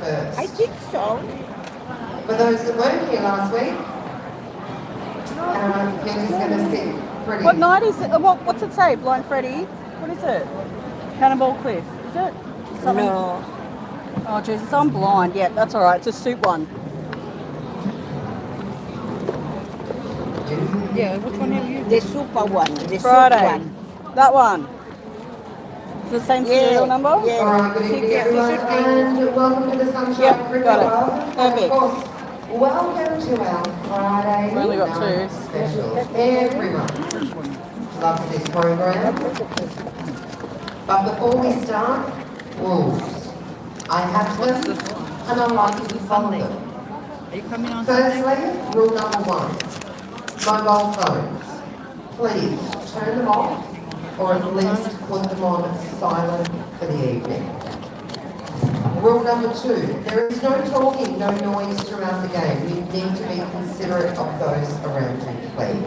first. I think so. For those that weren't here last week, you're just going to sit pretty. What night is it? What's it say? Blind Freddy? What is it? Cannibal Cliff? Is it? Something? No. Oh Jesus, I'm blind. Yeah, that's all right. It's a suit one. Yeah, which one have you? The super one. The Friday. soup one. That one. Is it the same serial number? Yeah. All right, good evening everyone, and welcome to the Sunshine Yep, Cricket got it. Club. And of Perfect. course, welcome to our Friday We've only got night two. special. Everyone loves this program. But before we start, rules. I have them, and I like to follow them. Are you coming on Sunday? Firstly, rule number one, mobile phones. Please turn them off, or at least put them on silent for the evening. Rule number two, there is no talking, no noise throughout the game. You need to be considerate of those around you, please.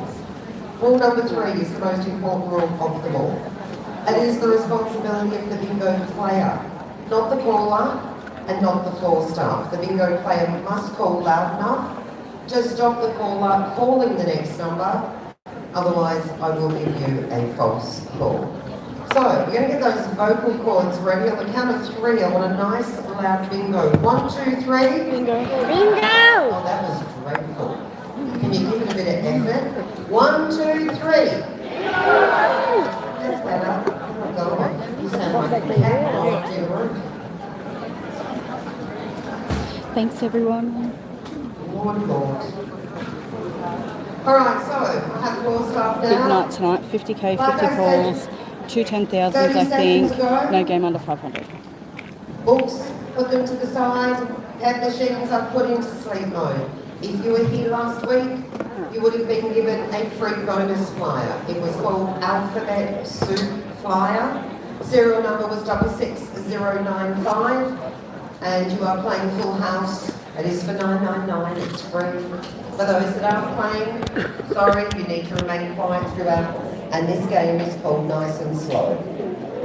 Rule number three is the most important rule of them all. It is the responsibility of the bingo player, not the caller and not the floor staff. The bingo player must call loud enough to stop the caller calling the next number, otherwise I will give you a false call. So, we're going to get those vocal cords ready. On the count of three, I want a nice loud bingo. 1, 2, 3. Bingo. Oh, that was dreadful. Can you give it a bit of effort? 1, 2, 3. That's better. Oh, God. You sound like a cat on the roof. Thanks everyone. Lord. All right, so I have floor staff now. Big night tonight. 50k, 50 calls, 2 10,000s I 30 think. seconds ago. No game under 500. Books, put them to the side. Have machines are put into sleep mode. If you were here last week, you would have been given a free bonus flyer. It was called Alphabet Soup Flyer. Serial number was 66095, and you are playing Full House. It is for $9.99. It's free. For those that aren't playing, sorry, you need to remain quiet throughout. And this game is called Nice and Slow.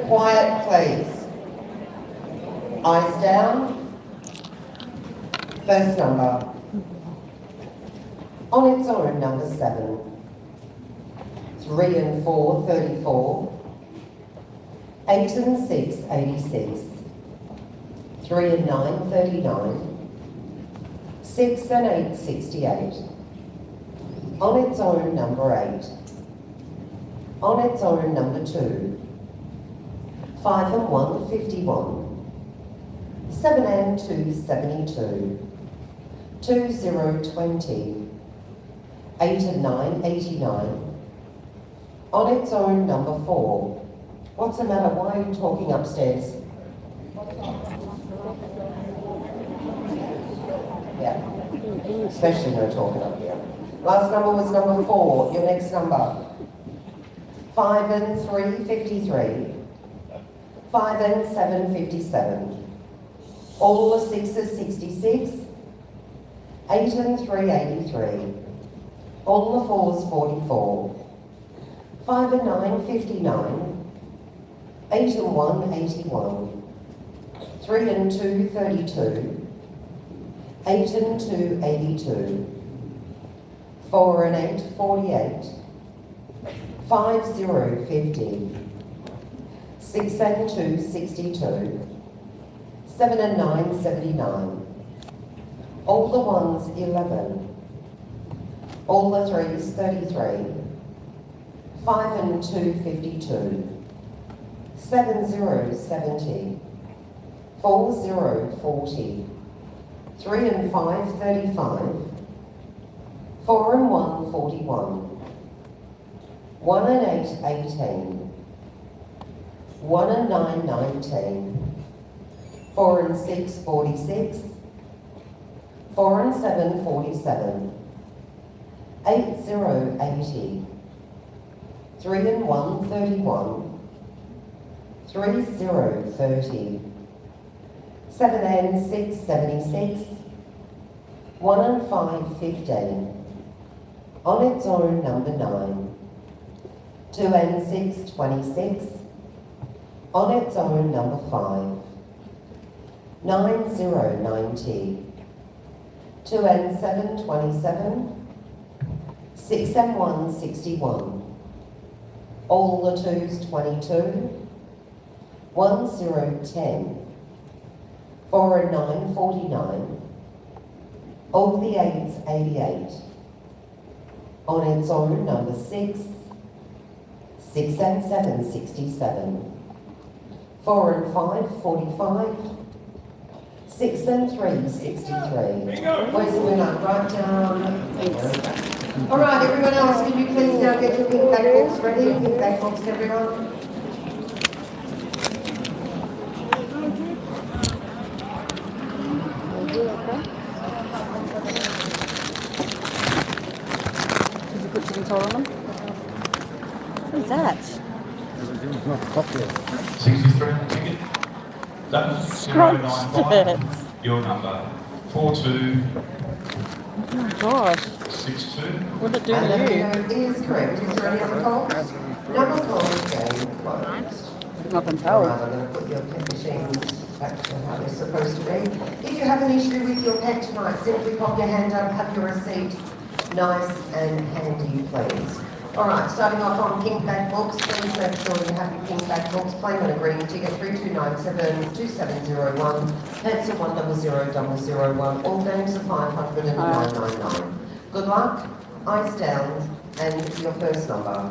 Quiet, please. Eyes down. First number. On its own, number 7. 3 and 4, 34. 8 and 6, 86. 3 and 9, 39. 6 and 8, 68. On its own, number 8. On its own, number 2. 5 and 1, 51. 7 and 2, 72. 2, 0, 20. 8 and 9, 89. On its own, number 4. What's the matter? Why are you talking upstairs? Yeah, especially no talking up here. Last number was number 4. Your next number. 5 and 3, 53. 5 and 7, 57. All the 6s, 66. 8 and 3, 83. All the 4s, 44. 5 and 9, 59. 8 and 1, 81. 3 and 2, 32. 8 and 2, 82. 4 and 8, 48. 5, 0, 50. 6 and 2, 62. 7 and 9, 79. All the 1s, 11. All the 3s, 33. 5 and 2, 52. 7, 0, 70. 4, 0, 40. 3 and 5, 35. 4 and 1, 41. 1 and 8, 18. 1 and 9, 19. 4 and 6, 46. 4 and 7, 47. 8, 0, 80. 3 and 1, 31. 3, 0, 30. 7 and 6, 76. 1 and 5, 15. On its own, number 9. 2 and 6, 26. On its own, number 5. 9090, 2N727, 6M161, all the 2s 22, 1010, 4 and 9 49, all the 8s 88, on its own number 6, 6 and 7 67, 4 and 5 45, 6 and 3 63. Where's the winner? Right down. All right, everyone else, can you please now get your pink back books ready? Pink back books, everyone. Did you put chicken salt on them? What is that? 63 on the ticket. That's Scrunched 095. it. Your number 4262. Oh my gosh. What did it do And to the you? winner is correct. Is there any other calls? Number calls game closed. I can All tell. right, I'm going to put your pet machines back to how they're supposed to be. If you have an issue with your pet tonight, simply pop your hand up, have your receipt nice and handy, please. All right, starting off on pink back books, please make sure you have your pink back books. Plain and a green ticket 3297-2701, pencil 100001. All games are 500 and 999. Good luck, eyes down, and your first number.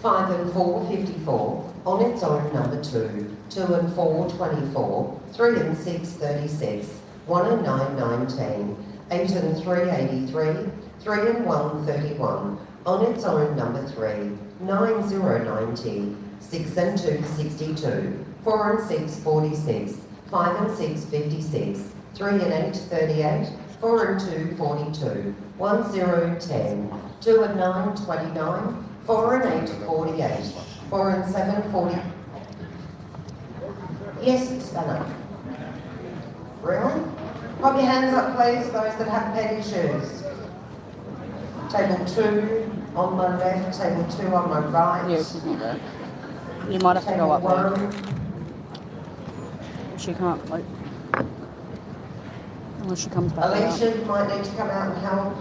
5 and 4 54, on its own number 2, 2 and 4 24, 3 and 6 36, 1 and 9 19, 8 and 3 83, 3 and 1 31, on its own number 3, 9 0 90, 6 and 2 62, 4 and 6 46, 5 and 6 56, 3 and 8 38, 4 and 2 42, 1 0 10, 2 and 9 29, 4 and 8 48, 4 and 7 40. Yes, Spanner. Really? Pop your hands up, please, those that have pet issues. Table 2 on my left, table 2 on my right. Yeah, she's not there. You might have to go up there. She can't, like, unless she comes back out. Alicia, you might need to come out and help.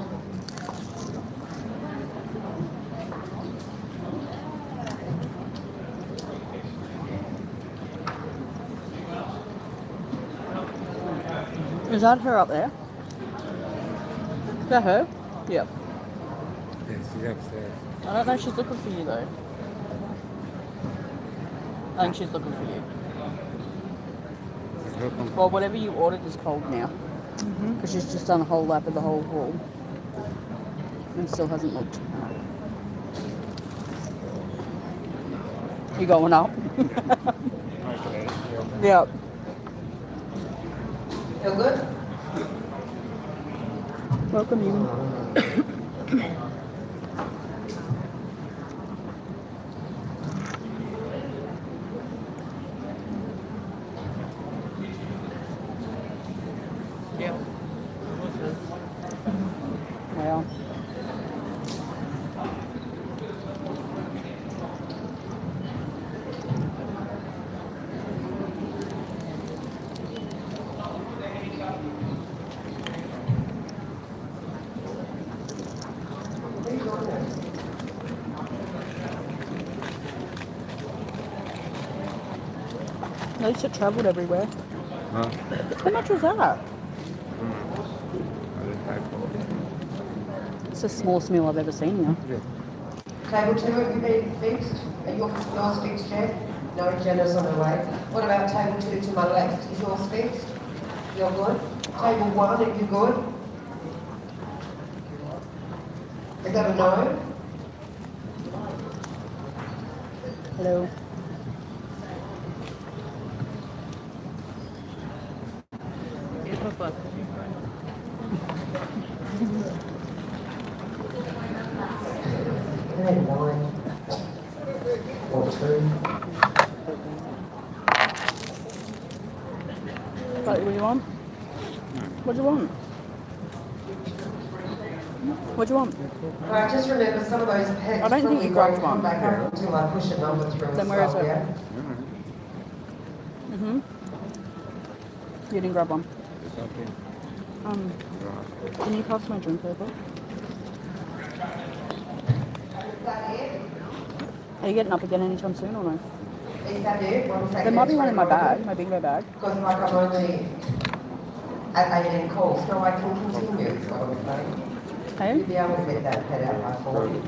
Is that her up there? Is that her? Yep. Yeah, she's upstairs. I don't know if she's looking for you though. I think she's looking for you. She's looking. Well, whatever you ordered is cold now. Because she's just done a whole lap of the whole hall. And still hasn't looked. You going up? Okay. Yep. Feel good? Welcome you. Yep. Well. At least it travelled everywhere. Huh? How much was that? I didn't pay for it. It's the smallest meal I've ever seen now. Yeah. Table 2, have you been fixed? Are yours fixed yet? No, Jenna's on her way. What about table 2 to my left? Is yours fixed? You're good? Table 1, are you good? Is that a no? Hello. Here's my phone. Hey, 9 or 2. What do you want? What do you want? What do you want? Right, just remember some of those pets I don't think probably you grabbed won't come one. back up until I push a number through Then as where is well, it? yeah? Mhm. You didn't grab one. Something. Can you pass my drink over? Is that it? Are you getting up again anytime soon or no? Is that it? One second. There might be one in my bag, my bingo bag. Because like I'm only at 18 calls, so I can continue, is what I'm saying. Hey? You'll be able to get that head out by 40.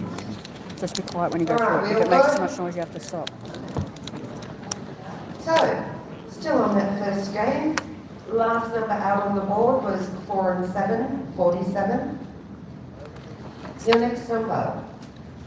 Just be quiet when you go Alright, through it. we If it all makes good? too much noise, you have to stop. So, still on that first game. Last number out on the board was 4 and 7, 47. Your next number,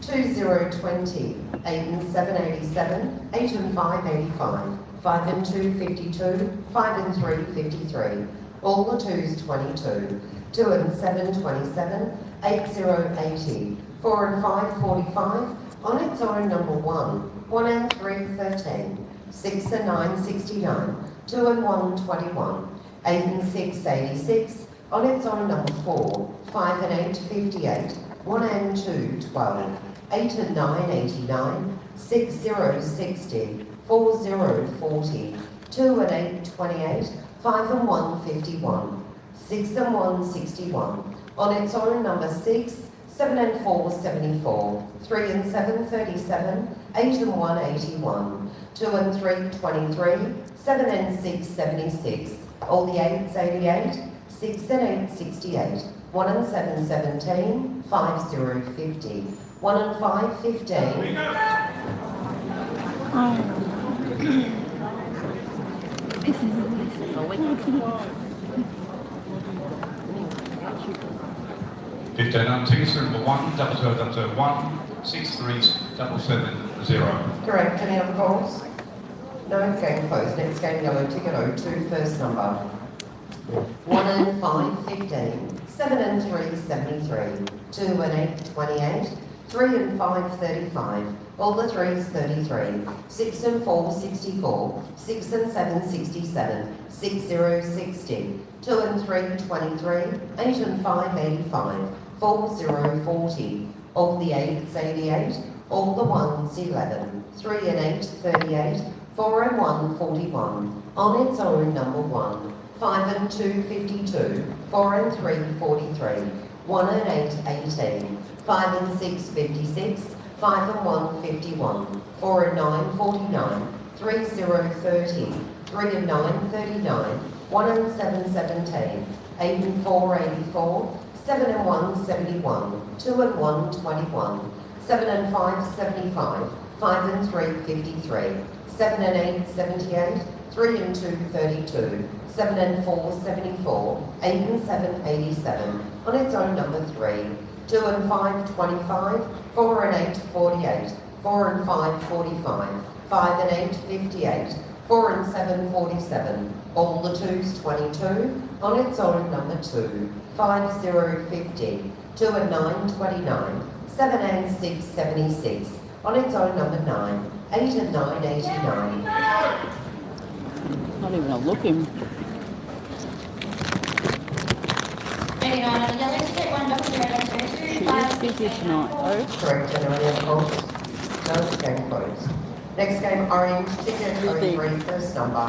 2020, 8 and 7, 87, 8 and 5, 85, 5 and 2, 52, 5 and 3, 53. All the 2s, 22, 2 and 7, 27, 8, 0, 80, 4 and 5, 45. On its own, number 1, 1 and 3, 13, 6 and 9, 69, 2 and 1, 21, 8 and 6, 86. On its own, number 4, 5 and 8, 58, 1 and 2, 12, 8 and 9, 89, 6, 0, 60, 4, 0, 40, 2 and 8, 28, 5 and 1, 51, 6 and 1, 61. On its own, number 6, 7 and 4, 74, 3 and 7, 37, 8 and 1, 81, 2 and 3, 23, 7 and 6, 76. All the 8s, 88, 6 and 8, 68, 1 and 7, 17, 5, 0, 50, 1 and 5, 15. This is a wake-up. 15 on tickets for number 1, double 1, 6 3s, double 7 0. Correct. Any other calls? No, game closed. Next game, yellow ticket 02, first number. 1 and 5, 15. 7 and 3, 73. 2 and 8, 28. 3 and 5, 35. All the 3s, 33. 6 and 4, 64. 6 and 7, 67. 6, 0, 60. 2 and 3, 23. 8 and 5, 85. 4, 0, 40. All the 8s, 88. All the 1s, 11. 3 and 8, 38. 4 and 1, 41. On its own, number 1. 5 and 2, 52. 4 and 3, 43. 1 and 8, 18. 5 and 6, 56. 5 and 1, 51. 4 and 9, 49. 3, 0, 30. 3 and 9, 39. 1 and 7, 17. 8 and 4, 84. 7 and 1, 71. 2 and 1, 21. 7 and 5, 75. 5 and 3, 53. 7 and 8, 78. 3 and 2, 32. 7 and 4, 74. 8 and 7, 87. On its own, number 3. 2 and 5, 25. 4 and 8, 48. 4 and 5, 45. 5 and 8, 58. 4 and 7, 47. All the 2s, 22. On its own, number 2. 5, 0, 50. 2 and 9, 29. 7 and 6, 76. On its own, number 9. 8 and 9, 89. Not even a looking. 89 on the yellow ticket, 1 double 0, 2, She 5, is busy tonight though. Correct, and any other calls? No, game closed. Next game, orange ticket 03, first number.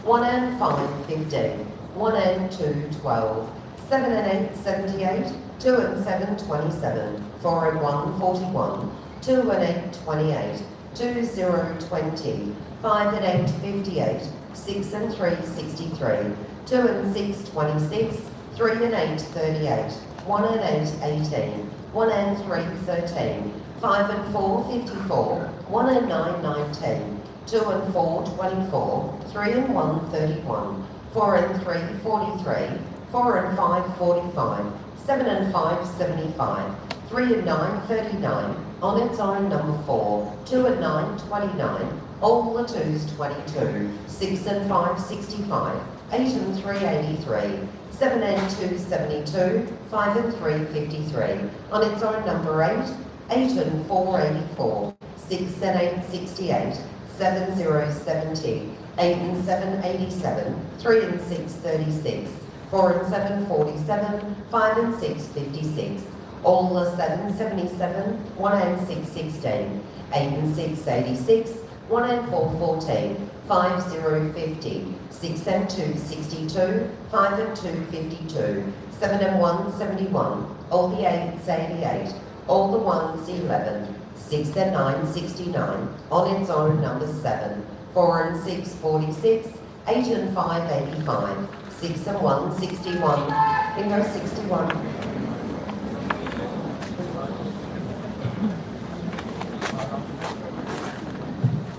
1 and 5, 15. 1 and 2, 12. 7 and 8, 78. 2 and 7, 27. 4 and 1, 41. 2 and 8, 28. 2, 0, 20. 5 and 8, 58. 6 and 3, 63. 2 and 6, 26. 3 and 8, 38. 1 and 8, 18. 1 and 3, 13. 5 and 4, 54. 1 and 9, 19. 2 and 4, 24. 3 and 1, 31. 4 and 3, 43. 4 and 5, 45. 7 and 5, 75. 3 and 9, 39. On its own, number 4. 2 and 9, 29. All the 2s, 22. 6 and 5, 65. 8 and 3, 83. 7 and 2, 72. 5 and 3, 53. On its own, number 8. 8 and 4, 84. 6 and 8, 68. 7, 0, 70. 8 and 7, 87. 3 and 6, 36. 4 and 7, 47. 5 and 6, 56. All the 7, 77. 1 and 6, 16. 8 and 6, 86. 1 and 4 14, 5 0 50, 6 and 2 62, 5 and 2 52, 7 and 1 71, all the 8s 88, all the 1s 11, 6 and 9 69, on its own number 7, 4 and 6 46, 8 and 5 85, 6 and 1 61, bingo 61.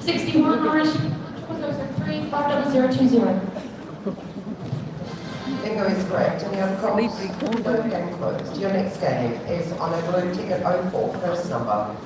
61, Orange. Was those 3 50020. Bingo is correct. Any other calls? No, game closed. Your next game is on a blue ticket 04, first number.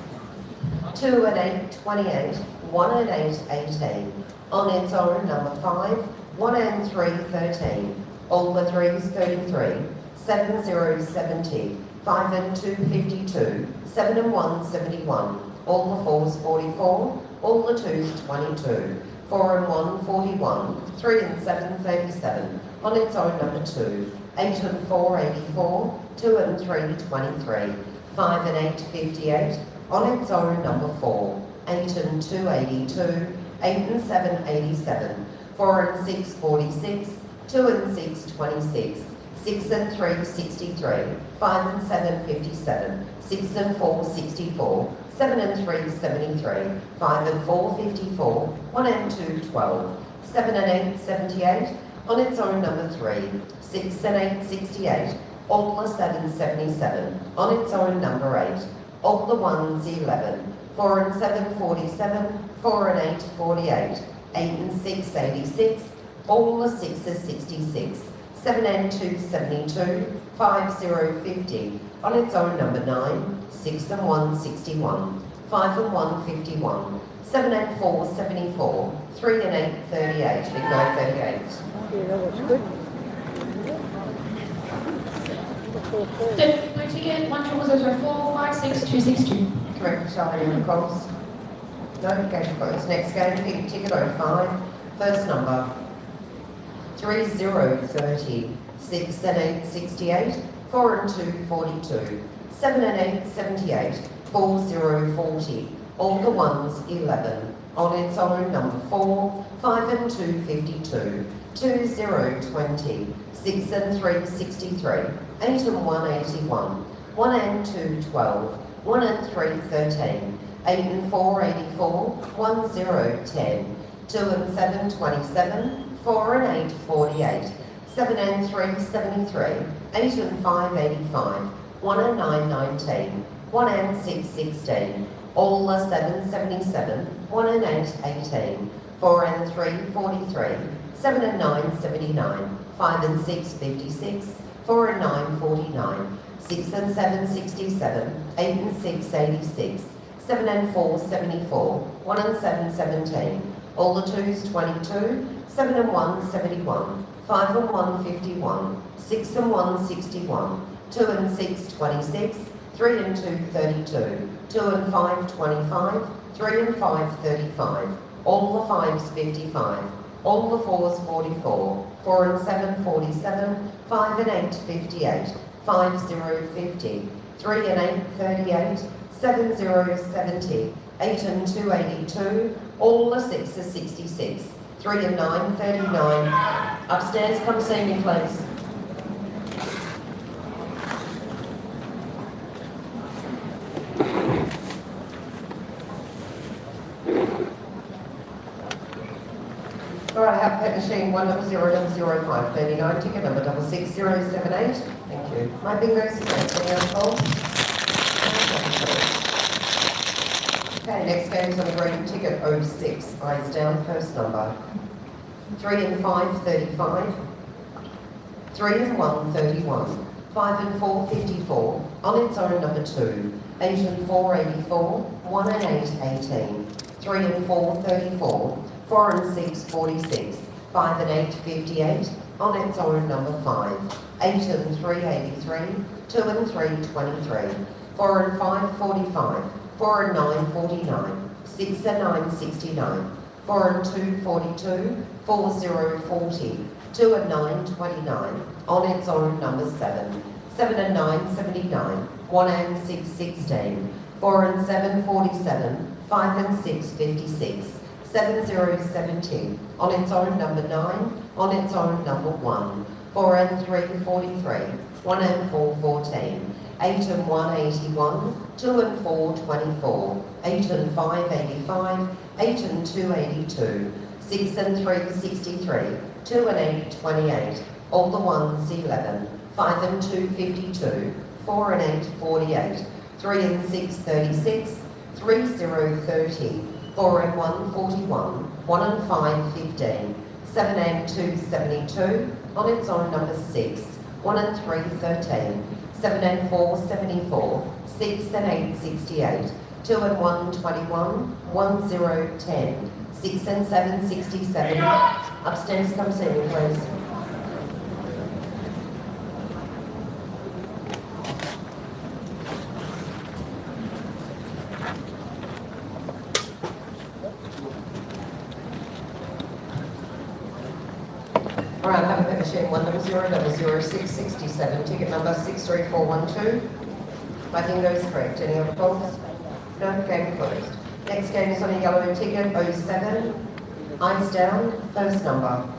2 and 8, 28, 1 and 8, 18. On its own, number 5, 1 and 3, 13. All the 3s, 33. 7 0 70. 5 and 2, 52. 7 and 1, 71. All the 4s, 44. All the 2s, 22. 4 and 1, 41. 3 and 7, 37. On its own, number 2. 8 and 4, 84. 2 and 3, 23. 5 and 8, 58. On its own, number 4. 8 and 2, 82. 8 and 7, 87. 4 and 6, 46. 2 and 6, 26. 6 and 3, 63. 5 and 7, 57. 6 and 4, 64. 7 and 3, 73. 5 and 4, 54. 1 and 2, 12. 7 and 8, 78. On its own, number 3. 6 and 8, 68. All the 7, 77. On its own, number 8. All the 1s, 11. 4 and 7, 47. 4 and 8, 48. 8 and 6, 86. All the 6s, 66. 7 and 2, 72. 5 0 50. On its own, number 9. 6 and 1, 61. 5 and 1, 51. 7 and 4, 74. 3 and 8, 38. Bingo 38. Yeah, that looks good. The blue ticket 10004 56262. Correct, Charlie, any calls? No, game closed. Next game, pink ticket 05, first number. 3 0 30. 6 and 8, 68. 4 and 2, 42. 7 and 8, 78. 4 0 40. All the 1s, 11. On its own, number 4. 5 and 2, 52. 2 0 20. 6 and 3, 63. 8 and 1, 81. 1 and 2, 12. 1 and 3, 13. 8 and 4, 84. 1 0 10. 2 and 7, 27. 4 and 8, 48. 7 and 3, 73. 8 and 5, 85. 1 and 9, 19. 1 and 6, 16. All the 7, 77. 1 and 8, 18. 4 and 3, 43. 7 and 9, 79. 5 and 6, 56. 4 and 9, 49. 6 and 7, 67. 8 and 6, 86. 7 and 4, 74. 1 and 7, 17. All the 2s, 22. 7 and 1, 71. 5 and 1, 51. 6 and 1, 61. 2 and 6, 26. 3 and 2, 32. 2 and 5, 25. 3 and 5, 35. All the 5s, 55. All the 4s, 44. 4 and 7, 47. 5 and 8, 58. 5 0 50. 3 and 8, 38. 7 0 70. 8 and 2, 82. All the 6s, 66. 3 and 9, 39. Upstairs, come see me, please. All right, I have pet machine 10005, 39, ticket number 66078. Thank you. My bingo is correct. Any other calls? Okay, next game is on the green ticket 06, eyes down, first number. 3 and 5, 35. 3 and 1, 31. 5 and 4, 54. On its own, number 2. 8 and 4, 84. 1 and 8, 18. 3 and 4, 34. 4 and 6, 46. 5 and 8, 58. On its own, number 5. 8 and 3, 83. 2 and 3, 23. 4 and 5, 45. 4 and 9, 49. 6 and 9, 69. 4 and 2, 42. 4 0, 40. 2 and 9, 29. On its own, number 7. 7 and 9, 79. 1 and 6, 16. 4 and 7, 47. 5 and 6, 56. 7070, on its own number 9, on its own number 1, 4 and 3 43, 1 and 4 14, 8 and 1 81, 2 and 4 24, 8 and 5 85, 8 and 2 82, 6 and 3 63, 2 and 8 28, all the 1s 11, 5 and 2 52, 4 and 8 48, 3 and 6 36, 3 0 30, 4 and 1 41, 1 and 5 15, 7 and 2 72, on its own number 6, 1 and 3 13, 7 and 4 74, 6 and 8 68, 2 and 1 21, 1 0 10, 6 and 7 67. Upstairs, come see me please. All right, have a paper machine 1000667, ticket number 63412. My bingo is correct. Any other calls? No, game closed. Next game is on a yellow ticket 07. Eyes down, first number.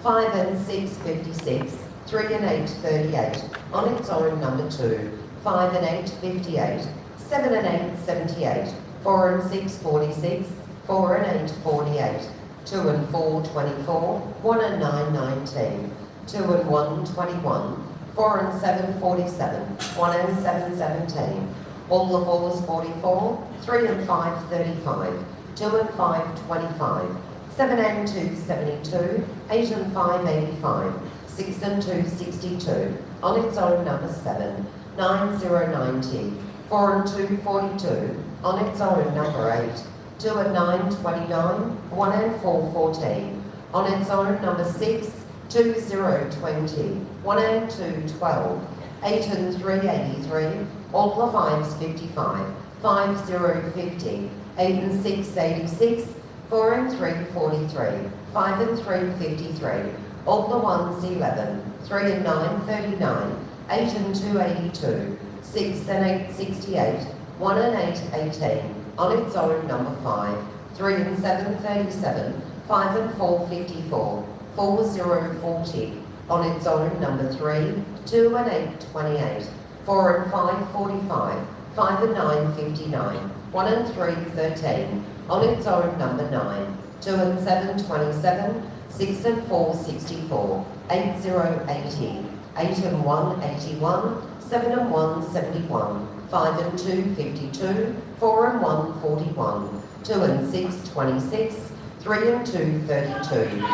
5 and 6 56, 3 and 8 38, on its own number 2. 5 and 8 58, 7 and 8 78, 4 and 6 46, 4 and 8 48. 2 and 4, 24, 1 and 9, 19, 2 and 1, 21, 4 and 7, 47, 1 and 7, 17, all the 4s 44, 3 and 5, 35, 2 and 5, 25, 7 and 2, 72, 8 and 5, 85, 6 and 2, 62, on its own number 7, 9, 0, 90, 4 and 2, 42, on its own number 8, 2 and 9, 29, 1 and 4, 14, on its own number 6, 2, 0, 20, 1 and 2, 12, 8 and 3, 83, all the 5s 55, 5, 0, 50, 8 and 6, 86, 4 and 3, 43, 5 and 3, 53, all the 1s 11, 3 and 9, 39, 8 and 2, 82, 6 and 8, 68, 1 and 8, 18, on its own number 5, 3 and 7, 37, 5 and 4, 54, 4, 0, 40, on its own number 3, 2 and 8, 28, 4 and 5, 45, 5 and 9, 59, 1 and 3, 13, on its own number 9, 2 and 7, 27, 6 and 4, 64, 8, 0, 80, 8 and 1, 81, 7 and 1, 71, 5 and 2, 52, 4 and 1, 41, 2 and 6, 26, 3 and 2, 32.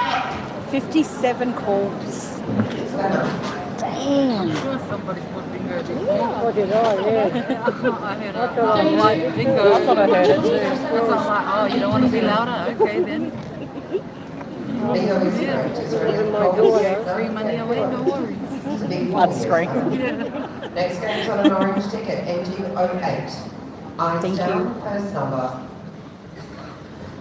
57 calls. Damn. I'm sure somebody put bingo this year. What did I? Yeah. I heard a white bingo. I thought I heard it too. So I'm like, oh, you don't want to be louder? Okay then. Bingo is correct. Is there any other My calls? daughter. No? Free money away, no worries. It's a big I'd call, scream. yes. Next game is on an orange ticket, ending 08. Eyes Thank down, you. first number.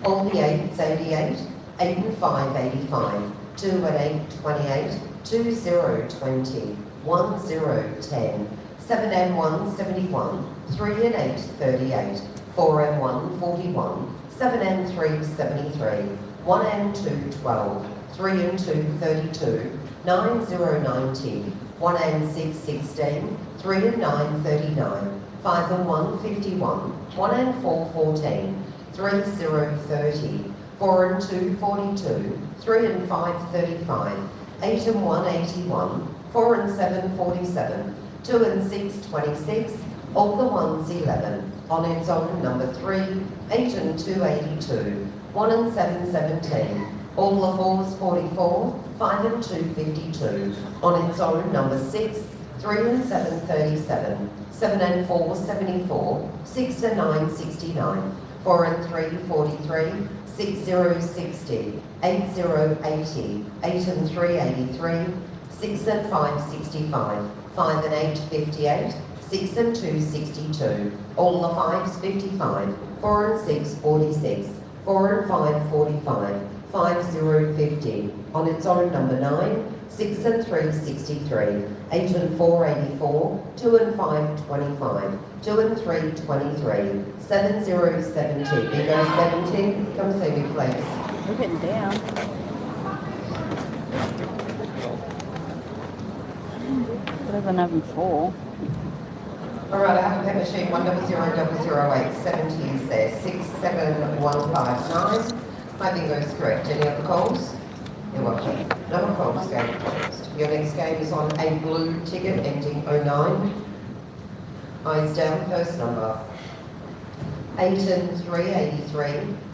All the 8s 88, 8 and 5 85, 2 and 8 28, 2 0 20, 1 0 10, 7 and 1 71, 3 and 8 38, 4 and 1 41, 7 and 3 73, 1 and 2 12, 3 and 2 32, 9 0 90, 1 and 6 16, 3 and 9 39, 5 and 1 51, 1 and 4 14, 3 0 30, 4 and 2 42, 3 and 5 35, 8 and 1 81, 4 and 7 47, 2 and 6 26, all the 1s 11, on its own number 3, 8 and 2 82, 1 and 7 17, all the 4s 44, 5 and 2 52, on its own number 6, 3 and 7 37, 7 and 4 74, 6 and 9 69, 4 and 3 43, 6 0 60, 8 0 80, 8 and 3 83, 6 and 5 65, 5 and 8 58, 6 and 2 62, all the 5s 55, 4 and 6 46, 4 and 5 45, 5 0 50, on its own number 9, 6 and 3, 63. 8 and 4, 84. 2 and 5, 25. 2 and 3, 23. 7, 0, 70. Bingo 70. Come see me, please. We're getting down. Better than having 4. All right, I have a pet machine 100008. 70 is there. 67159. My bingo is correct. Any other calls? You're welcome. Number calls, game closed. Your next game is on a blue ticket ending 09. Eyes down, first number. 8 and 3, 83.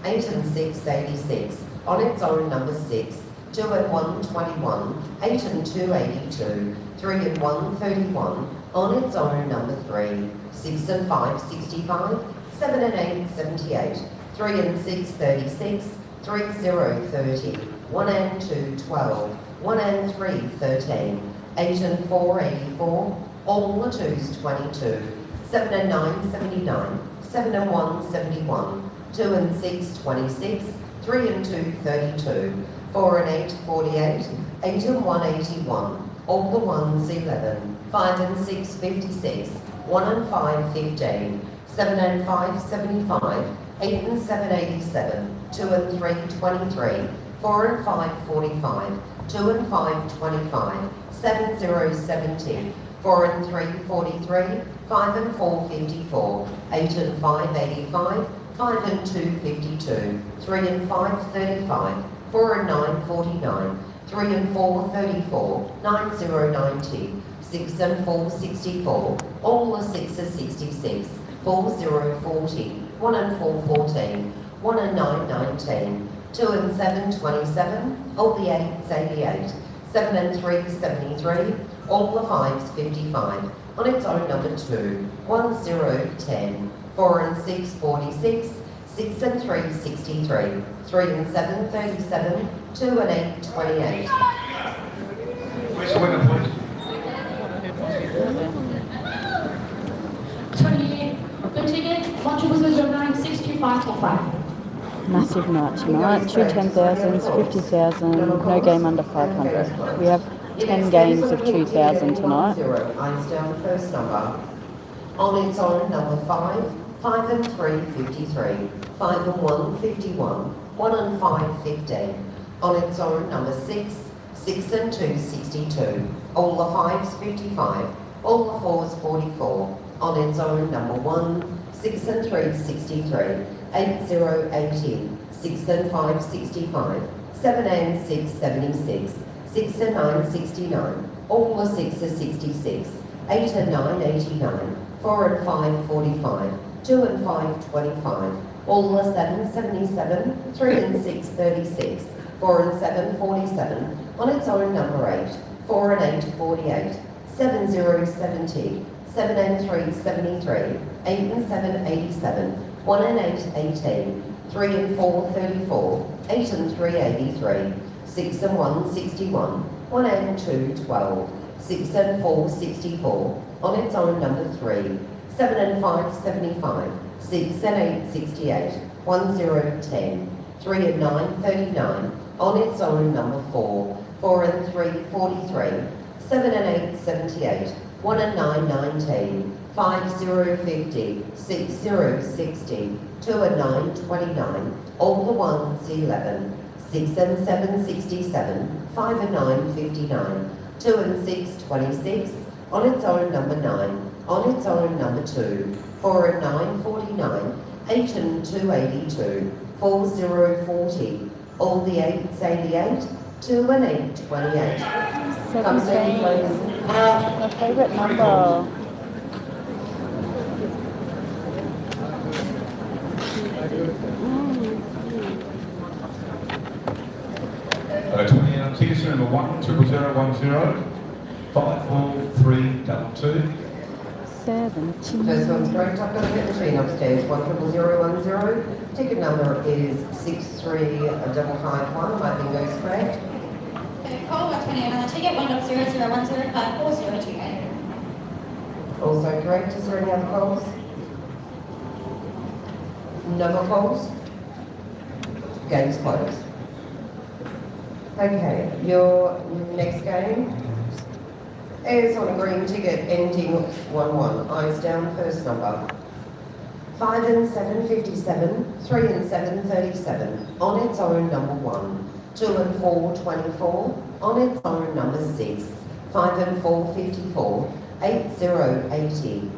8 and 6, 86. On its own, number 6. 2 and 1, 21. 8 and 2, 82. 3 and 1, 31. On its own, number 3. 6 and 5, 65. 7 and 8, 78. 3 and 6, 36. 3, 0, 30. 1 and 2, 12. 1 and 3, 13. 8 and 4, 84. All the 2s, 22. 7 and 9, 79. 7 and 1, 71. 2 and 6, 26. 3 and 2, 32. 4 and 8, 48. 8 and 1, 81. All the 1s, 11. 5 and 6, 56. 1 and 5, 15. 7 and 5, 75. 8 and 7, 87. 2 and 3, 23. 4 and 5, 45. 2 and 5, 25. 7, 0, 70. 4 and 3, 43. 5 and 4, 54. 8 and 5, 85. 5 and 2, 52. 3 and 5, 35. 4 and 9, 49. 3 and 4, 34. 9, 0, 90. 6 and 4, 64. All the 6s, 66. 4, 0, 40. 1 and 4, 14. 1 and 9, 19. 2 and 7, 27. All the 8s, 88. 7 and 3, 73. All the 5s, 55. On its own, number 2. 1, 0, 10. 4 and 6, 46. 6 and 3, 63. 3 and 7, 37. 2 and 8, 28. Where's the winner, please? 28. Blue ticket, 1009, 62545. Massive night tonight. 2 10,000s, 50,000. No game under 500. We have 10 games of 2,000 tonight. Eyes down, first number. On its own, number 5. 5 and 3, 53. 5 and 1, 51. 1 and 5, 15. On its own, number 6. 6 and 2, 62. All the 5s, 55. All the 4s, 44. On its own, number 1. 6 and 3, 63. 8, 0, 80. 6 and 5, 65. 7 and 6, 76. 6 and 9, 69. All the 6s, 66. 8 and 9, 89. 4 and 5, 45. 2 and 5, 25. All the 7s, 77. 3 and 6, 36. 4 and 7, 47. On its own, number 8. 4 and 8, 48. 7, 0, 70. 7 and 3, 73. 8 and 7, 87. 1 and 8, 18. 3 and 4, 34. 8 and 3, 83. 6 and 1, 61. 1 and 2, 12. 6 and 4, 64. On its own, number 3. 7 and 5, 75. 6 and 8, 68. 1, 0, 10. 3 and 9, 39. On its own, number 4. 4 and 3, 43. 7 and 8, 78. 1 and 9, 19. 5, 0, 50. 6, 0, 60. 2 and 9, 29. All the 1s, 11. 6 and 7, 67. 5 and 9, 59. 2 and 6, 26. On its own, number 9. On its own, number 2. 4 and 9, 49. 8 and 2, 82. 4, 0, 40. All the 8s, 88. 2 and 8, 28. Come see me, 17. please. My favourite number. 20 on tickets, number 1, 00010. 54322. 17. First one's correct. I've got a pet machine upstairs, 100010. Ticket number is 63551. My bingo's correct. Call 128 on the ticket, 1.001054028. Also correct. Is there any other calls? No more calls? Game's closed. Okay, your next game is on a green ticket ending 1-1. Eyes down, first number. 5 and 7, 57. 3 and 7, 37. On its own, number 1. 2 and 4, 24. On its own, number 6. 5 and 4, 54. 8, 0, 80.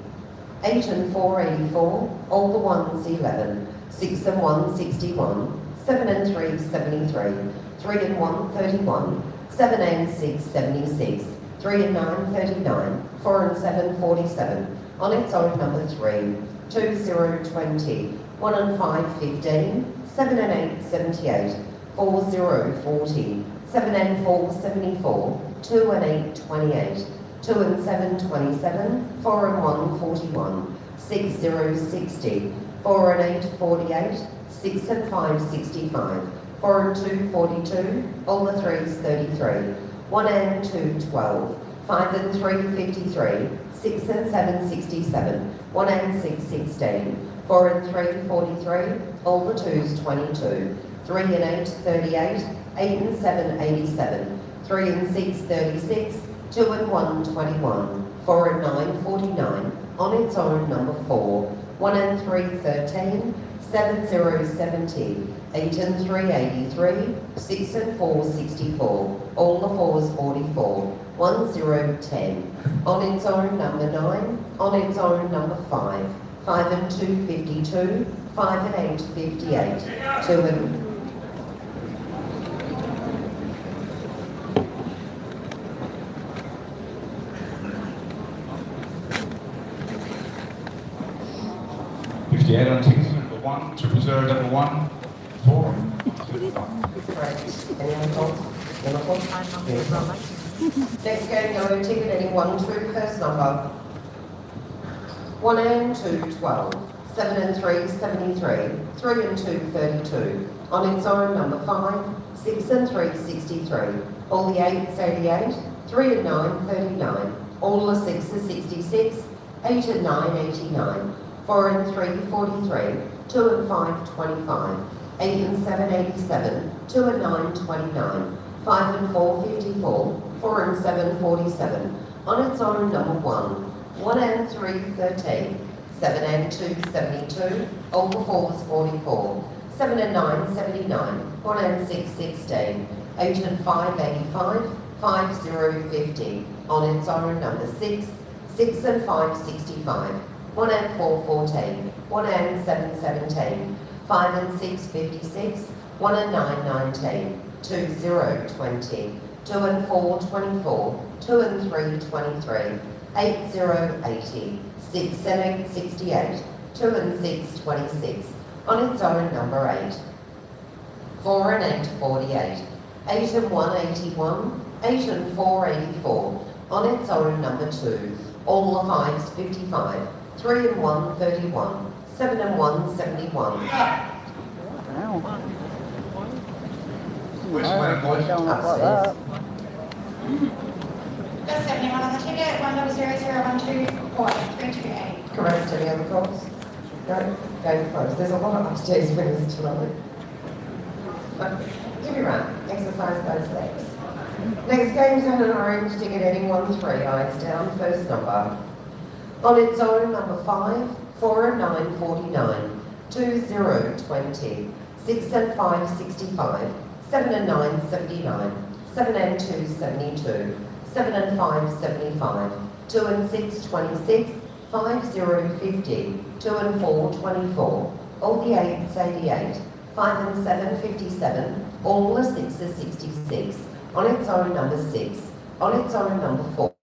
8 and 4, 84. All the ones, 11. 6 and 1, 61. 7 and 3, 73. 3 and 1, 31. 7 and 6, 76. 3 and 9, 39. 4 and 7, 47. On its own, number 3. 2, 0, 20. 1 and 5, 15. 7 and 8, 78. 4, 0, 40. 7 and 4, 74. 2 and 8, 28. 2 and 7, 27. 4 and 1, 41. 6, 0, 60. 4 and 8, 48. 6 and 5, 65. 4 and 2, 42. All the 3s, 33. 1 and 2, 12. 5 and 3, 53. 6 and 7, 67. 1 and 6, 16. 4 and 3, 43. All the 2s, 22. 3 and 8, 38. 8 and 7, 87. 3 and 6, 36. 2 and 1, 21. 4 and 9, 49. On its own, number 4. 1 and 3, 13. 7, 0, 70. 8 and 3, 83. 6 and 4, 64. All the 4s, 44. 1, 0, 10. On its own, number 9. On its own, number 5. 5 and 2, 52. 5 and 8, 58. 2 and... $58 on tickets number 1, 000 1, 4. Correct. Any other calls? Any other calls? I'm not sure about that. Next game, yellow ticket, heading 1, 2, first number. 1 and 2, 12. 7 and 3, 73. 3 and 2, 32. On its own, number 5. 6 and 3, 63. All the 8s, 88. 3 and 9, 39. All the 6s, 66. 8 and 9, 89. 4 and 3, 43. 2 and 5, 25. 8 and 7, 87. 2 and 9, 29. 5 and 4, 54. 4 and 7, 47. On its own, number 1. 1 and 3, 13. 7 and 2, 72. All the 4s, 44. 7 and 9, 79. 1 and 6, 16. 8 and 5, 85. 5, 0, 50. On its own, number 6. 6 and 5, 65. 1 and 4, 14. 1 and 7, 17. 5 and 6, 56. 1 and 9, 19. 2, 0, 20. 2 and 4, 24. 2 and 3, 23. 8, 0, 80. 6 and 8, 68. 2 and 6, 26. On its own, number 8. 4 and 8, 48. 8 and 1, 81. 8 and 4, 84. On its own, number 2. All the 5s, 55. 3 and 1, 31. 7 and 1, 71. Wow. Which No, way, boys? don't look like that. That's 71 on the ticket, 10012, 328. Correct. Any other calls? No? Going close. There's a lot of upstairs winners tonight. But give me a run. Exercise those legs. Next game's on an orange ticket heading 1-3. Eyes down. First number. On its own, number 5. 4 and 9, 49. 2, 0, 20. 6 and 5, 65. 7 and 9, 79. 7 and 2, 72. 7 and 5, 75. 2 and 6, 26. 5, 0, 50. 2 and 4, 24. All the 8s, 88. 5 and 7, 57. All the 6s, 66. On its own, number 6. On its own, number 4.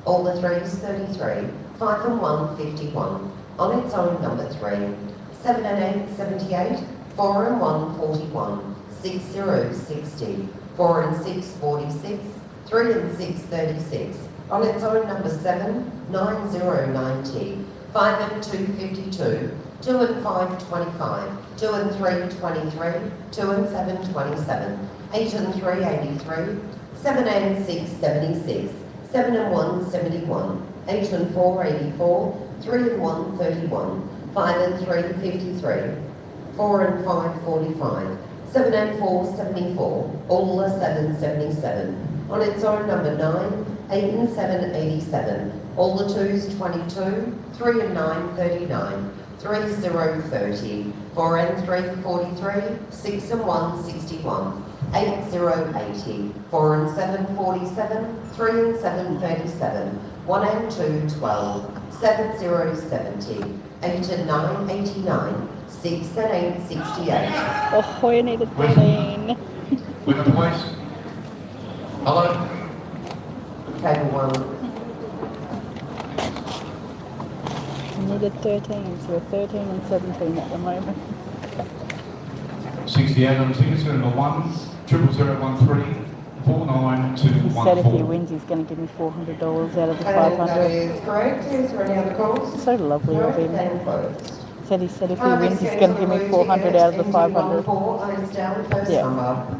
All the 3s, 33. 5 and 1, 51. On its own, number 3. 7 and 8, 78. 4 and 1, 41. 6, 0, 60. 4 and 6, 46. 3 and 6, 36. On its own, number 7. 9, 0, 90. 5 and 2, 52. 2 and 5, 25. 2 and 3, 23. 2 and 7, 27. 8 and 3, 83. 7 and 6, 76. 7 and 1, 71. 8 and 4, 84. 3 and 1, 31. 5 and 3, 53. 4 and 5, 45. 7 and 4, 74. All the 7, 77. On its own, number 9, 8 and 7, 87. All the 2s, 22. 3 and 9, 39. 3, 0, 30. 4 and 3, 43. 6 and 1, 61. 8, 0, 80. 4 and 7, 47. 3 and 7, 37. 1 and 2, 12. 7, 0, 70. 8 and 9, 89. 6 and 8, 68. Oh, you need a 13. Winner, please. Hello? Table 1. I need a 13, so we're 13 and 17 at the moment. 68 on tickets, number 1, 0013 49214. He said if he wins, he's going to give me $400 out of the And that 500. is correct. Is there any other calls? So lovely No, of him. and closed. He said if he wins, he's going to give me 400 out of the 500. 4 eyes down, first Yeah. number.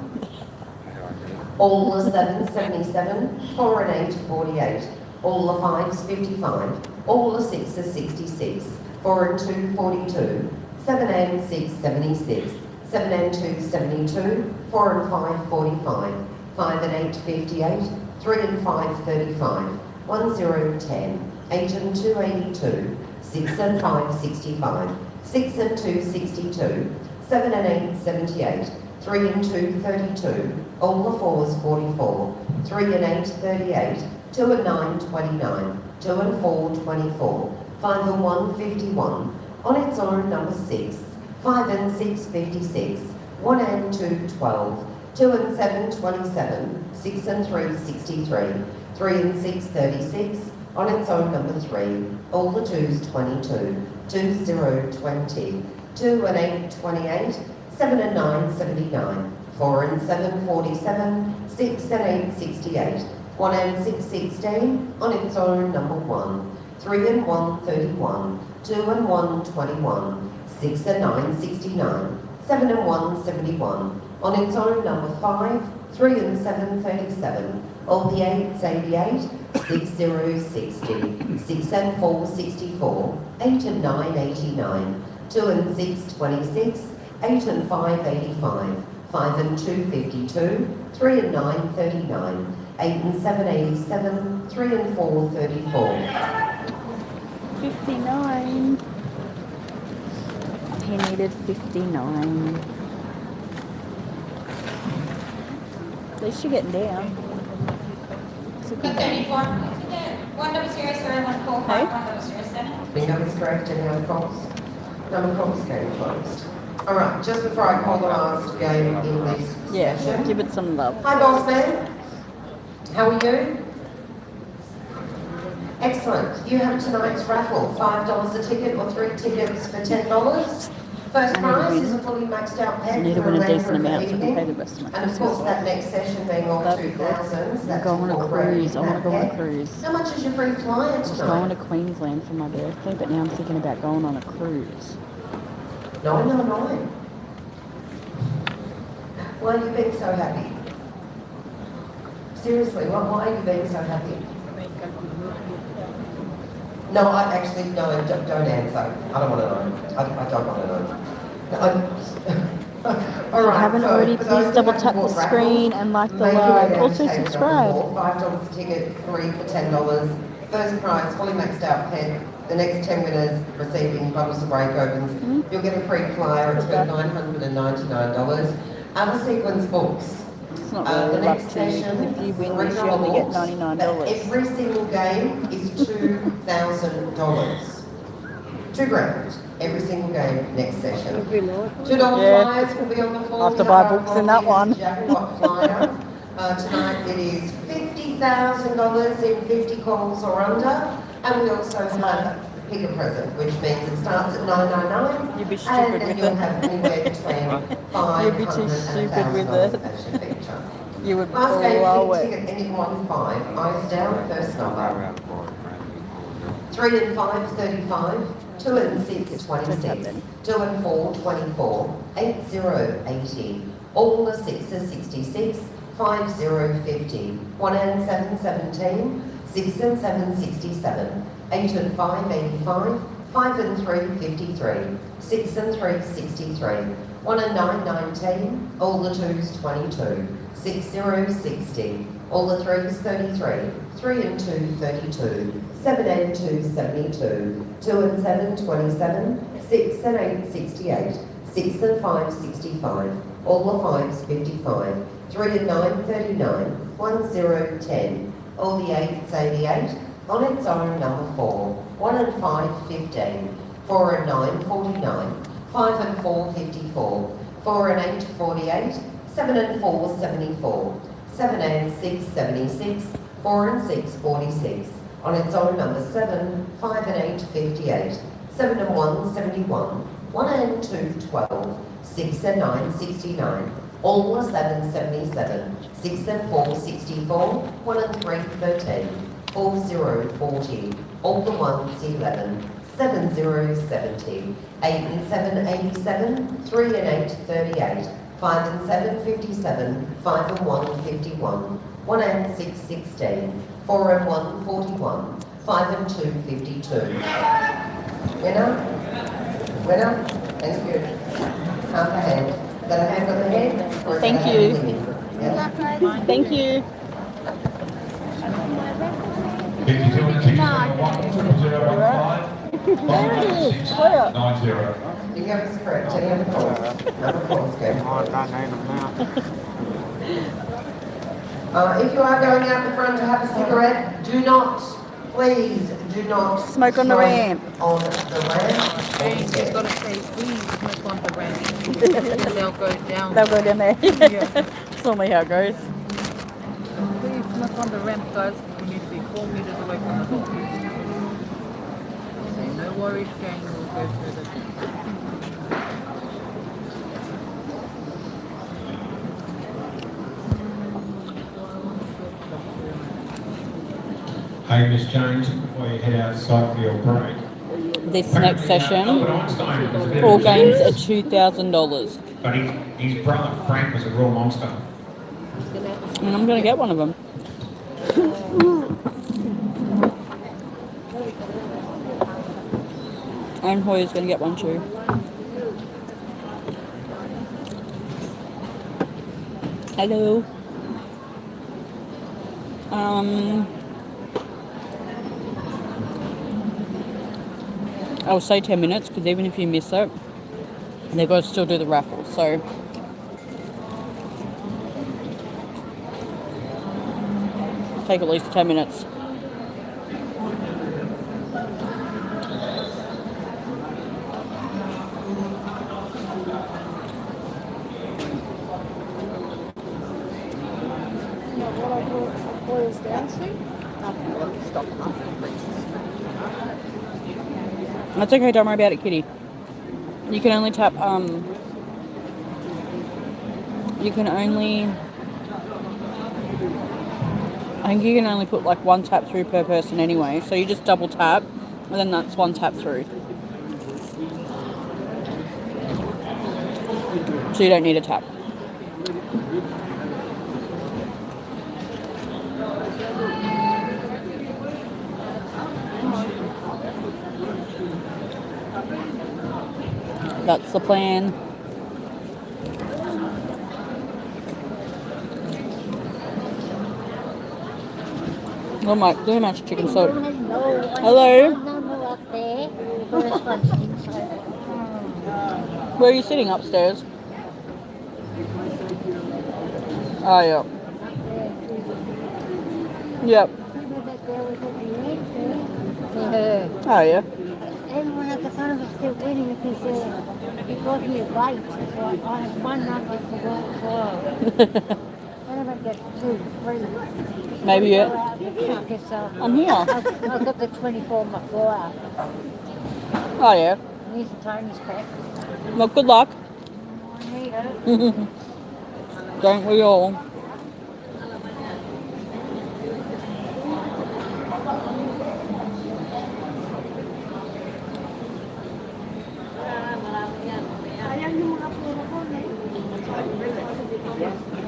All the 7s, 77. 4 and 8, 48. All the 5s, 55. All the 6s, 66. 4 and 2, 42. 7 and 6, 76. 7 and 2, 72. 4 and 5, 45. 5 and 8, 58. 3 and 5, 35. 1, 0, 10. 8 and 2, 82. 6 and 5, 65. 6 and 2, 62. 7 and 8, 78. 3 and 2, 32. All the 4s, 44. 3 and 8, 38. 2 and 9, 29. 2 and 4, 24. 5 and 1, 51. On its own, number 6. 5 and 6, 56. 1 and 2, 12. 2 and 7, 27. 6 and 3, 63. 3 and 6, 36. On its own, number 3. All the 2s, 22. 2, 0, 20. 2 and 8, 28. 7 and 9, 79. 4 and 7, 47. 6 and 8, 68. 1 and 6, 16. On its own, number 1. 3 and 1, 31. 2 and 1, 21. 6 and 9, 69. 7 and 1, 71. On its own, number 5. 3 and 7, 37. All the 8s, 88. 6, 0, 60. 6 and 4, 64. 8 and 9, 89. 2 and 6, 26. 8 and 5, 85. 5 and 2, 52. 3 and 9, 39. 8 and 7, 87. 3 and 4, 34. 59. He needed 59. At least you're getting down. It's a For good day. 34, one double zero zero one four Hey? five, one double zero seven. Bingo is correct. Any other calls? Number calls game closed. All right, just before I call the last game in this Yeah, session. give it some love. Hi, boss man. How are you? Excellent. You have tonight's raffle. $5 a ticket or 3 tickets for $10. First I need to prize win. is a fully maxed out I pet need to for win a Atlanta decent for the amount so I can pay evening. the rest of my And of course, Christmas. that next session being all That'd be good. 2000s. That's Go on a incorporated cruise. I in want to that go on a pet. cruise. How much is your free flyer I was going to tonight? Queensland for my birthday, but now I'm thinking about going on a cruise. 999. Why are you being so happy? Seriously, why are you being so happy? No, I actually, no, don't answer. I don't want to know. I don't want to know. All If you right, haven't so already, for those please who double haven't tap the bought raffles, screen and like the make your way like. down Also to table number subscribe. 4, $5 a ticket, 3 for $10. First prize, fully maxed out pet. The next 10 winners receiving bottles of break opens. You'll get a free flyer. It's worth $999. Other sequence books. It's not The really next luck to you session, because if you win three this, you only get books, $99. but every single game is $2,000. $2,000 every single game next session. $2 Yeah. flyers will be on the floor. I'll have to buy books in that one. Jackpot flyer. Tonight it is $50,000 in 50 calls or under, and we also have pick a present, which means it starts at $999. You'd be stupid and with you'll it. have anywhere between You'd be too $500 stupid and with $1,000 it. as your feature. You would Last game, blow pink it. ticket, ending 1-5. Eyes down, first number. Around 4, right? 3 and 5, 35. 2 and 6, 26. 2 and 4, 24. 8, 0, 80. All the 6s, 66. 5, 0, 50. 1 and 7, 17. 6 and 7, 67. 8 and 5, 85. 5 and 3, 53. 6 and 3, 63. 1 and 9, 19. All the 2s, 22. 6, 0, 60. All the 3s, 33. 3 and 2, 32. 7 and 2, 72. 2 and 7, 27. 6 and 8, 68. 6 and 5, 65. All the 5s, 55. 3 and 9, 39. 1, 0, 10. All the 8s, 88. On its own, number 4. 1 and 5, 15. 4 and 9, 49. 5 and 4, 54. 4 and 8, 48. 7 and 4, 74. 7 and 6, 76. 4 and 6, 46. On its own, number 7. 5 and 8, 58. 7 and 1, 71. 1 and 2, 12. 6 and 9, 69. All the 7, 77. 6 and 4, 64. 1 and 3, 13. 4, 0, 40. All the 1s, 11. 7, 0, 70. 8 and 7, 87. 3 and 8, 38. 5 and 7, 57. 5 and 1, 51. 1 and 6, 16. 4 and 1, 41. 5 and 2, 52. Winner? Winner? Thank you. Half a hand. Is that a hand on the head? Or is Thank that a hand you. on the knee? Yeah. Thank you. 52 and tickets number 10015. There it is. 90. You have us correct. Any other calls? Number calls, go. Oh, I name them now. If you are going out the front to have a cigarette, do not, please, do not Smoke on the ramp. On the ramp. And you've got to say, please smoke on the ramp. They'll go down. They'll go down there. Yeah. That's normally how it goes. Please smoke on the ramp, guys. We need to be 4 meters away from the door. Say, no worries, Jane. We'll go through the... Hey, Miss Jones, before you head outside for your break. This next session, Albert Einstein was a bit all of a games are genius, $2,000. but his brother Frank was a real monster. And I'm going to get one of them. And Hoyer's going to get one too. Hello. I'll say 10 minutes because even if you miss it, they've got to still do the raffle. So take at least 10 minutes. That's okay, don't worry about it, kitty. You can only tap, you can only, I think you can only put like one tap through per person anyway. So you just double tap, and then that's one tap through. So you don't need a tap. That's the plan. Oh my, look how much chicken soup. Hello. Where are you sitting? Upstairs? Oh, yeah. Yep. Oh, yeah. Everyone at the front of us kept waiting because he got here late. So I have one number for work. I never get 2, 3. Maybe you. I'm here. I've got the 24 my floor. Oh, yeah. Here's Tony's pack. Well, good luck. I need it. Don't we all?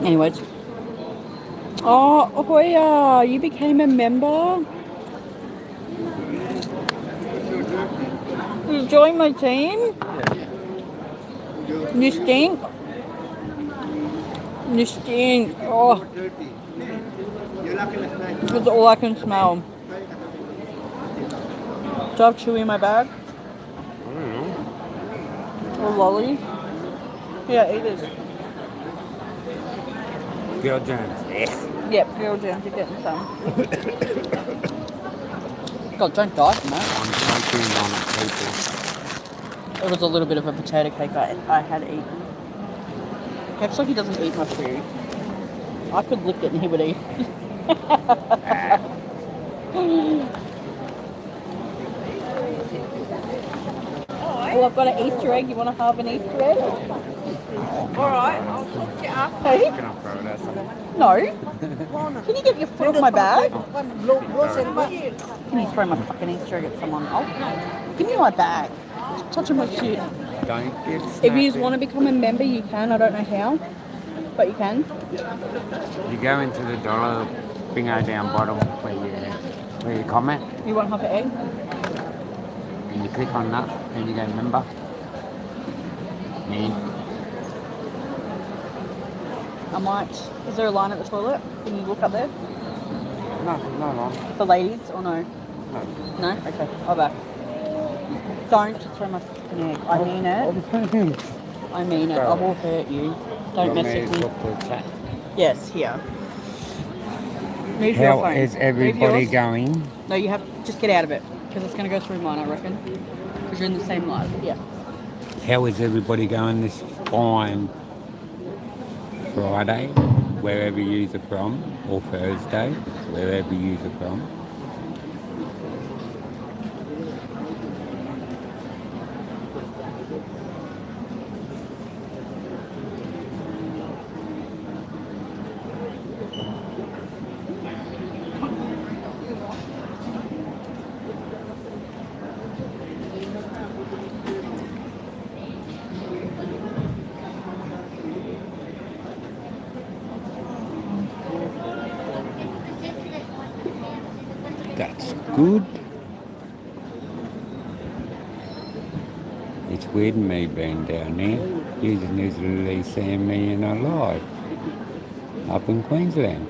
Anyways. Oh, Hoya, you became a member? You join my team? You stink. You stink. Oh. That's all I can smell. Do I have chew in my bag? Or lolly? Yeah, eat it. Girl Jones. Yep, girl down to getting some. God, don't die from that. I'm chewing on it, people. It was a little bit of a potato cake I had eaten. Looks like he doesn't eat much food. I could lick it and he would eat. Oh, I've got an Easter egg. You want to have an Easter egg? Alright, I'll talk to you after. Hey? Can I throw it at someone? No. Can you get your foot off my bag? Can you throw my fucking Easter egg at someone? Oh, give me my bag. Stop touching my shit. Don't get If you snappy. want to become a member, you can. I don't know how, but you can. You go into the dollar bingo down bottom where you comment, You want half an egg? and you click on that, and you go member. Me. I might. Is there a line at the toilet? Can you look up there? No. For ladies or no? No. No? Okay, I'll back. Don't throw my fucking egg. I mean it. I mean it. I will hurt you. Don't mess with me. Look to the chat. Yes, here. Move your How phone. is Move everybody yours. going? No, you have just get out of it because it's going to go through mine, I reckon. Because you're in the same live. Yeah. How is everybody going this fine Friday, wherever you are from, or Thursday, wherever you are from? That's good. It's weird me being down there. You just usually seeing me in a live up in Queensland.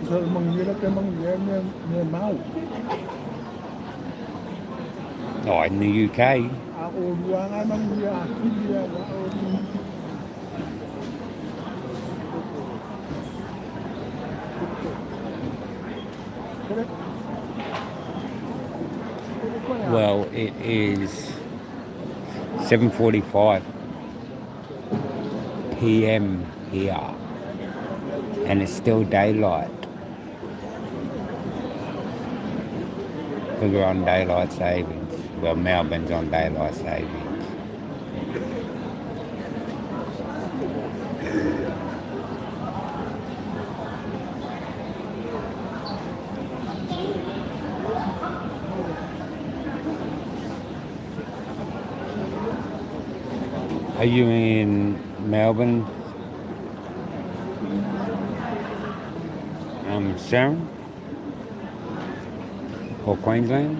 Sợ mừng như nó cái mừng như máu. Oh, in the UK. Ôn quá ai mừng như chín như ôn. Well, it is 7:45 p.m. here, and it's still daylight. Because we're on daylight savings. Well, Melbourne's on daylight savings. Are you in Melbourne, Sharon? Or Queensland?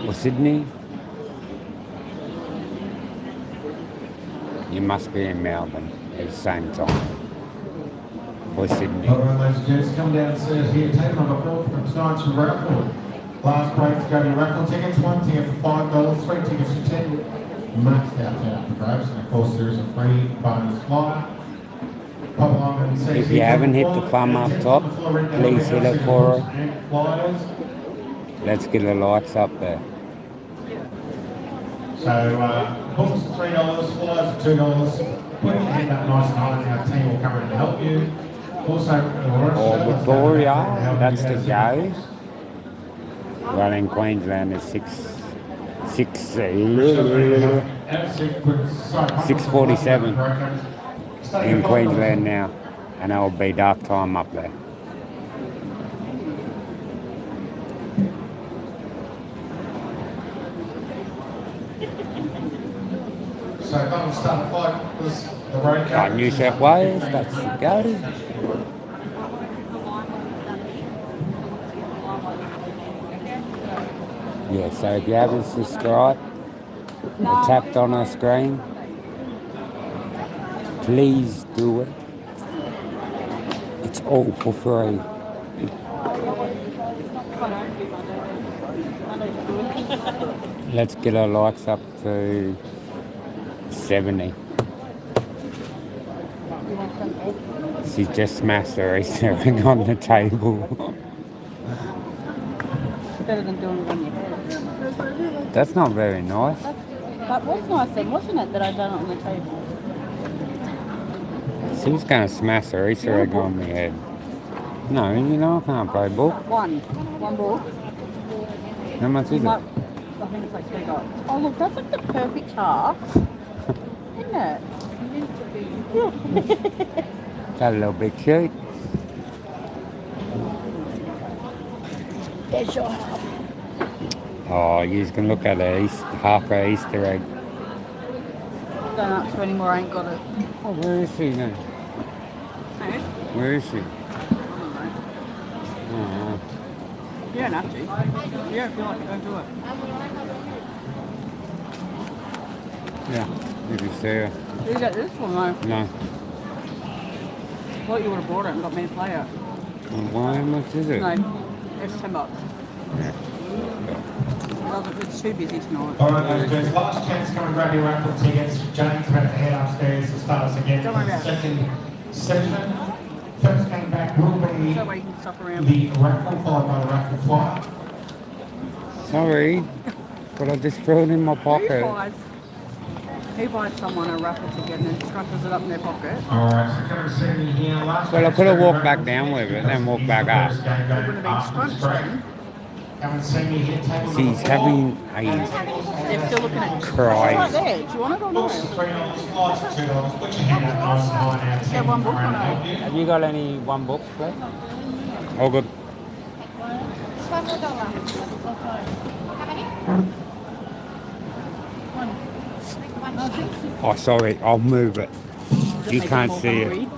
Or Sydney? You must be in Melbourne at the same time. Or Sydney. All right, ladies and gents, come downstairs here. Take number 4 from tonight's raffle. Last break to go to raffle tickets. 1 ticket for $5, 3 tickets for 10. Maxed out for grabs, and of course there is a free bonus flyer. Pop along and see If you haven't hit the thumb up top, please hit it for us. Flyers. Let's get the lights up there. So, books are $3, flyers are $2. Put your hand up nice and high, and our team will come in and help you. Also, Or Victoria, that's the go. Well, in Queensland it's 6:47 in Queensland now, and it'll be dark time up there. So Donald started fight was the road Got New South Wales, that's the go. Yeah, so if you haven't subscribed or tapped on our screen, please do it. It's all for free. Let's get our likes up to 70. She just smashed her Easter egg on the table. Better than doing it on your head. That's not very nice. That was nice then, wasn't it, that I done it on the table? She was going to smash her Easter egg on my head. No, you know I can't play ball. One ball. How much is You it? might, I think it's like $3. Oh look, that's like the perfect half. Isn't it? Got a little bit cute. There's your half. Oh, you can look at her half her Easter egg. Don't ask for any more, I ain't got it. Oh, where is she now? Hey? Where is she? I don't know. Oh, You don't have to. Yeah, if you like, don't do it. yeah, you can see her. You get this one though. No. Thought you would have bought it and got me to play it. Well, how much is it? No, it's $10. Yeah. It's too busy tonight. All right, those guys, last chance, come and grab your raffle tickets. James about to head upstairs to start us again Don't for worry the about it. second session. First game back will be That way you can stuff around. the raffle, followed by the raffle flyer. Sorry, but I just threw it in my pocket. Who buys someone a raffle ticket and then scrunches it up in their pocket? All right, so come and see me here. Last Well, I chance, could have grab your walked back raffle down with it and then tickets. walked back up. First game It going would have been after the scrunched break. then. Come and see me here, table number She's 4. having a They're still looking at cry. It's right there. Do you want it or Books no? are $3, flights are $2. Put your hand up nice and high now. Get one book or Around no? help you. Have you got any one book, please? Oh, good. It's $1 for $1. How many? One. Oh, sorry, I'll move it. Does it You make can't more see it. hungry?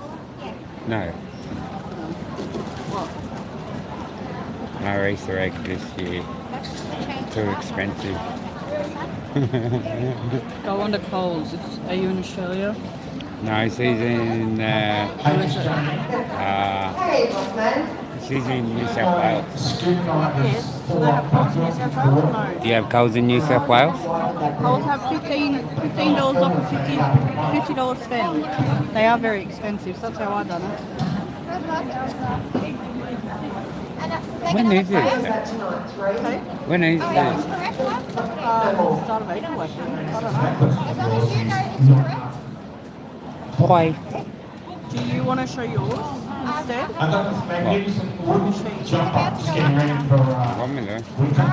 No. What? No Easter egg this year. Too expensive. Go on to Coles. Are you in Australia? No, she's in Hey, Miss Jane. Hey, boss man. she's in New South Wales. Scoop night is Yes. Do they have Coles in New South Wales or no? Do you have Coles in New South Wales? Coles have $15 off a $50 spend. They are very expensive, so that's how I done it. When is Is it? that tonight, 3? Okay. When is this? Start of April, I think. I don't know. Why? Do you want to show yours instead? I got this magnificent wooden jump up, just getting ready for One minute. winter.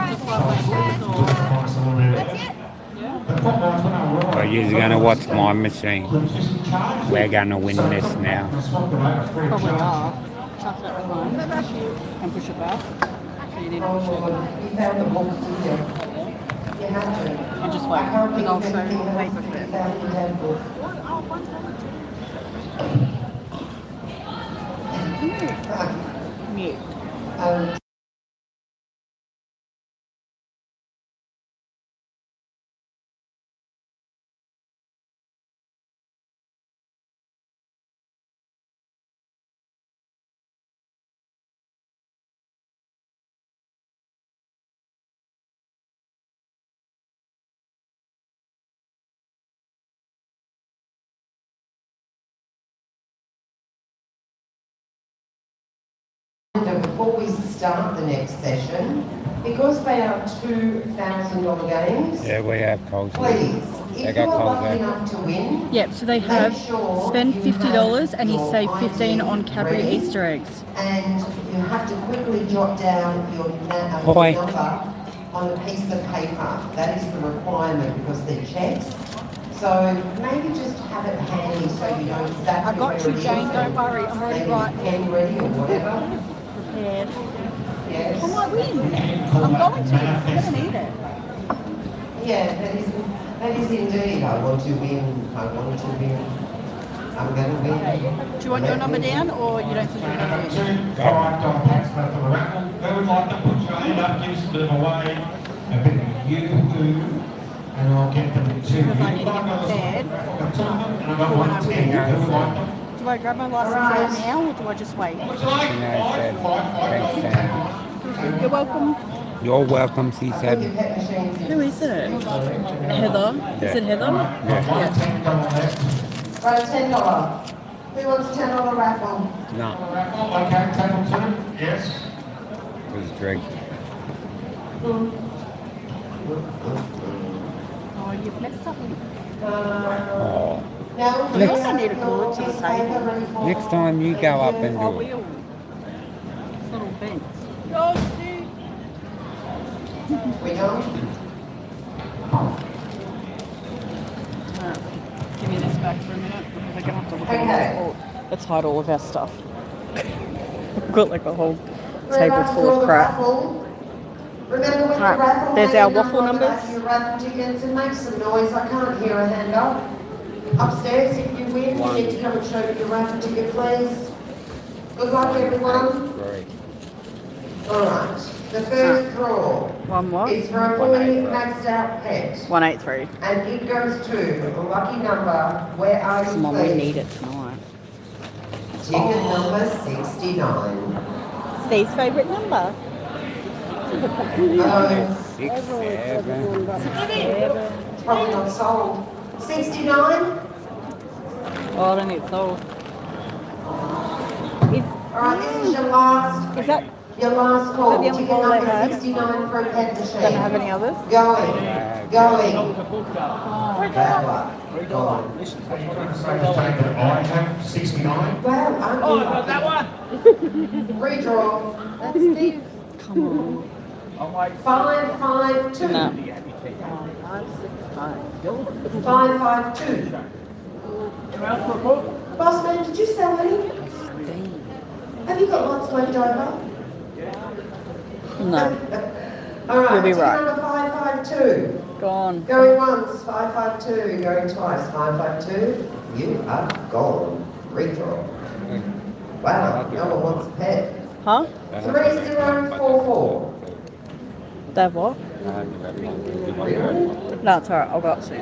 The football's when I roll. So you're going to watch my machine. We're going to win this now. Probably are. Chuck that behind and push it back. So you need to Oh, push it. well, you found the book, didn't you? You have to. And just wait, I can't because I'll think of show anything you else paper that you fit. found in that book. Mute. Um, before we start the next session, because they are $2,000 games, Yeah, we have Coles. please, They if got you are Coles lucky there. enough to win, Yep, so they make have sure spend you $50 have and you your save 15 on ID Cadbury ready, Easter eggs. and you have to quickly jot down your Why? number on a piece of paper. That is the requirement because they're checks. So maybe just have it handy so you know exactly I got where you, it is Jane, don't and worry, I'm already maybe right. pen ready or whatever. Prepared. Yes. I might win. I'm going to. I'm going to need it. Yeah, that is That is indeed, I want to win, I want to win. I'm gonna win. Do you want your number down or you don't think you're going to win? Two $5 packs left on the raffle. Who would like to put your hand up, give us a bit of a wave, a bit of yoo-hoo, and I'll get them to you. Because I need to get $5 prepared I've got two of them, and I've got one at 10. Who would like them? Do I grab my license right now or do I just wait? Would you like Thanks, Sam. You're welcome. You're welcome, she Put said. your pet machines in. Who is it? Heather? Is it Heather? Yeah. One $10 left. Right, $10. Who wants $10 raffle? No, Raffle, okay, table two, yes. it was a drink. Oh, you've messed up. Oh. Now, You also need a cooler to the table. Next time you go up and I do it. will. It's little bent. We go. Give me this back for a minute because I'm going to have to look Okay. at let's hide all of our stuff. We've got like a whole We're table about to full draw of the crap. raffle. Remember with Right, the raffle, there's make our a waffle number on the back numbers. of your raffle tickets and make some noise. I can't hear a hand up. Upstairs, if you win, you need to come and show me your raffle ticket, please. Good luck, everyone. Great. All right. The first draw One what? is for a fully maxed out pet, 183. and it goes to a lucky number. Where are you, Come on, we please? need it tonight. Ticket number 69. Steve's favourite number. Oh, 6, 7. it's probably not sold. 69? Oh, I don't need it sold. Is, All right, this is your last is that, Your last call, Is that the only ticket call they number had? 69 for a pet machine. don't have any others? Going. Bad luck. Gone. I have 69. Wow, aren't you lucky? that one. Redraw. That's Steve. Come on. 552. No. 552. Boss man, did you sell any? Have you got lots left over? No. All right, You'll be ticket right. number 552. Gone. Going once, 552. Going twice, 552. You are gone. Redraw. Wow, no one wants a pet. Huh? 3044. They have what? Really? No, it's alright. I'll go up soon.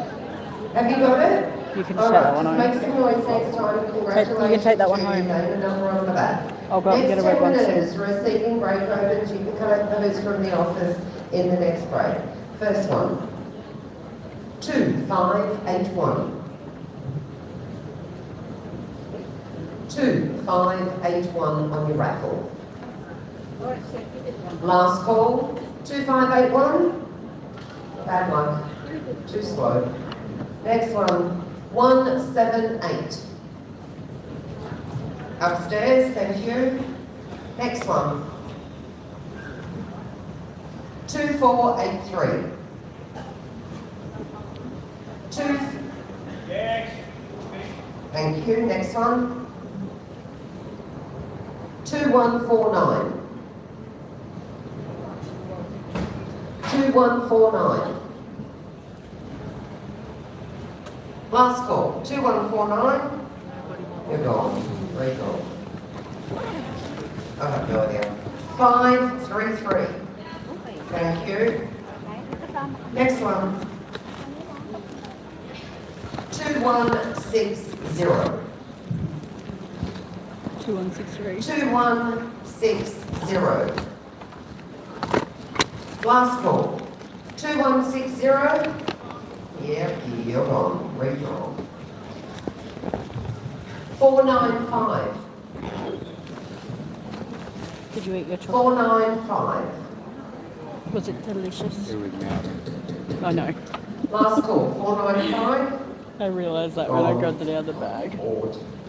Have you got it? You can just take that one All home. right, just make some noise next time. Congratulations. You can take that one to you. home. Name and number on the back. I'll go up and get a red one soon. Next 10 winners receiving break ovens. You can collect those from the office in the next break. First one. 2581. 2581 on your raffle. Last call, 2581. Bad luck. Too slow. Next one, 178. Upstairs, thank you. Next one. 2483. Thank you. Next one. 2149. 2149. Last call, 2149. You're gone. Recall. I have no idea. 533. Thank you. Next one. 2160. 2163. 2160. Last call. 2160. Yep, you're on. Redraw. 495. Did you eat your chocolate? 495. Was it delicious? It was now. I know. Last call. 495. I realised that when I got it out of the bag.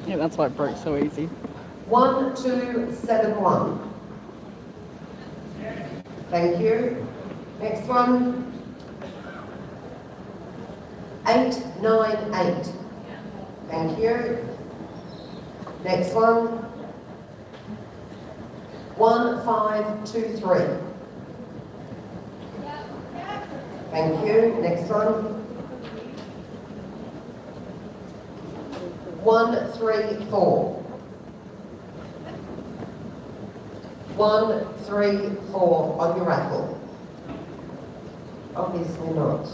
Yeah, that's why it broke so easy. 1271. Thank you. Next one. 898. Thank you. Next one. 1523. Thank you. Next one. 134. 134 on your raffle. Obviously not.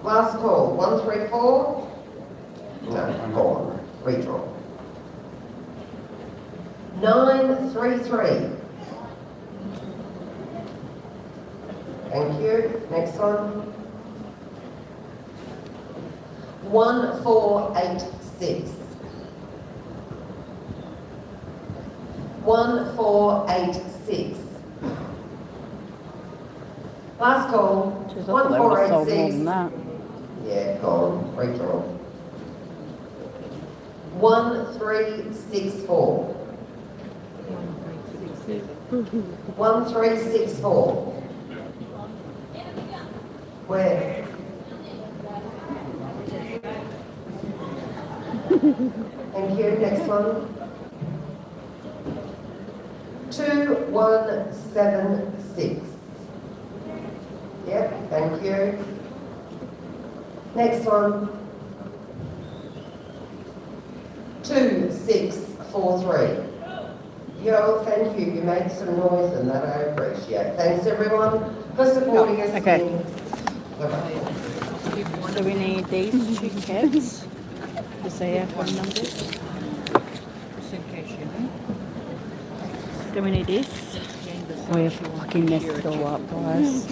Last call, 134. No, gone. Redraw. 933. Thank you. Next one. 1486. 1486. Last call. Jeez, I thought they would have sold more than 1486. that. Yeah, gone. Redraw. 1364. 1364. Where? Thank you. Next one. 2176. Yep, thank you. Next one. 2643. Yo, thank you. You made some noise and that I appreciate. Thanks everyone for supporting us. Okay. Bye-bye. So we need these two cats to say our phone numbers. Just in case you know. Then we need this. We have fucking messed it all up, guys.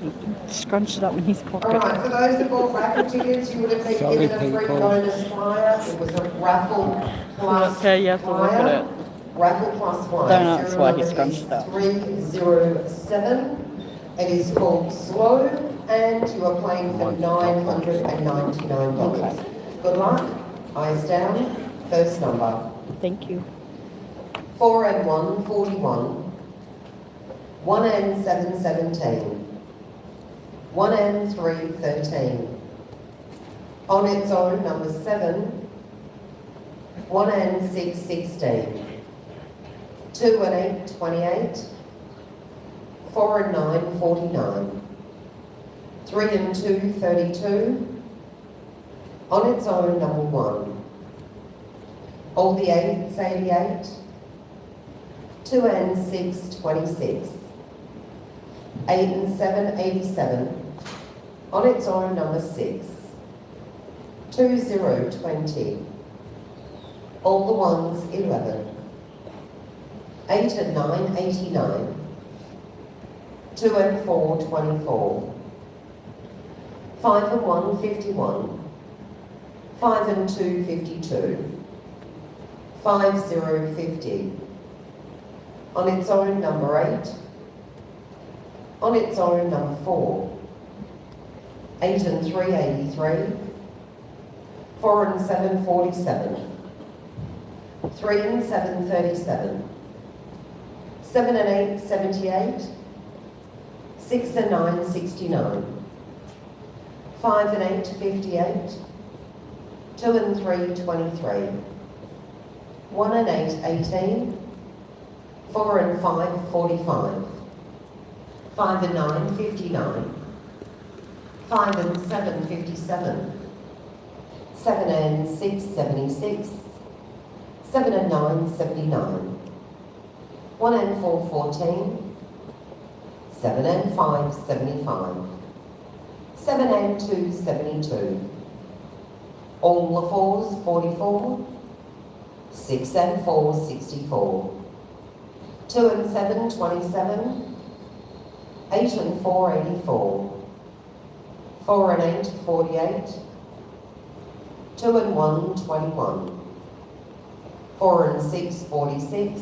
He scrunched it up in his pocket. Alright, for those that bought raffle tickets, you would have been Sorry, given a free people. bonus flyer. It was a raffle plus Okay, you have to look flyer. at it. Raffle plus flyer. Don't ask Serial why he number scrunched is it up. 307. It is called Slow, and you are playing for $999. Okay. Good luck. Eyes down. First number. Thank you. 4 and 1, 41. 1 and 7, 17. 1 and 3, 13. On its own, number 7. 1 and 6, 16. 2 and 8, 28. 4 and 9, 49. 3 and 2, 32. On its own, number 1. All the 8s, 88. 2 and 6, 26. 8 and 7, 87. On its own, number 6. 2, 0, 20. All the ones, 11. 8 and 9, 89. 2 and 4, 24. 5 and 1, 51. 5 and 2, 52. 5, 0, 50. On its own, number 8. On its own, number 4. 8 and 3, 83. 4 and 7, 47. 3 and 7, 37. 7 and 8, 78. 6 and 9, 69. 5 and 8, 58. 2 and 3, 23. 1 and 8, 18. 4 and 5, 45. 5 and 9, 59. 5 and 7, 57. 7 and 6, 76. 7 and 9, 79. 1 and 4, 14. 7 and 5, 75. 7 and 2, 72. All the 4s, 44. 6 and 4, 64. 2 and 7, 27. 8 and 4, 84. 4 and 8, 48. 2 and 1, 21. 4 and 6, 46.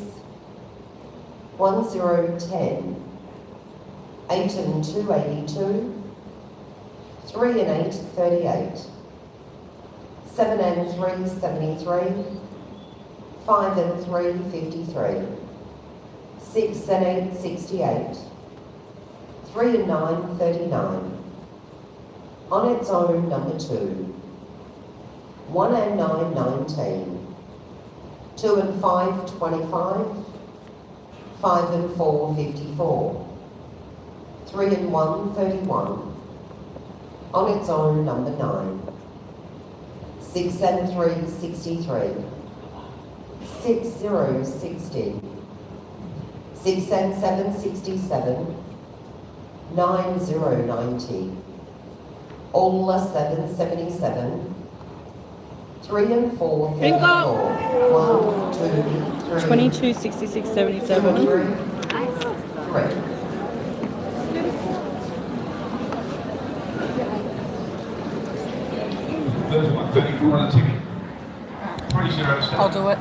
1, 0, 10. 8 and 2, 82. 3 and 8, 38. 7 and 3, 73. 5 and 3, 53. 6 and 8, 68. 3 and 9, 39. On its own, number 2. 1 and 9, 19. 2 and 5, 25. 5 and 4, 54. 3 and 1, 31. On its own, number 9. 6 and 3, 63. 6, 0, 60. 6 and 7, 67. 9, 0, 90. All are 7, 77. 3 and 4, 34. 1, 2, 3. 22, 66, 77. 3. There's one, 34 on the ticket. 307. I'll do it.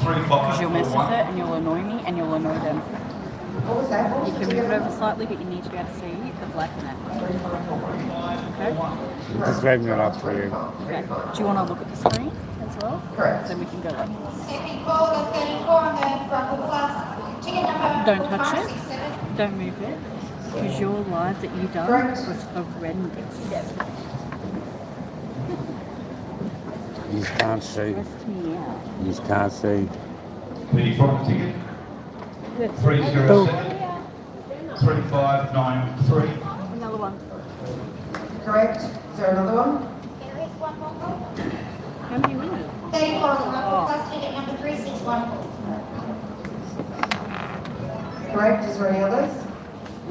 35. Because you'll mess with it and you'll annoy me and you'll annoy them. What was that? What You was can it move it again? over slightly, but you need to be able to see the black in it. Okay? Just leaving it up for you. Okay. Do you want to look at the screen as well? Correct. So we can go like this. Stephanie Paul, 34 on the Ruffle Plus. Ticket number Don't touch it. 567. Don't move it. Because your live that you done Correct. was horrendous. You just can't see. Stressed me out. You just can't see. 34 on the ticket. 307. 3593. Another one. Correct. Is there another one? There is one more call. How many winners? 34 on the Ruffle Plus. Ticket number 361. Correct. Is there any others?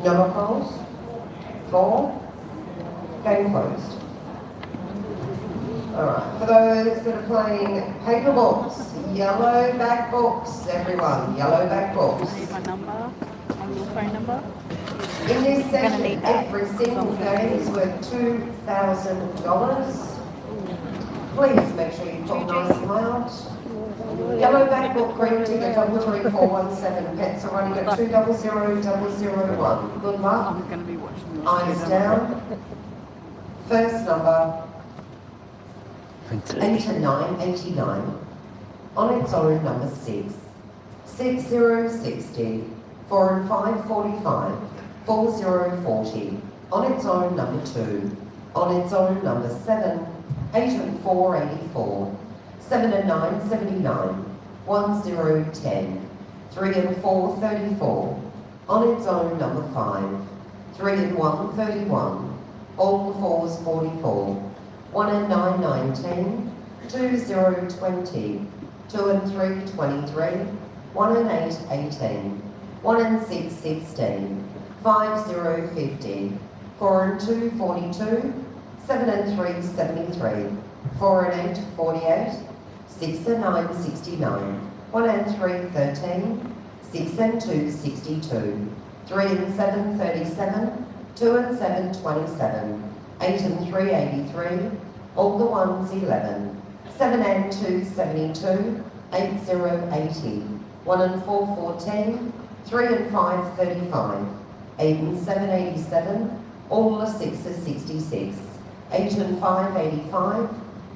No more calls? 4. Game closed. Alright, for those that are playing paper books, yellow back books, everyone, yellow back books. I need my number and your phone number. In this Gonna session, need that. every single game is worth $2,000. Please make sure you pull nice and loud. Yellow back book, green ticket, 33417. Pets are running at 200001. Good luck. I'm going to be watching this. Eyes down. First number, 8989. On its own, number 6. 6060. 4 and 5, 45. 4040. On its own, number 2. On its own, number 7. 8 and 4, 84. 7 and 9, 79. 1010. 3 and 4, 34. On its own, number 5. 3 and 1, 31. All the 4s, 44. 1 and 9, 19. 2, 0, 20. 2 and 3, 23. 1 and 8, 18. 1 and 6, 16. 5, 0, 50. 4 and 2, 42. 7 and 3, 73. 4 and 8, 48. 6 and 9, 69. 1 and 3, 13. 6 and 2, 62. 3 and 7, 37. 2 and 7, 27. 8 and 3, 83. All the 1s, 11. 7 and 2, 72. 8, 0, 80. 1 and 4, 14. 3 and 5, 35. 8 and 7, 87. All the 6s, 66. 8 and 5, 85.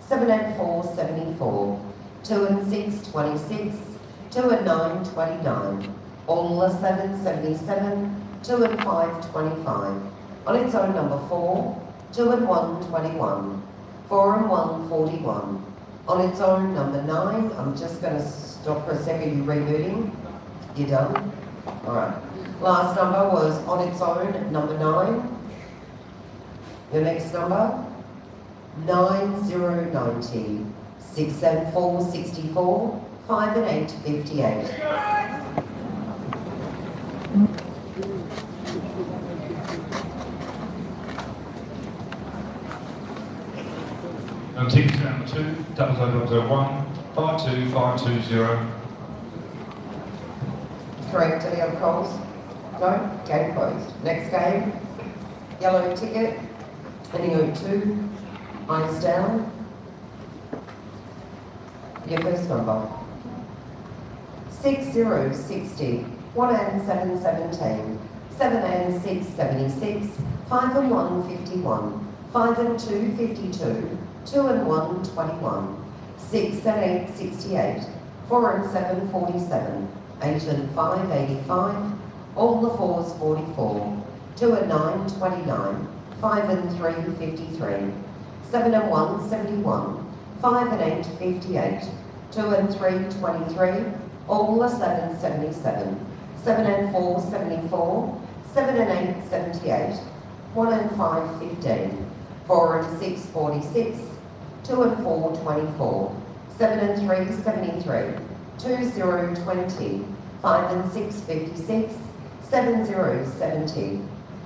7 and 4, 74. 2 and 6, 26. 2 and 9, 29. All the 7, 77. 2 and 5, 25. On its own, number 4. 2 and 1, 21. 4 and 1, 41. On its own, number 9. I'm just going to stop for a second. You're rebooting. You're done? All right. Last number was on its own, number 9. Your next number, 9090. 6 and 4, 64. 5 and 8, 58. On ticket number 2, 0001 52520. Correct. Any other calls? No? Game closed. Next game, yellow ticket, ending on 2. Eyes down. Your first number. 6060. 1 and 7, 17. 7 and 6, 76. 5 and 1, 51. 5 and 2, 52. 2 and 1, 21. 6 and 8, 68. 4 and 7, 47. 8 and 5, 85. All the 4s, 44. 2 and 9, 29. 5 and 3, 53. 7 and 1, 71. 5 and 8, 58. 2 and 3, 23. All the 7, 77. 7 and 4, 74. 7 and 8, 78. 1 and 5, 15. 4 and 6, 46. 2 and 4, 24. 7 and 3, 73. 2, 0, 20. 5 and 6, 56. 7, 0, 70.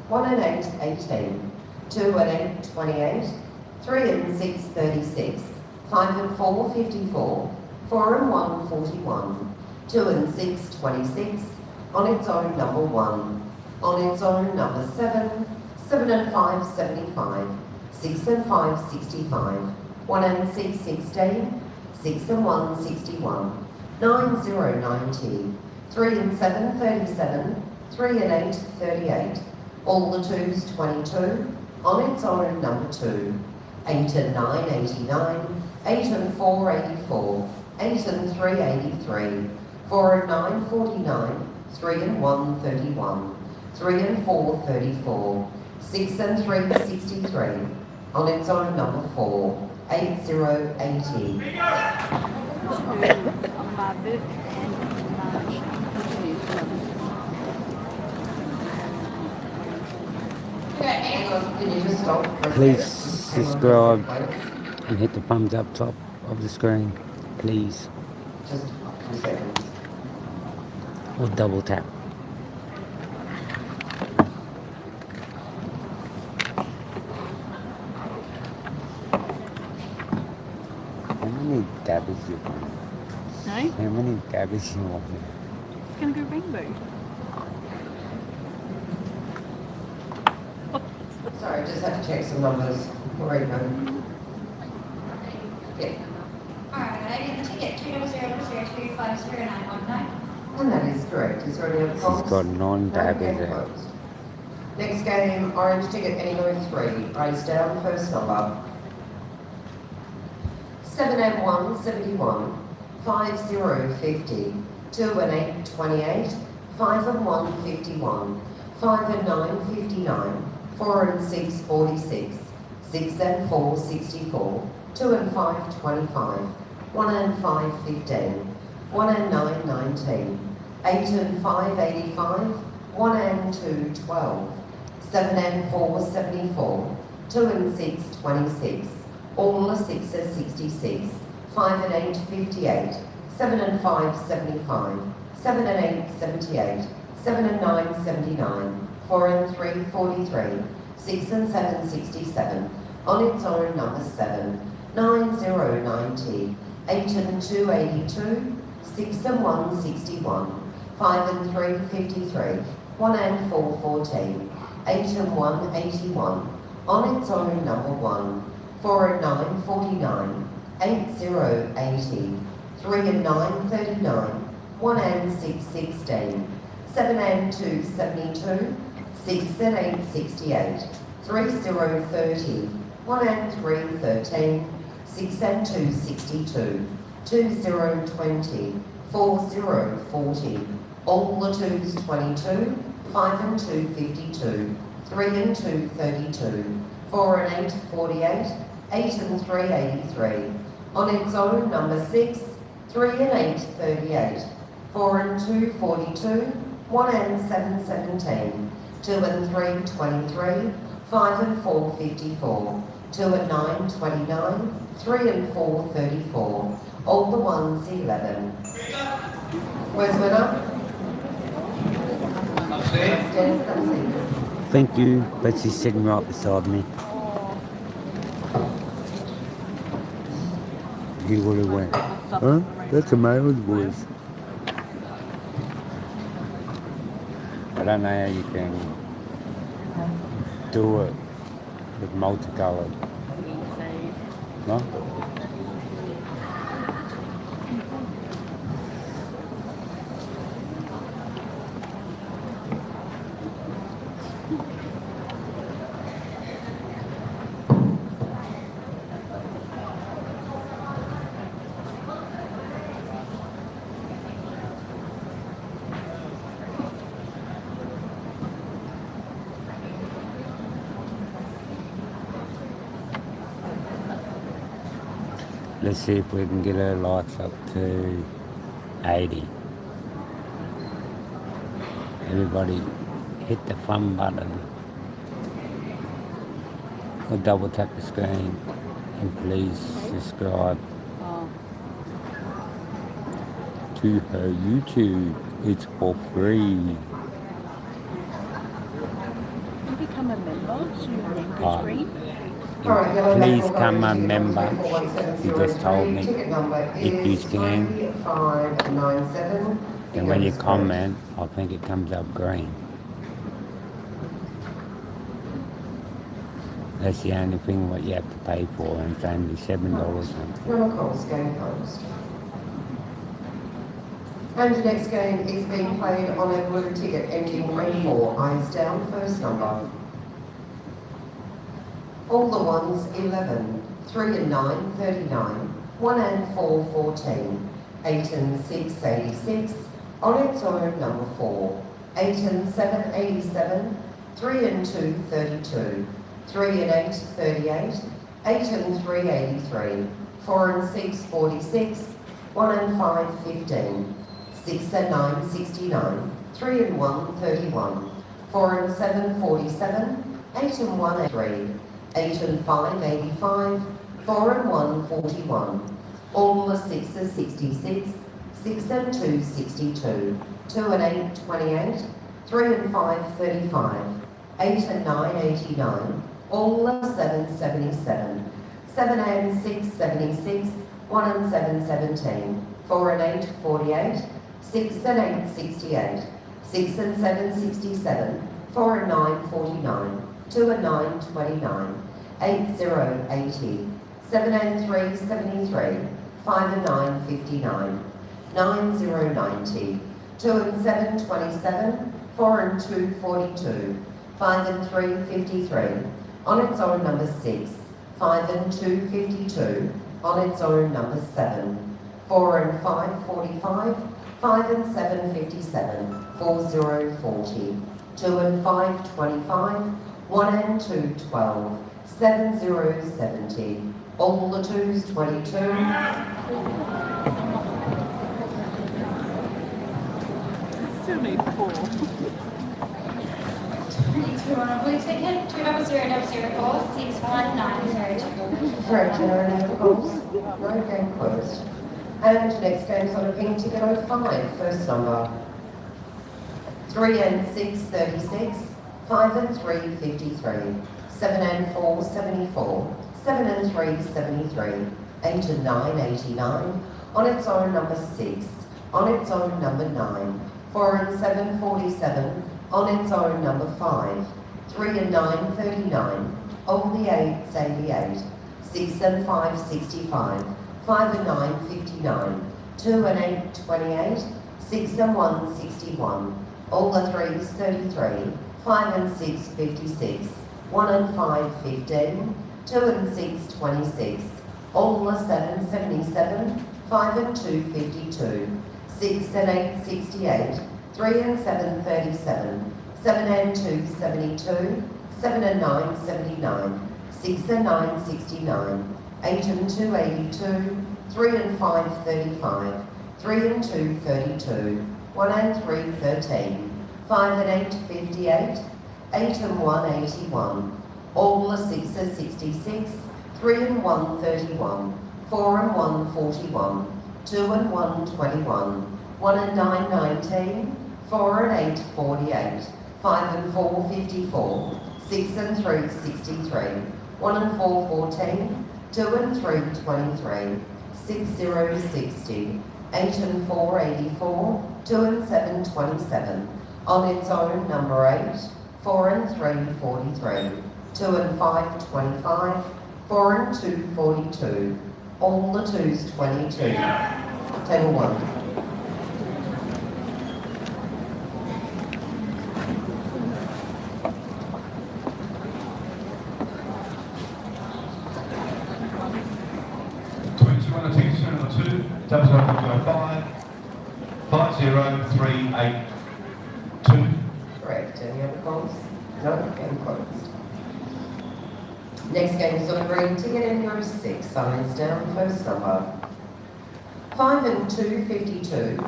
1 and 8, 18. 2 and 8, 28. 3 and 6, 36. 5 and 4, 54. 4 and 1, 41. 2 and 6, 26. On its own, number 1. On its own, number 7. 7 and 5, 75. 6 and 5, 65. 1 and 6, 16. 6 and 1, 61. 9, 0, 90. 3 and 7, 37. 3 and 8, 38. All the 2s, 22. On its own, number 2. 8 and 9, 89. 8 and 4, 84. 8 and 3, 83. 4 and 9, 49. 3 and 1, 31. 3 and 4, 34. 6 and 3, 63. On its own, number 4. 8, 0, 80. On my book and March. Hang on, can you just stop? for a Please second? subscribe. Hang on. And hit the thumbs up top of the screen, please. Just 2 seconds. Or double tap. How many dabbies you want? No? How many dabbies you want? It's gonna go rainbow. Sorry, just have to check some numbers. Where are you going? Yeah, Alright, the ticket 200025091. and that is correct. Is there any other She's comments? got 9 No, dabbies okay, there. closed. Next game, orange ticket ending with 3. Race down, first number. 7 and 1, 71. 5, 0, 50. 2 and 8, 28. 5 and 1, 51. 5 and 9, 59. 4 and 6, 46. 6 and 4, 64. 2 and 5, 25. 1 and 5, 15. 1 and 9, 19. 8 and 5, 85. 1 and 2, 12. 7 and 4, 74. 2 and 6, 26. All the 6s, 66. 5 and 8, 58. 7 and 5, 75. 7 and 8, 78. 7 and 9, 79. 4 and 3, 43. 6 and 7, 67. On its own, number 7. 9, 0, 90. 8 and 2, 82. 6 and 1, 61. 5 and 3, 53. 1 and 4, 14. 8 and 1, 81. On its own, number 1. 4 and 9, 49. 8, 0, 80. 3 and 9, 39. 1 and 6, 16. 7 and 2, 72. 6 and 8, 68. 3, 0, 30. 1 and 3, 13. 6 and 2, 62. 2, 0, 20. 4, 0, 40. All the 2s, 22. 5 and 2, 52. 3 and 2, 32. 4 and 8, 48. 8 and 3, 83. On its own, number 6. 3 and 8, 38. 4 and 2, 42. 1 and 7, 17. 2 and 3, 23. 5 and 4, 54. 2 and 9, 29. 3 and 4, 34. All the 1s, 11. Where's winner? Upstairs. Dennis, that's it. Thank you, but she's sitting right beside me. You would have went, huh? That's a male's voice. I don't know how you can do it with multicolored. No? Let's see if we can get our likes up to 80. Everybody hit the thumb button or double tap the screen And please subscribe Oh, to her YouTube. It's for free. you become a member, so your name goes Oh. green. All right, yellow Please label come going a to member. 1341703. You just told me. Ticket number If you is scan. 3597. And when you comment, I think it comes up green. That's the only thing what you have to pay for, and it's only $7. No calls, game closed. And the next game is being played on a blue ticket ending 34, eyes down, first number. All the ones 11, 3 and 9, 39, 1 and 4, 14, 8 and 6, 86, on its own number 4, 8 and 7, 87, 3 and 2, 32, 3 and 8, 38, 8 and 3, 83, 4 and 6, 46, 1 and 5, 15, 6 and 9, 69, 3 and 1, 31, 4 and 7, 47, 8 and 1, 3, 8 and 5, 85, 4 and 1, 41, all the 6s, 66, 6 and 2, 62, 2 and 8, 28, 3 and 5, 35, 8 and 9, 89, all the 7, 77, 7 and 6, 76, 1 and 7, 17, 4 and 8, 48, 6 and 8, 68, 6 and 7, 67, 4 and 9, 49, 2 and 9, 29, 8, 0, 80, 7 and 3, 73, 5 and 9, 59, 9, 0, 90, 2 and 7, 27, 4 and 2, 42, 5 and 3, 53, on its own number 6, 5 and 2, 52, on its own number 7, 4 and 5, 45, 5 and 7, 57, 4, 0, 40, 2 and 5, 25, 1 and 2, 12, 7, 0, 70, all the 2s, 22, Still need 4. 22 on a blue ticket, 20004 61902. correct, no calls, no game closed. And next game's on a pink ticket 05, first number. 3 and 6, 36, 5 and 3, 53, 7 and 4, 74, 7 and 3, 73, 8 and 9, 89, on its own number 6, on its own number 9, 4 and 7, 47, on its own number 5, 3 and 9, 39, all the 8s, 88, 6 and 5, 65, 5 and 9, 59, 2 and 8, 28, 6 and 1, 61, all the 3s, 33, 5 and 6, 56, 1 and 5, 15, 2 and 6, 26, all the 7, 77, 5 and 2, 52, 6 and 8, 68, 3 and 7, 37, 7 and 2, 72, 7 and 9, 79, 6 and 9, 69, 8 and 2, 82, 3 and 5, 35, 3 and 2, 32, 1 and 3, 13, 5 and 8, 58, 8 and 1, 81, all the 6s, 66, 3 and 1, 31, 4 and 1, 41, 2 and 1, 21, 1 and 9, 19, 4 and 8, 48, 5 and 4, 54, 6 and 3, 63, 1 and 4, 14, 2 and 3, 23, 6, 0, 60, 8 and 4, 84, 2 and 7, 27, on its own number 8, 4 and 3, 43, 2 and 5, 25, 4 and 2, 42, all the 2s, 22, table 1. On a ticket number 2, 0005, 50382. Correct. Any other calls? No, game closed. Next game is on a green ticket and number 6, signs down, first number. 5 and 2, 52,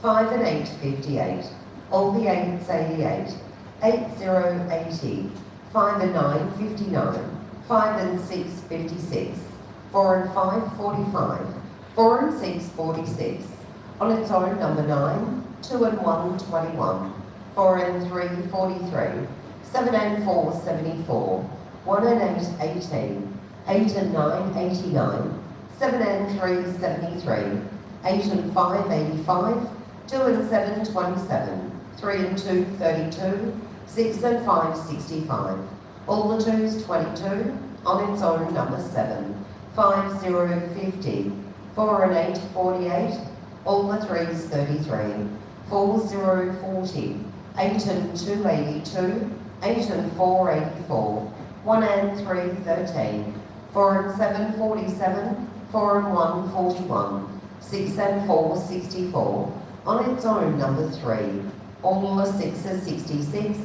5 and 8, 58, all the 8s, 88, 8, 0, 80, 5 and 9, 59, 5 and 6, 56, 4 and 5, 45. 4 and 6, 46. On its own, number 9. 2 and 1, 21. 4 and 3, 43. 7 and 4, 74. 1 and 8, 18. 8 and 9, 89. 7 and 3, 73. 8 and 5, 85. 2 and 7, 27. 3 and 2, 32. 6 and 5, 65. All the 2s, 22. On its own, number 7. 5, 0, 50. 4 and 8, 48. All the 3s, 33. 4, 0, 40. 8 and 2, 82. 8 and 4, 84. 1 and 3, 13. 4 and 7, 47. 4 and 1, 41. 6 and 4, 64. On its own, number 3. All the 6s, 66.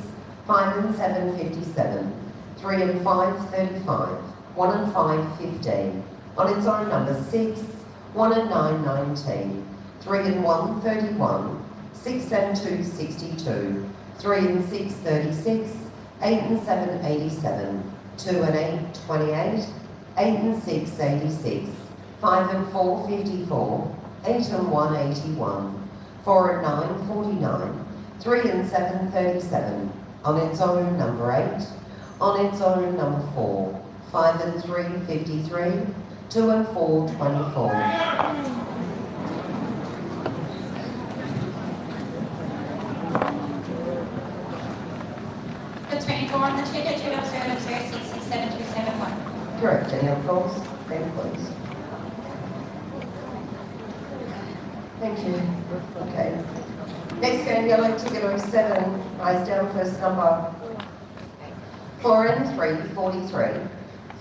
5 and 7, 57. 3 and 5, 35. 1 and 5, 15. On its own, number 6. 1 and 9, 19. 3 and 1, 31. 6 and 2, 62. 3 and 6, 36. 8 and 7, 87. 2 and 8, 28. 8 and 6, 86. 5 and 4, 54. 8 and 1, 81. 4 and 9, 49. 3 and 7, 37. On its own, number 8. On its own, number 4. 5 and 3, 53. 2 and 4, 24. The 24 on the ticket, 20006672771. Correct. Any other calls? Then please. Thank you. Okay. Next game, yellow ticket 07, eyes down, first number. 4 and 3, 43.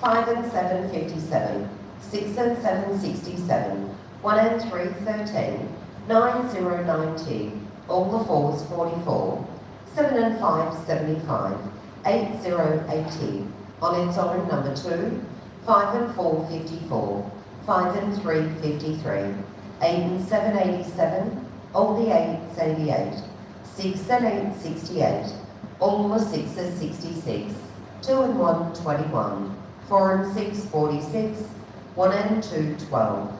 5 and 7, 57. 6 and 7, 67. 1 and 3, 13. 9, 0, 90. All the 4s, 44. 7 and 5, 75. 8, 0, 80. On its own, number 2. 5 and 4, 54. 5 and 3, 53. 8 and 7, 87. All the 8s, 88. 6 and 8, 68. All the 6s, 66. 2 and 1, 21. 4 and 6, 46. 1 and 2, 12.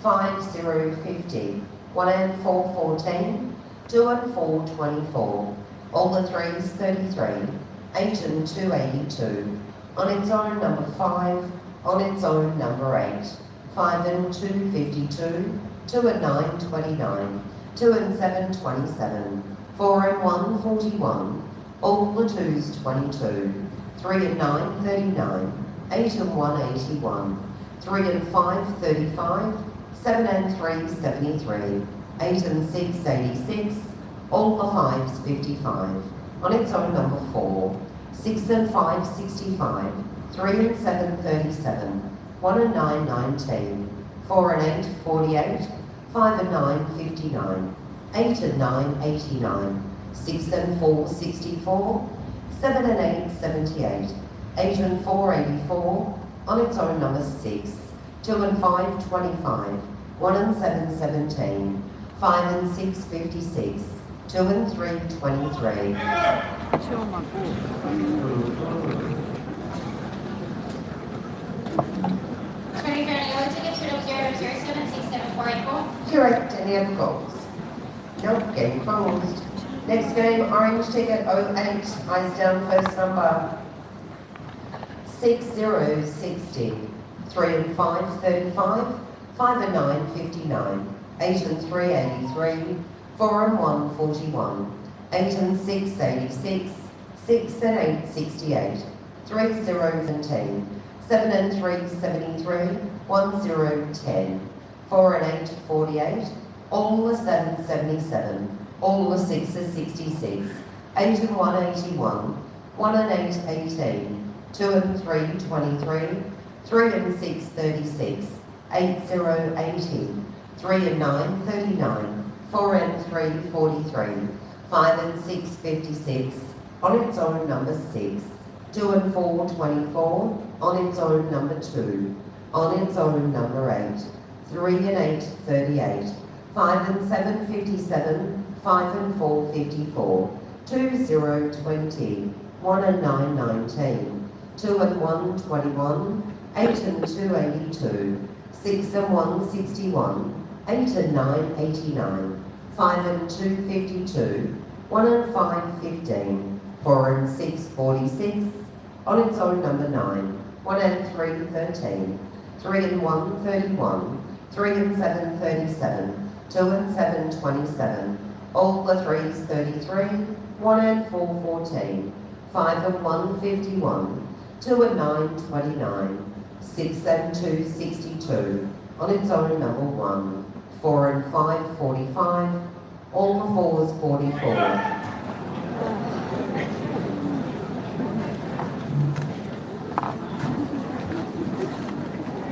5, 0, 50. 1 and 4, 14. 2 and 4, 24. All the 3s, 33. 8 and 2, 82. On its own, number 5. On its own, number 8. 5 and 2, 52. 2 and 9, 29. 2 and 7, 27. 4 and 1, 41. All the 2s, 22. 3 and 9, 39. 8 and 1, 81. 3 and 5, 35. 7 and 3, 73. 8 and 6, 86. All the 5s, 55. On its own, number 4. 6 and 5, 65. 3 and 7, 37. 1 and 9, 19. 4 and 8, 48. 5 and 9, 59. 8 and 9, 89. 6 and 4, 64. 7 and 8, 78. 8 and 4, 84. On its own, number 6. 2 and 5, 25. 1 and 7, 17. 5 and 6, 56. 2 and 3, 23. 시원하고 24 yellow ticket, 200076748. Correct. Any other calls? Nope. Game closed. Next game, orange ticket 08, eyes down, first number. 6, 0, 60. 3 and 5, 35. 5 and 9, 59. 8 and 3, 83. 4 and 1, 41. 8 and 6, 86. 6 and 8, 68. 3, 0, 17. 7 and 3, 73. 1, 0, 10. 4 and 8, 48. All the 7, 77. All the 6s, 66. 8 and 1, 81. 1 and 8, 18. 2 and 3, 23. 3 and 6, 36. 8, 0, 80. 3 and 9, 39. 4 and 3, 43. 5 and 6, 56. On its own, number 6. 2 and 4, 24. On its own, number 2. On its own, number 8. 3 and 8, 38. 5 and 7, 57. 5 and 4, 54. 2, 0, 20. 1 and 9, 19. 2 and 1, 21. 8 and 2 82, 6 and 1 61, 8 and 9 89, 5 and 2 52, 1 and 5 15, 4 and 6 46, on its own number 9, 1 and 3 13, 3 and 1 31, 3 and 7 37, 2 and 7 27, all the 3s 33, 1 and 4 14, 5 and 1 51, 2 and 9 29, 6 and 2 62, on its own number 1, 4 and 5 45, all the 4s 44.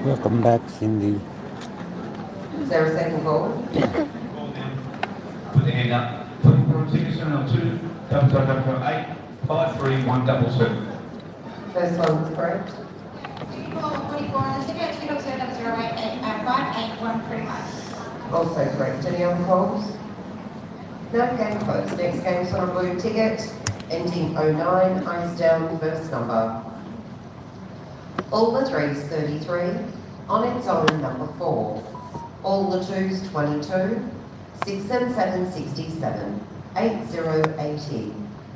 Welcome back, Cindy. Is there a second call? Call them. Put their hand up. Put tickets on 2 8 5 3 1 7 7. First one's correct. 44 on the ticket, 20008585131. Also correct. Any other calls? No, game closed. Next game's on a blue ticket, ending 09, eyes down, first number. All the 3s 33, on its own number 4. All the 2s 22, 6 and 7 67, 8 0 80,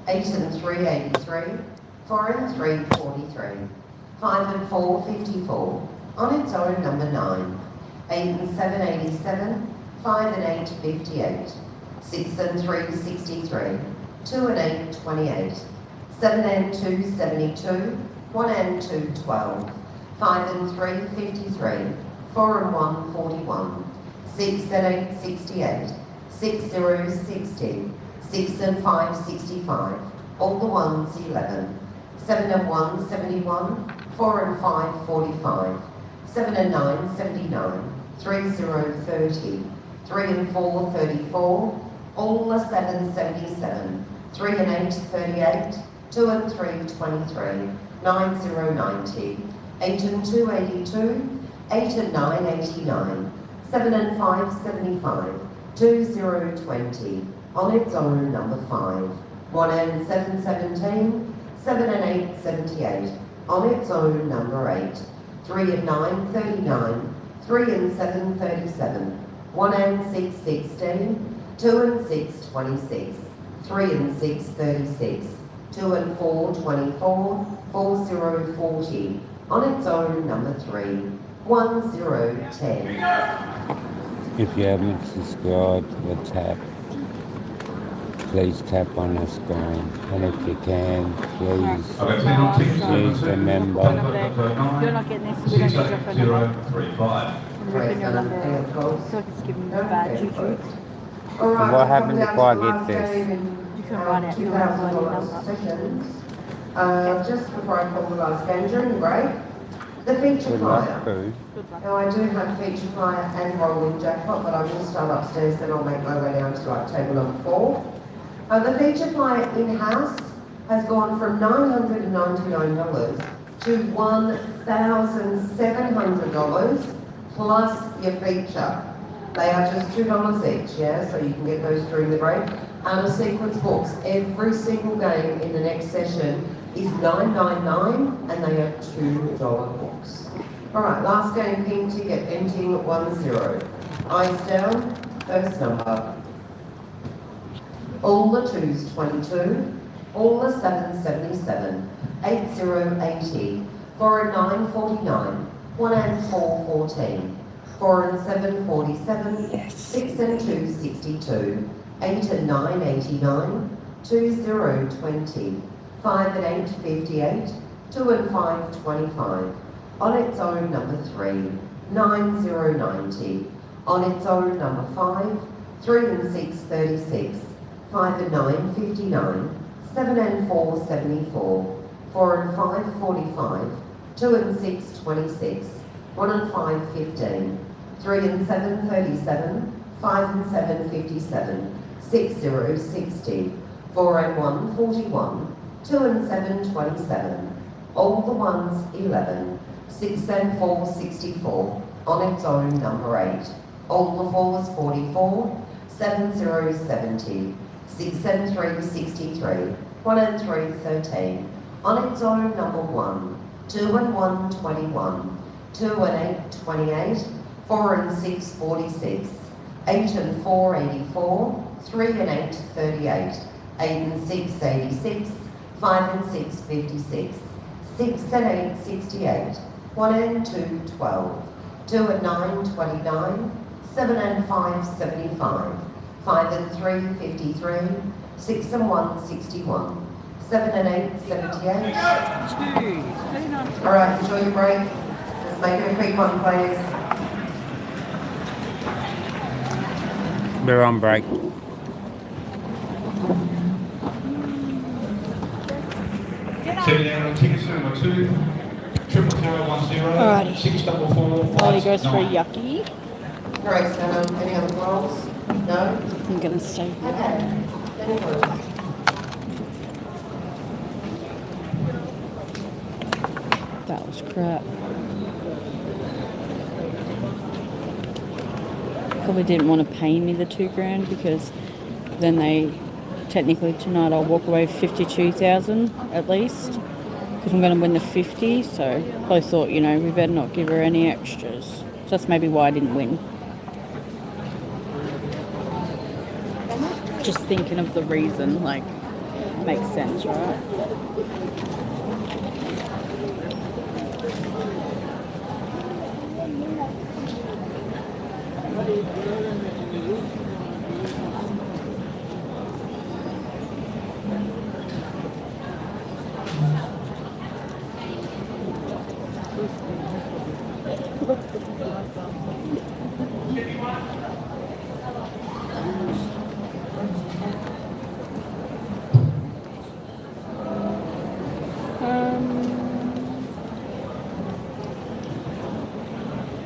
8 and 3 83, 4 and 3 43, 5 and 4 54, on its own number 9. 8 and 7 87, 5 and 8 58, 6 and 3 63, 2 and 8 28, 7 and 2 72, 1 and 2 12, 5 and 3 53, 4 and 1 41, 6 and 8 68, 6 0 60, 6 and 5 65, all the 1s 11, 7 and 1 71, 4 and 5 45, 7 and 9 79, 3 0 30, 3 and 4 34, all the 7 77, 3 and 8 38, 2 and 3 23, 9 0 90, 8 and 2 82, 8 and 9 89, 7 and 5 75, 2 0 20, on its own number 5, 1 and 7 17, 7 and 8 78, on its own number 8, 3 and 9 39, 3 and 7 37, 1 and 6 16, 2 and 6 26, 3 and 6 36, 2 and 4 24, 4 0 40, on its own number 3, 1 0 10. If you haven't subscribed to the tap, please tap on the screen. And if you can, please, I've got 10 on tickets. please remember. You're not getting this, so we don't need your phone number. 68035. And ripping your number off, so it's giving you bad juju. All right, what happened we'll if come I down to the get last this? game in, You can write out your phone $2,000 number. sessions. Just before I call the last game, during the break, the feature Good luck, flyer. Pooh. Good luck. Now I do have feature flyer and rolling jackpot, but I will start upstairs, then I'll make my way down to like table number 4. The feature flyer in-house has gone from $999 to $1,700 plus your feature. They are just $2 each, yeah, so you can get those during the break. And the sequence books, every single game in the next session is $9.99 and they are $2 books. All right, last game, pink ticket, ending 10. Eyes down, first number. All the 2s 22, all the 7s 77, 8 0 80, 4 and 9 49, 1 and 4 14, 4 and 7 47, 6 and 2 62, 8 and 9 89, 2 0 20, 5 and 8 58, 2 and 5 25, on its own number 3, 9 0 90, on its own number 5, 3 and 6 36, 5 and 9 59, 7 and 4 74, 4 and 5 45, 2 and 6 26, 1 and 5 15, 3 and 7 37, 5 and 7 57, 6 0 60, 4 and 1 41, 2 and 7 27, all the 1s 11, 6 and 4 64, on its own number 8, all the 4s 44, 7 0 70, 6 and 3 63, 1 and 3 13, on its own number 1, 2 and 1 21, 2 and 8, 28, 4 and 6, 46, 8 and 4, 84, 3 and 8, 38, 8 and 6, 86, 5 and 6, 56, 6 and 8, 68, 1 and 2, 12, 2 and 9, 29, 7 and 5, 75, 5 and 3, 53, 6 and 1, 61, 7 and 8, 78. All right, enjoy your break. Let's make it a quick one, please. We're on break. Seven down on tickets number 2, 00010, Alrighty. 644 Ollie goes for a 59. yucky. Great, any other rolls? No? I'm gonna stay here. Okay. Anyone? That was crap. Probably didn't want to pay me the $2,000 because then technically tonight I'll walk away with 52,000 at least because I'm going to win the 50. So I thought, we better not give her any extras. So that's maybe why I didn't win. Just thinking of the reason, makes sense, right?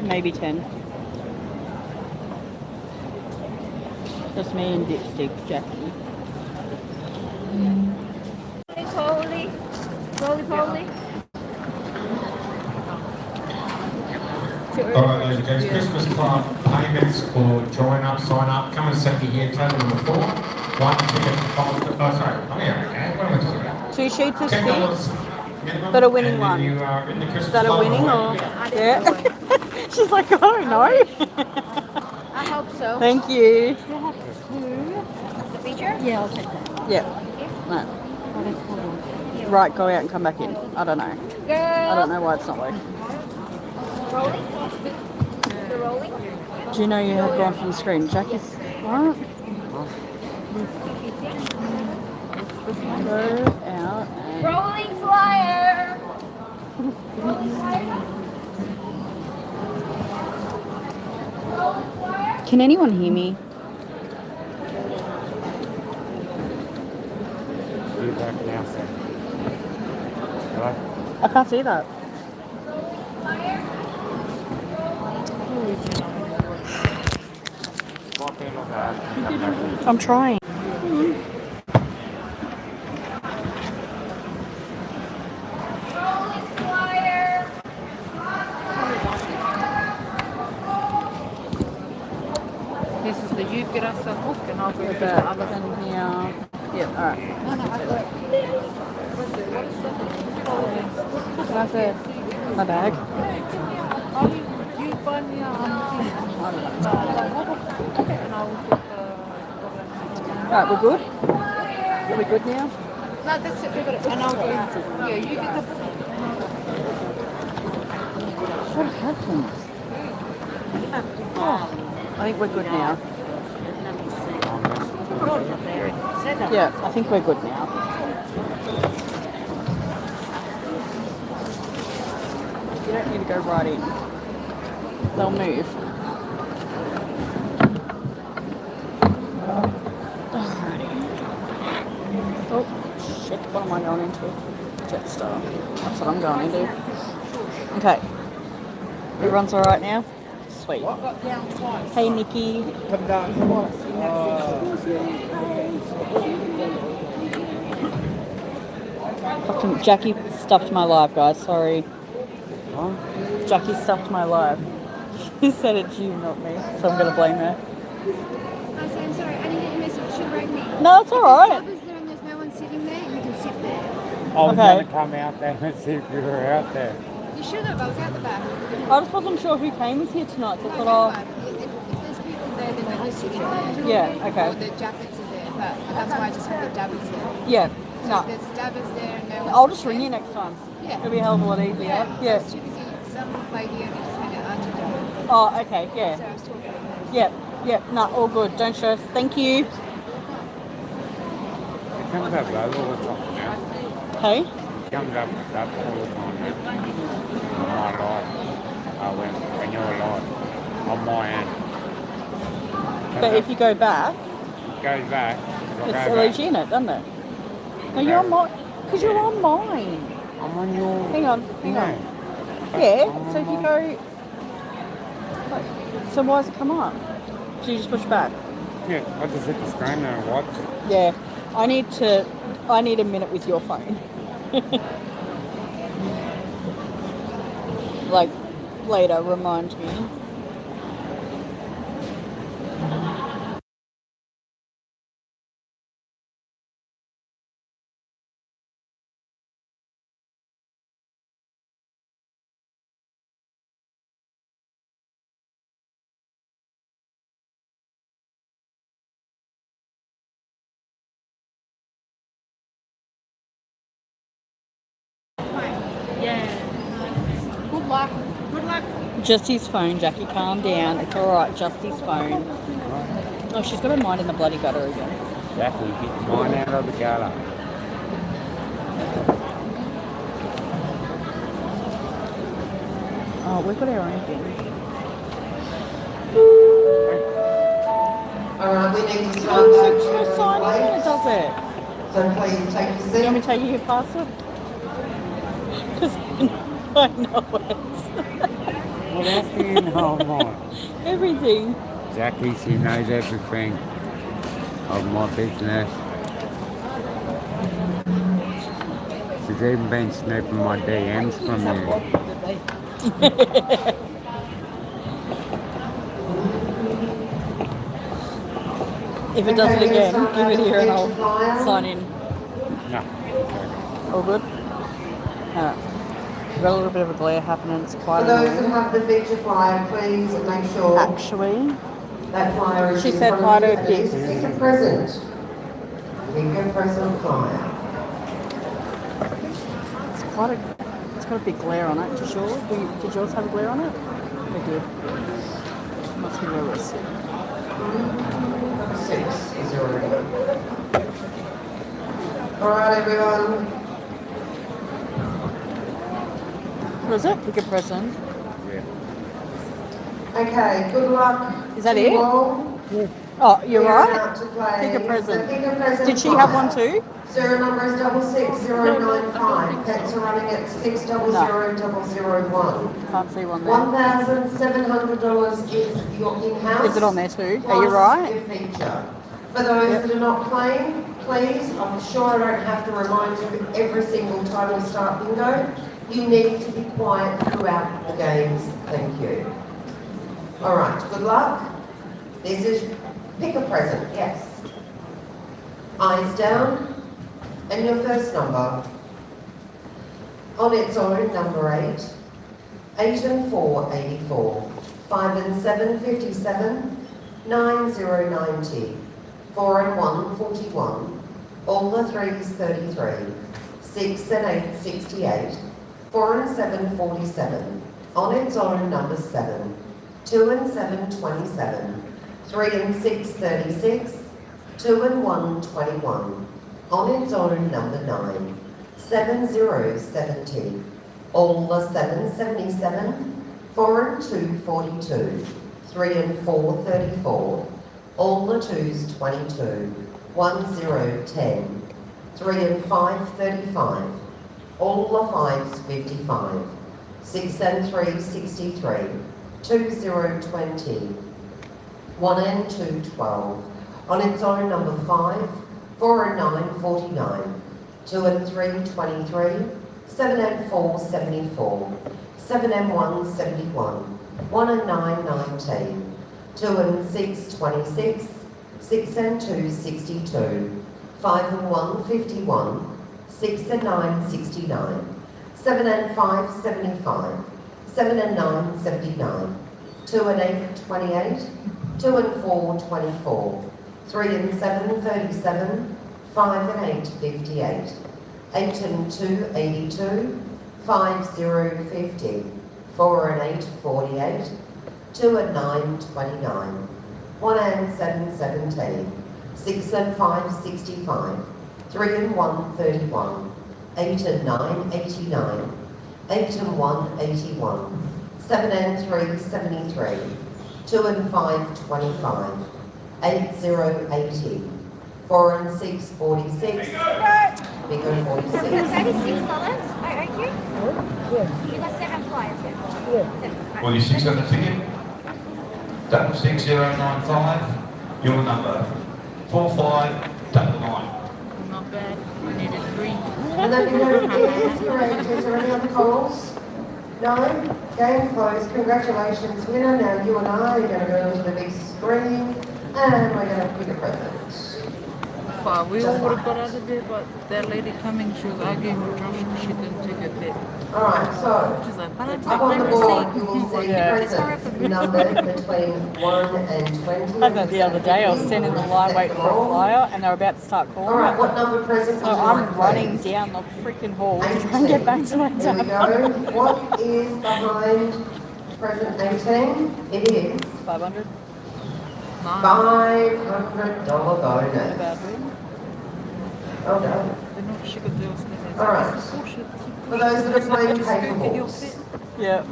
Maybe 10. Just me and Dipstick, Jackie. Holy. Alright, ladies and gents, Christmas club payments or join up, sign up, come and set me here, table number 4. 1 ticket for $5. Oh, sorry. Oh, yeah, okay. What am I talking about? 2 sheets of $10 six. minimum. That are winning and then one. You are in the Christmas Is that a club winning or? already. Yeah. She's like, I don't know. I hope so. Thank you. The feature? Yeah, I'll take that. Yeah. No. Right, go out and come back in. I don't know. I don't know why it's not working. Rolling? You're rolling? Do you know you have gone from the screen? Jackie's. What? Go out and. Rolling flyer! Rolling flyer? Rolling flyer? Can anyone hear me? You're back now, sir. Hello? I can't see that. Walk in with that. I'm trying. Rolling flyer! This is the you get us a hook and I'll go With to the that other and here. Yeah, alright. That's it. My bag. You buy me a and I will put Alright, we're good? Are we good now? no, that's it. We've got it. And I'll go. Yeah, you get the What happened? Oh, I think we're good now. Yeah, I think we're good now. You don't need to go right in. They'll move. Alrighty. Oh, shit. What am I going into? Jetstar. That's what I'm going into. Okay. Everyone's alright now? Sweet. Hey, Nikki. Fucking Jackie stuffed my live, guys. Sorry. Huh? Jackie stuffed my live. She said it's you, not me. So I'm gonna blame her. I'm sorry, I didn't get your message. Should write me. No, it's alright. Club is there and there's no one sitting there, you can sit there. I was Okay. going to come out there and see if you were out there. You You should have. I was out the back. I just wasn't sure who came with you tonight, so I No, thought, no, but if there's people there, then we're listed it. yeah, okay. Or the jackets are there, but that's why I just have the dabbers there. Yeah, So no. there's dabbers there and no one's I'll just there. ring you next time. Yeah. It'll be a hell of a lot easier. Yeah. So it's too busy. Some lady only just went out after dinner. Oh, okay, So yeah. I was talking about it. Yeah, yeah, no, all good. Don't stress. Thank you. It comes up that all the time now. Hey? It comes up that all the time now. On my life. When you're alive. On my end. But if you go back, It goes back. If I it's go already back, in it, doesn't it? No, you're on mine. Because you're on mine. I'm on your... Hang on, hang on. Yeah, so if you go... So why does it come up? So you just push back? Yeah, I just hit the screen and watch it. Yeah. I need a minute with your phone. Like, later, remind me. Good luck. Good luck. Just his phone, Jackie. Calm down. It's alright. Just his phone. Oh, she's got her mind in the bloody gutter again. Jackie, get mine out of the gutter. Oh, we've got our own bin. All right, we need to start Oh, that. she's going to sign in when it does it. So please take your Do you want me seat. to take you your password? Because I know it. What else do you know mine? Everything. Jackie, she knows everything of my business. She's even been snooping my DMs from you. If it does it Okay, again, let's give it here and I'll flyer. sign in. No. All good? Alright. We've got a little bit of a glare happening. It's quite For those who annoying. have the feature flyer, please make sure Actually, that flyer is She in said front hi of to you. And it is Dick. pick a present. Pick a present flyer. it's got a big glare on it. Did yours have a glare on it? It did. Must be where we're sitting. 6 is already. All right, everyone. What is it? Pick a present. Yeah. Okay, good luck. Is that to it? you all. Oh, you're We are right. about to play Pick a present. the Pick a Present Did she have flyer. one too? Serial number is 66095. Pets are running at 600001. Can't see one there. $1,700 is your in-house. Is it on there too? plus Are you right? Your feature. For those that are not playing, please, I'm sure I don't have to remind you every single time we start bingo, you need to be quiet throughout the games. Thank you. All right, good luck. This is pick a present, yes. Eyes down. And your first number. On its own, number 8. 8 and 4, 84. 5 and 7, 57. 9, 0, 90. 4 and 1, 41. All the 3s, 33. 6 and 8, 68. 4 and 7, 47. On its own, number 7. 2 and 7, 27. 3 and 6, 36. 2 and 1, 21. On its own, number 9. 7, 0, 70. All the 7, 77. 4 and 2, 42. 3 and 4, 34. All the 2s, 22. 1, 0, 10. 3 and 5, 35. All the 5s, 55. 6 and 3, 63. 2, 0, 20. 1 and 2, 12. On its own, number 5. 4 and 9, 49. 2 and 3, 23. 7 and 4, 74. 7 and 1, 71. 1 and 9, 19. 2 and 6, 26. 6 and 2, 62. 5 and 1, 51. 6 and 9, 69. 7 and 5, 75. 7 and 9, 79. 2 and 8, 28. 2 and 4, 24. 3 and 7, 37. 5 and 8, 58. 8 and 2, 82. 5, 0, 50. 4 and 8, 48. 2 and 9, 29. 1 and 7, 17. 6 and 5, 65. 3 and 1, 31. 8 and 9, 89. 8 and 1, 81. 7 and 3, 73. 2 and 5, 25. 8, 0, 80. 4 and 6, 46. Bigger, 46. $36, I owe you. You got 7 flyers here. 46 on the ticket. 66095. Your number 4599. Not bad. I needed 3. And then it is correct. Is there any other calls? No? Game closed. Congratulations, winner. Now you and I are going to go to the big screen and we're going to pick a present. Far. We all would have got out of there, but that lady coming, she was arguing with Josh and she didn't take her bed. Alright, so She's like, but I took up on the my board receipt. you will see Yeah. presents numbered between 1 and 20. I had that the other day. I was standing in the line waiting for a flyer, and they were about to start calling. Alright, what number present So would you like, I'm running please? down the freaking hall to try and get back to my Here we dad. go. What is behind present 18? It is 500. Nice. $500 Not a bonus. bad win. Well done. They're not sugar deals. All right. Bullshit. For those that are playing Just go get your paperballs, fit. Yeah.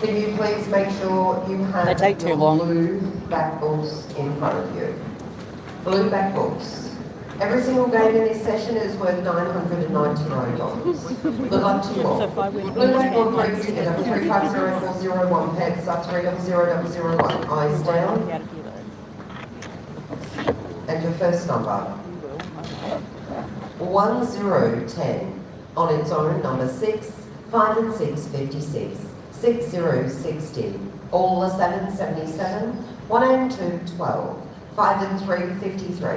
can you please make sure you have They take too your long. blue back books in front of you? Blue back books. Every single game in this session is worth $999. Good luck to you So all. if I win Blue back book $10, three ticket number 350401, pets up 3001, eyes down, out of here though. and your first number. You will. 1010 on its own, number 6, 5 and 6, 56, 6060, all the 7, 77, 1 and 2, 12, 5 and 3, 53,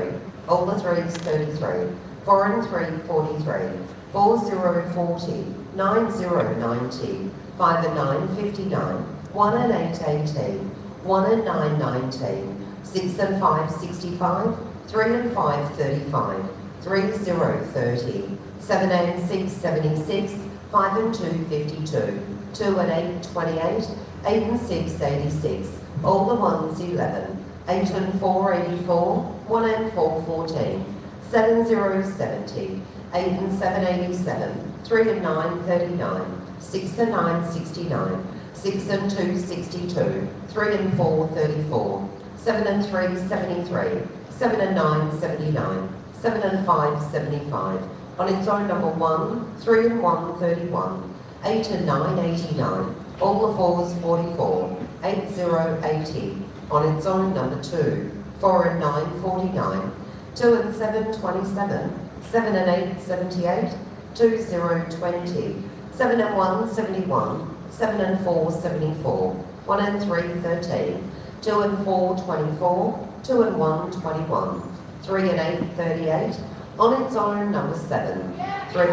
all the 3s, 33, 4 and 3, 43, 4, 0, 40, 9, 0, 90, 5 and 9, 59, 1 and 8, 18, 1 and 9, 19, 6 and 5, 65, 3 and 5, 35, 3, 0, 30, 7 and 6, 76, 5 and 2, 52, 2 and 8, 28, 8 and 6, 86, all the 1s, 11, 8 and 4, 84, 1 and 4, 14, 7, 0, 70, 8 and 7, 87, 3 and 9, 39, 6 and 9, 69, 6 and 2, 62, 3 and 4, 34, 7 and 3, 73, 7 and 9, 79, 7 and 5, 75. On its own, number 1, 3 and 1, 31. 8 and 9, 89. All the 4s, 44. 8, 0, 80. On its own, number 2, 4 and 9, 49. 2 and 7, 27. 7 and 8, 78. 2, 0, 20. 7 and 1, 71. 7 and 4, 74. 1 and 3, 13. 2 and 4, 24. 2 and 1, 21. 3 and 8, 38. On its own, number 7. 3.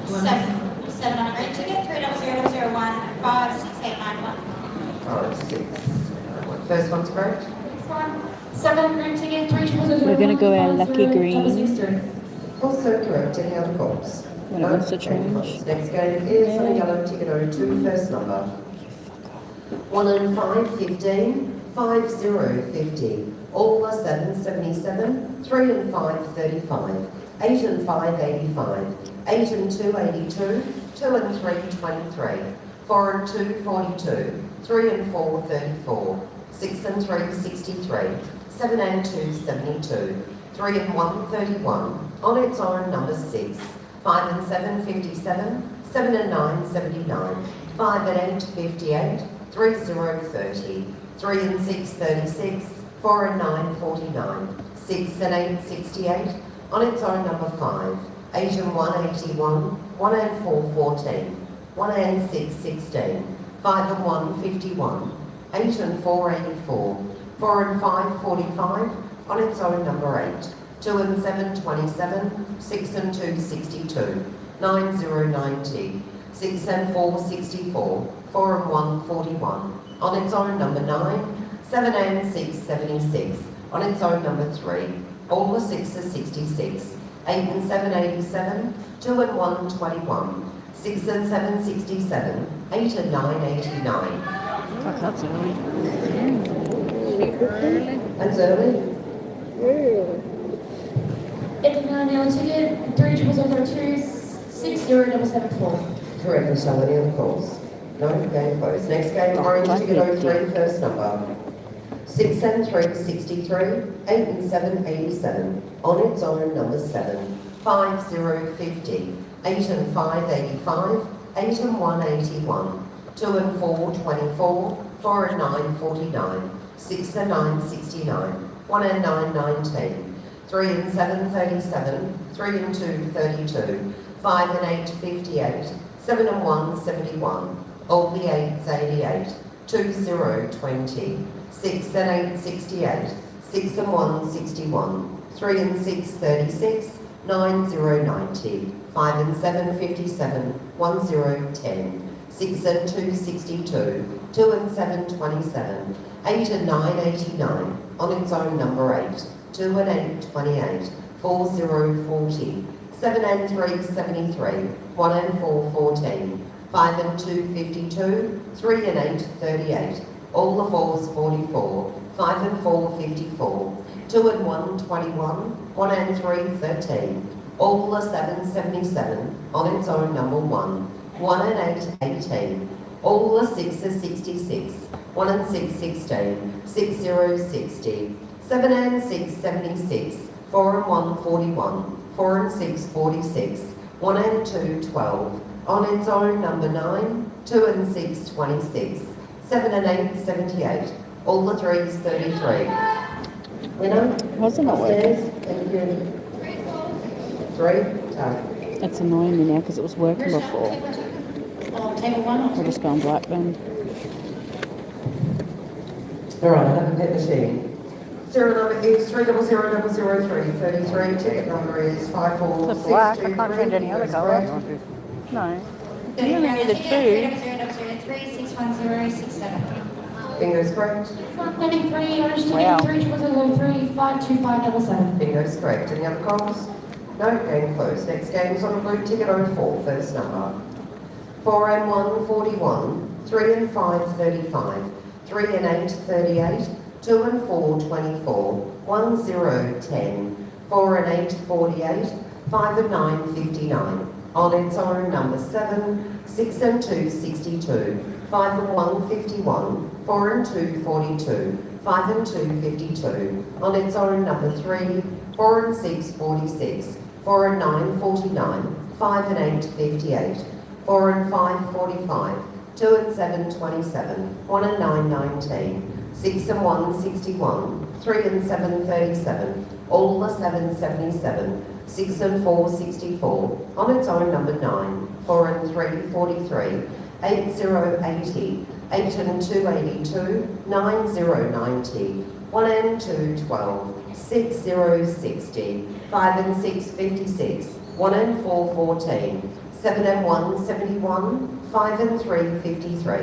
7 on a green ticket, 30001, 56891. 5, 6. First one's correct. Next one, 7 on a green ticket, 30001. We're gonna go our lucky green. Also correct. Any other calls? When it No? wants to Okay, change. close. Next game is on a yellow ticket 02, first number. 1 and 5, 15. 5, 0, 50. All the 7, 77. 3 and 5, 35. 8 and 5, 85. 8 and 2, 82. 2 and 3, 23. 4 and 2, 42. 3 and 4, 34. 6 and 3, 63. 7 and 2, 72. 3 and 1, 31. On its own, number 6. 5 and 7, 57. 7 and 9, 79. 5 and 8, 58. 3, 0, 30. 3 and 6, 36. 4 and 9, 49. 6 and 8, 68. On its own, number 5. 8 and 1, 81. 1 and 4, 14. 1 and 6, 16. 5 and 1, 51. 8 and 4, 84. 4 and 5, 45. On its own, number 8. 2 and 7, 27, 6 and 2, 62, 9, 0, 90, 6 and 4, 64, 4 and 1, 41, on its own number 9, 7 and 6, 76, on its own number 3, all the 6s 66, 8 and 7, 87, 2 and 1, 21, 6 and 7, 67, 8 and 9, 89. Fuck, that's early. That's early. 89 hour ticket, 3002, 60774. Correct, Michelle, any other calls? No, game closed. Next game, orange ticket 03, first number. 6 and 3, 63, 8 and 7, 87, on its own number 7, 5, 0, 50, 8 and 5, 85, 8 and 1, 81, 2 and 4, 24, 4 and 9, 49, 6 and 9, 69, 1 and 9, 19, 3 and 7, 37, 3 and 2, 32, 5 and 8, 58, 7 and 1, 71, all the 8s, 88, 2, 0, 20, 6 and 8, 68, 6 and 1, 61, 3 and 6, 36, 9, 0, 90, 5 and 7, 57, 1, 0, 10, 6 and 2, 62, 2 and 7, 27, 8 and 9, 89, on its own number 8, 2 and 8, 28, 4, 0, 40, 7 and 3, 73, 1 and 4, 14, 5 and 2, 52, 3 and 8, 38, all the 4s 44, 5 and 4, 54, 2 and 1, 21, 1 and 3, 13, all the 7s 77, on its own number 1, 1 and 8, 18, all the 6s 66, 1 and 6, 16, 6, 0, 60, 7 and 6, 76, 4 and 1, 41, 4 and 6, 46, 1 and 2, 12, on its own number 9, 2 and 6, 26, 7 and 8, 78, all the 3s 33. Winner? Wasn't it working? Upstairs. Thank you. 3, take. It's annoying me now because it was working before. Table 1. We'll just go on Blackburn. All right, I have a pet machine. Serial number is 300003, 33, ticket number is 54623. It's black, I can't find any other colour. No. You only need a 2. 361067. Bingo's correct. 133, orange ticket Wow. 3003, 52577. Bingo's correct. Any other calls? No, game closed. Next game is on a blue ticket 04, first number. 4 and 1, 41, 3 and 5, 35, 3 and 8, 38, 2 and 4, 24, 1, 0, 10, 4 and 8, 48, 5 and 9, 59, on its own number 7, 6 and 2, 62, 5 and 1, 51, 4 and 2, 42, 5 and 2, 52, on its own number 3, 4 and 6, 46, 4 and 9, 49, 5 and 8, 58, 4 and 5, 45, 2 and 7, 27, 1 and 9, 19, 6 and 1, 61, 3 and 7, 37, all the 7, 77, 6 and 4, 64, on its own number 9, 4 and 3, 43, 8, 0, 80, 8 and 2, 82, 9, 0, 90, 1 and 2, 12, 6, 0, 60, 5 and 6, 56, 1 and 4, 14, 7 and 1, 71, 5 and 3, 53,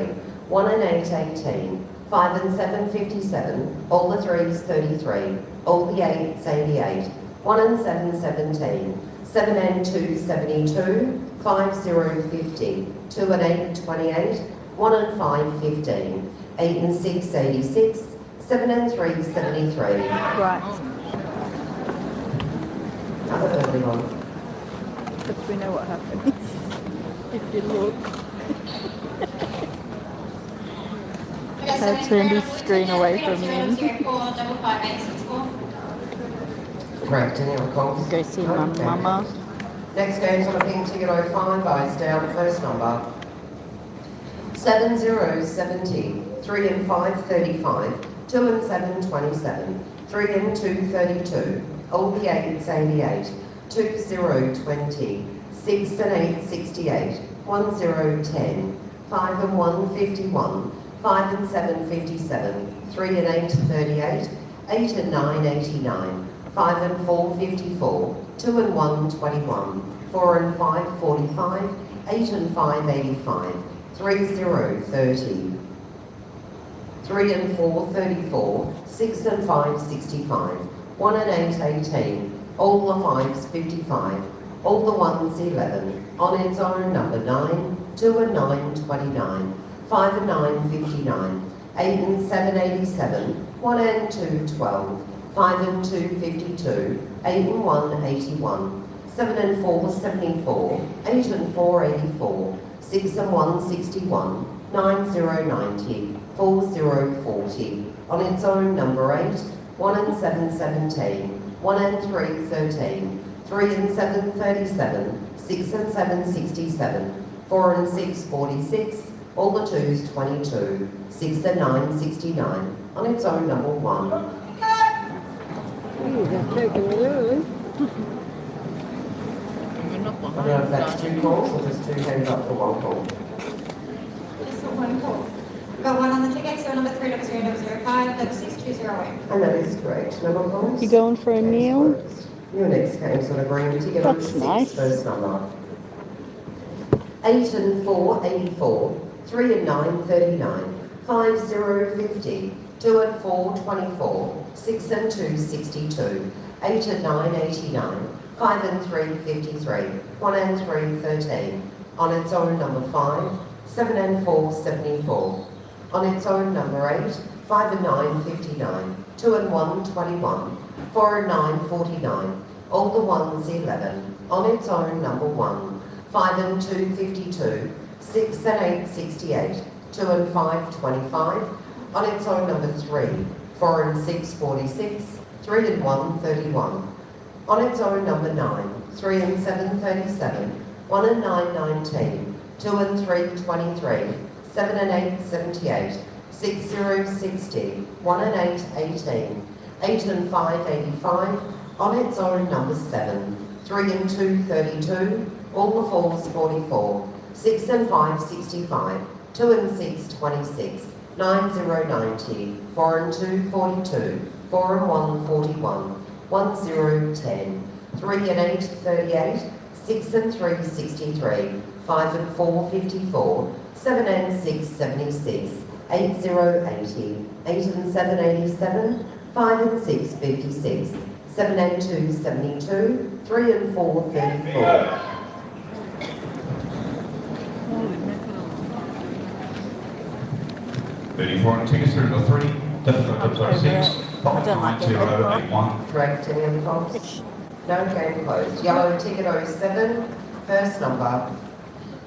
1 and 8, 18, 5 and 7, 57, all the 3s 33, all the 8s 88, 1 and 7, 17, 7 and 2, 72, 5, 0, 50, 2 and 8, 28, 1 and 5, 15, 8 and 6, 86, 7 and 3, 73. Right. Another early one. But we know what happens. If you look. I turned his screen away from him. Correct, any other calls? Go see No? my Okay. mama. Next game's on a pink ticket 05, eyes down, first number. 7, 0, 70, 3 and 5, 35, 2 and 7, 27, 3 and 2, 32, all the 8s 88, 2, 0, 20, 6 and 8, 68, 1, 0, 10, 5 and 1, 51, 5 and 7, 57, 3 and 8, 38, 8 and 9, 89, 5 and 4, 54. 2 and 1, 21. 4 and 5, 45. 8 and 5, 85. 3, 0, 30. 3 and 4, 34. 6 and 5, 65. 1 and 8, 18. All the 5s, 55. All the 1s, 11. On its own, number 9. 2 and 9, 29. 5 and 9, 59. 8 and 7, 87. 1 and 2, 12. 5 and 2, 52. 8 and 1, 81. 7 and 4, 74. 8 and 4, 84. 6 and 1, 61. 9, 0, 90. 4, 0, 40. On its own, number 8. 1 and 7, 17. 1 and 3, 13. 3 and 7, 37. 6 and 7, 67. 4 and 6, 46. All the 2s, 22. 6 and 9, 69. On its own, number 1. We're not I don't know if that's behind. 2 calls or just 2 hands up for 1 call. Just for one call. We've got 1 on the ticket, so number 3, number 0, number 05, number 6208. And that is correct. Number calls? You going for a meal? Your next game's on a green ticket That's number 6, nice. first number. 8 and 4, 84. 3 and 9, 39. 5, 0, 50. 2 and 4, 24. 6 and 2, 62. 8 and 9, 89. 5 and 3, 53. 1 and 3, 13. On its own, number 5. 7 and 4, 74. On its own, number 8. 5 and 9, 59. 2 and 1, 21. 4 and 9, 49. All the 1s, 11. On its own, number 1. 5 and 2, 52. 6 and 8, 68. 2 and 5, 25. On its own, number 3. 4 and 6, 46. 3 and 1, 31. On its own, number 9. 3 and 7, 37. 1 and 9, 19. 2 and 3, 23. 7 and 8, 78. 6, 0, 60. 1 and 8, 18. 8 and 5, 85. On its own, number 7. 3 and 2, 32. All the 4s, 44. 6 and 5, 65. 2 and 6, 26. 9, 0, 90. 4 and 2, 42. 4 and 1, 41. 1, 0, 10. 3 and 8, 38. 6 and 3, 63. 5 and 4, 54. 7 and 6, 76. 8, 0, 80. 8 and 7, 87. 5 and 6, 56. 7 and 2, 72. 3 and 4, 34. Holy mackerel. 34 on tickets through to 3, double 6, I don't like it. 59081. Correct, any other calls? No, game closed. Yellow ticket 07, first number.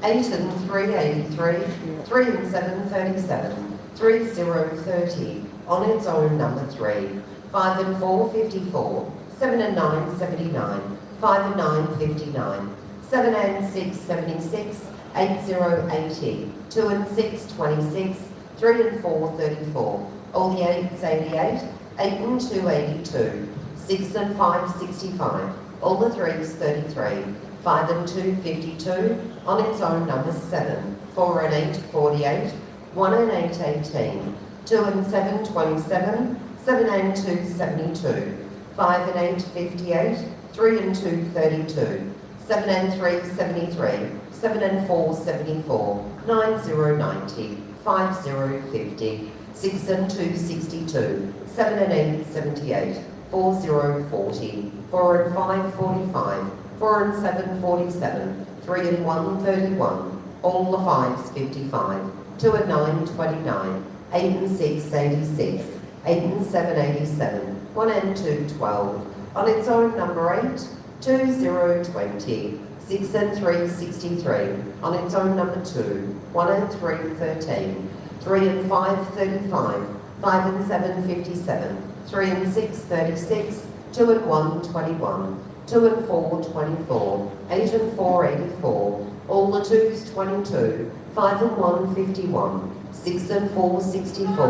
8 and 3, 83. 3 and 7, 37. 3, 0, 30. On its own, number 3. 5 and 4, 54. 7 and 9, 79. 5 and 9, 59. 7 and 6, 76. 8, 0, 80. 2 and 6, 26. 3 and 4, 34. All the 8s, 88. 8 and 2, 82. 6 and 5, 65. All the 3s, 33. 5 and 2, 52. On its own, number 7. 4 and 8, 48. 1 and 8, 18. 2 and 7, 27. 7 and 2, 72. 5 and 8, 58. 3 and 2, 32. 7 and 3, 73. 7 and 4, 74. 9, 0, 90. 5, 0, 50. 6 and 2, 62. 7 and 8, 78. 4, 0, 40. 4 and 5, 45. 4 and 7, 47. 3 and 1, 31. All the 5s, 55. 2 and 9, 29. 8 and 6, 86. 8 and 7, 87. 1 and 2, 12. On its own, number 8. 2, 0, 20. 6 and 3, 63. On its own, number 2. 1 and 3, 13. 3 and 5, 35. 5 and 7, 57. 3 and 6, 36. 2 and 1, 21. 2 and 4, 24. 8 and 4, 84. All the 2s, 22. 5 and 1, 51. 6 and 4, 64.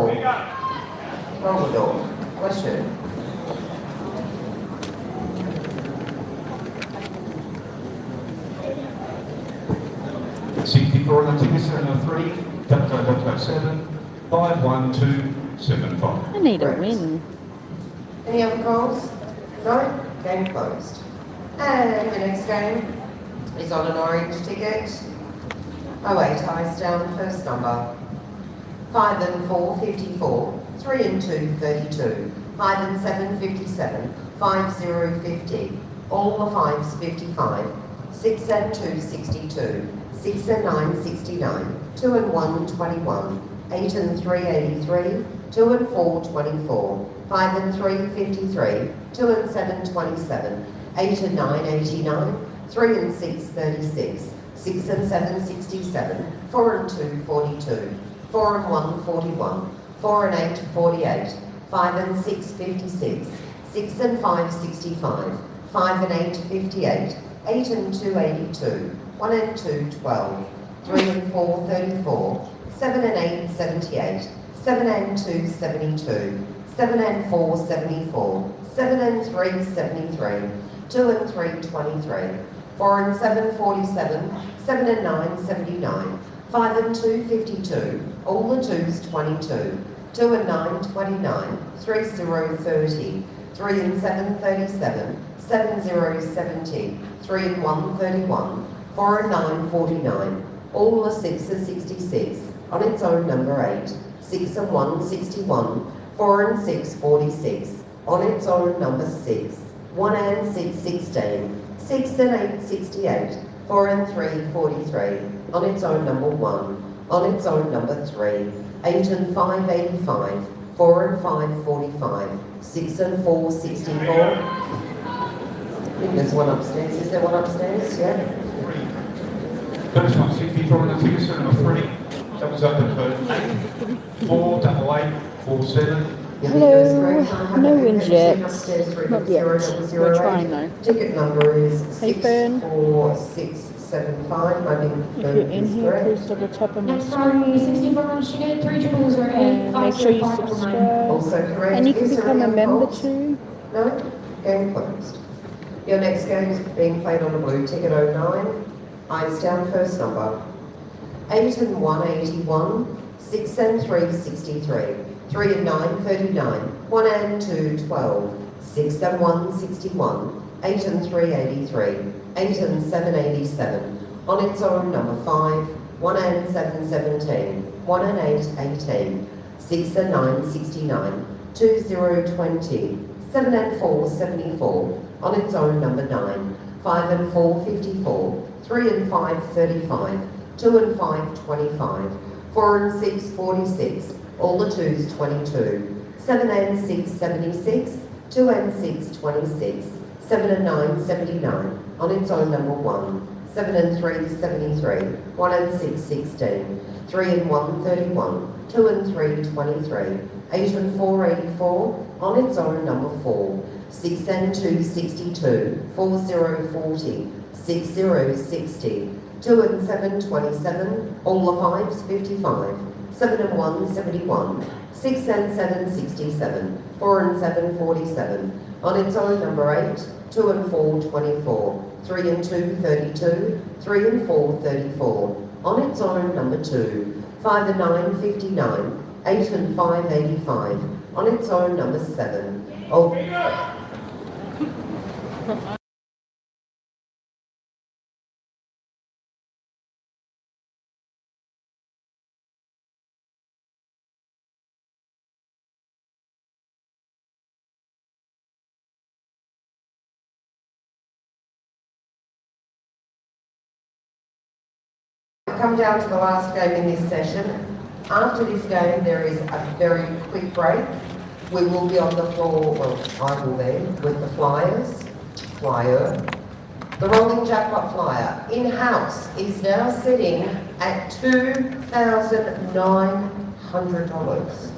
Roll the door. Question. $64 on the tickets through to 3, double 7, 51275. I need a Correct. win. Any other calls? No? Game closed. And the next game is on an orange ticket. 08 eyes down, first number. 5 and 4, 54. 3 and 2, 32. 5 and 7, 57. 5, 0, 50. All the 5s, 55. 6 and 2, 62. 6 and 9, 69. 2 and 1, 21. 8 and 3, 83. 2 and 4, 24. 5 and 3, 53. 2 and 7, 27. 8 and 9, 89. 3 and 6, 36. 6 and 7, 67. 4 and 2, 42. 4 and 1, 41. 4 and 8, 48. 5 and 6, 56. 6 and 5, 65. 5 and 8, 58. 8 and 2, 82. 1 and 2, 12. 3 and 4, 34. 7 and 8, 78. 7 and 2, 72. 7 and 4, 74. 7 and 3, 73. 2 and 3, 23. 4 and 7, 47. 7 and 9, 79. 5 and 2, 52. All the 2s, 22. 2 and 9, 29. 3, 0, 30. 3 and 7, 37. 7, 0, 70. 3 and 1, 31. 4 and 9, 49. All the 6s, 66. On its own, number 8. 6 and 1, 61. 4 and 6, 46. On its own, number 6. 1 and 6, 16. 6 and 8, 68. 4 and 3, 43. On its own, number 1. On its own, number 3. 8 and 5, 85. 4 and 5, 45. 6 and 4, 64. I think there's one upstairs. Is there one upstairs? Yeah. First one, 64 on the ticket, so number 3. That was open for 8, 4, double 8, 4, 7. Hello. No wind yet. Not yet. We're trying though. Ticket number is Hey, Fern. 64675. I think If you're in here, please double tap on my Next one, screen 64 on ticket, 3008. and make sure you subscribe. Also correct. And you can Is there become a any member faults? too. No? Game closed. Your next game is being played on a blue ticket 09. Eyes down, first number. 8 and 1, 81. 6 and 3, 63. 3 and 9, 39. 1 and 2, 12. 6 and 1, 61. 8 and 3, 83. 8 and 7, 87. On its own, number 5. 1 and 7, 17. 1 and 8, 18. 6 and 9, 69. 2, 0, 20. 7 and 4, 74. On its own, number 9. 5 and 4, 54. 3 and 5, 35. 2 and 5, 25. 4 and 6, 46. All the 2s, 22. 7 and 6, 76. 2 and 6, 26. 7 and 9, 79. On its own, number 1. 7 and 3, 73. 1 and 6, 16. 3 and 1, 31. 2 and 3, 23. 8 and 4, 84. On its own, number 4. 6 and 2, 62. 4, 0, 40. 6, 0, 60. 2 and 7, 27. All the 5s, 55. 7 and 1, 71. 6 and 7, 67. 4 and 7, 47. On its own, number 8. 2 and 4, 24. 3 and 2, 32. 3 and 4, 34. On its own, number 2. 5 and 9, 59. 8 and 5, 85. On its own, number 7. Oh. Come down to the last game in this session. After this game, there is a very quick break. We will be on the floor, well, I will be, with the flyer. The rolling jackpot flyer in-house is now sitting at $2,900.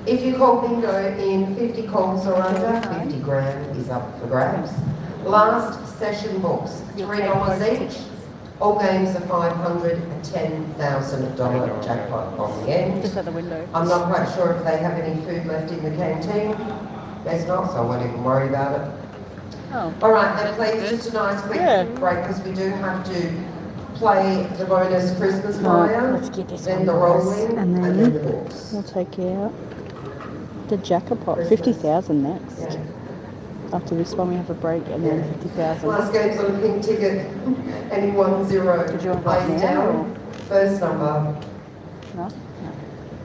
If you call bingo in 50 calls or under, 50 grand is up for grabs. Last session books, $3 each. All games are $500 and $10,000 jackpot on the end. Just at the window. I'm not quite sure if they have any food left in the canteen. There's not, so I won't even worry about it. Oh. All right, then please, just a nice quick break because we do have to play the bonus Christmas flyer, let's get this then one, the guys. rolling, And and then then the books. we'll take out the jackpot. 50,000 next. Yeah. After this one, we have a break and then 50,000. Last game's on a pink ticket. Anyone zero. Did you want to vote Eyes now, down. First number. No?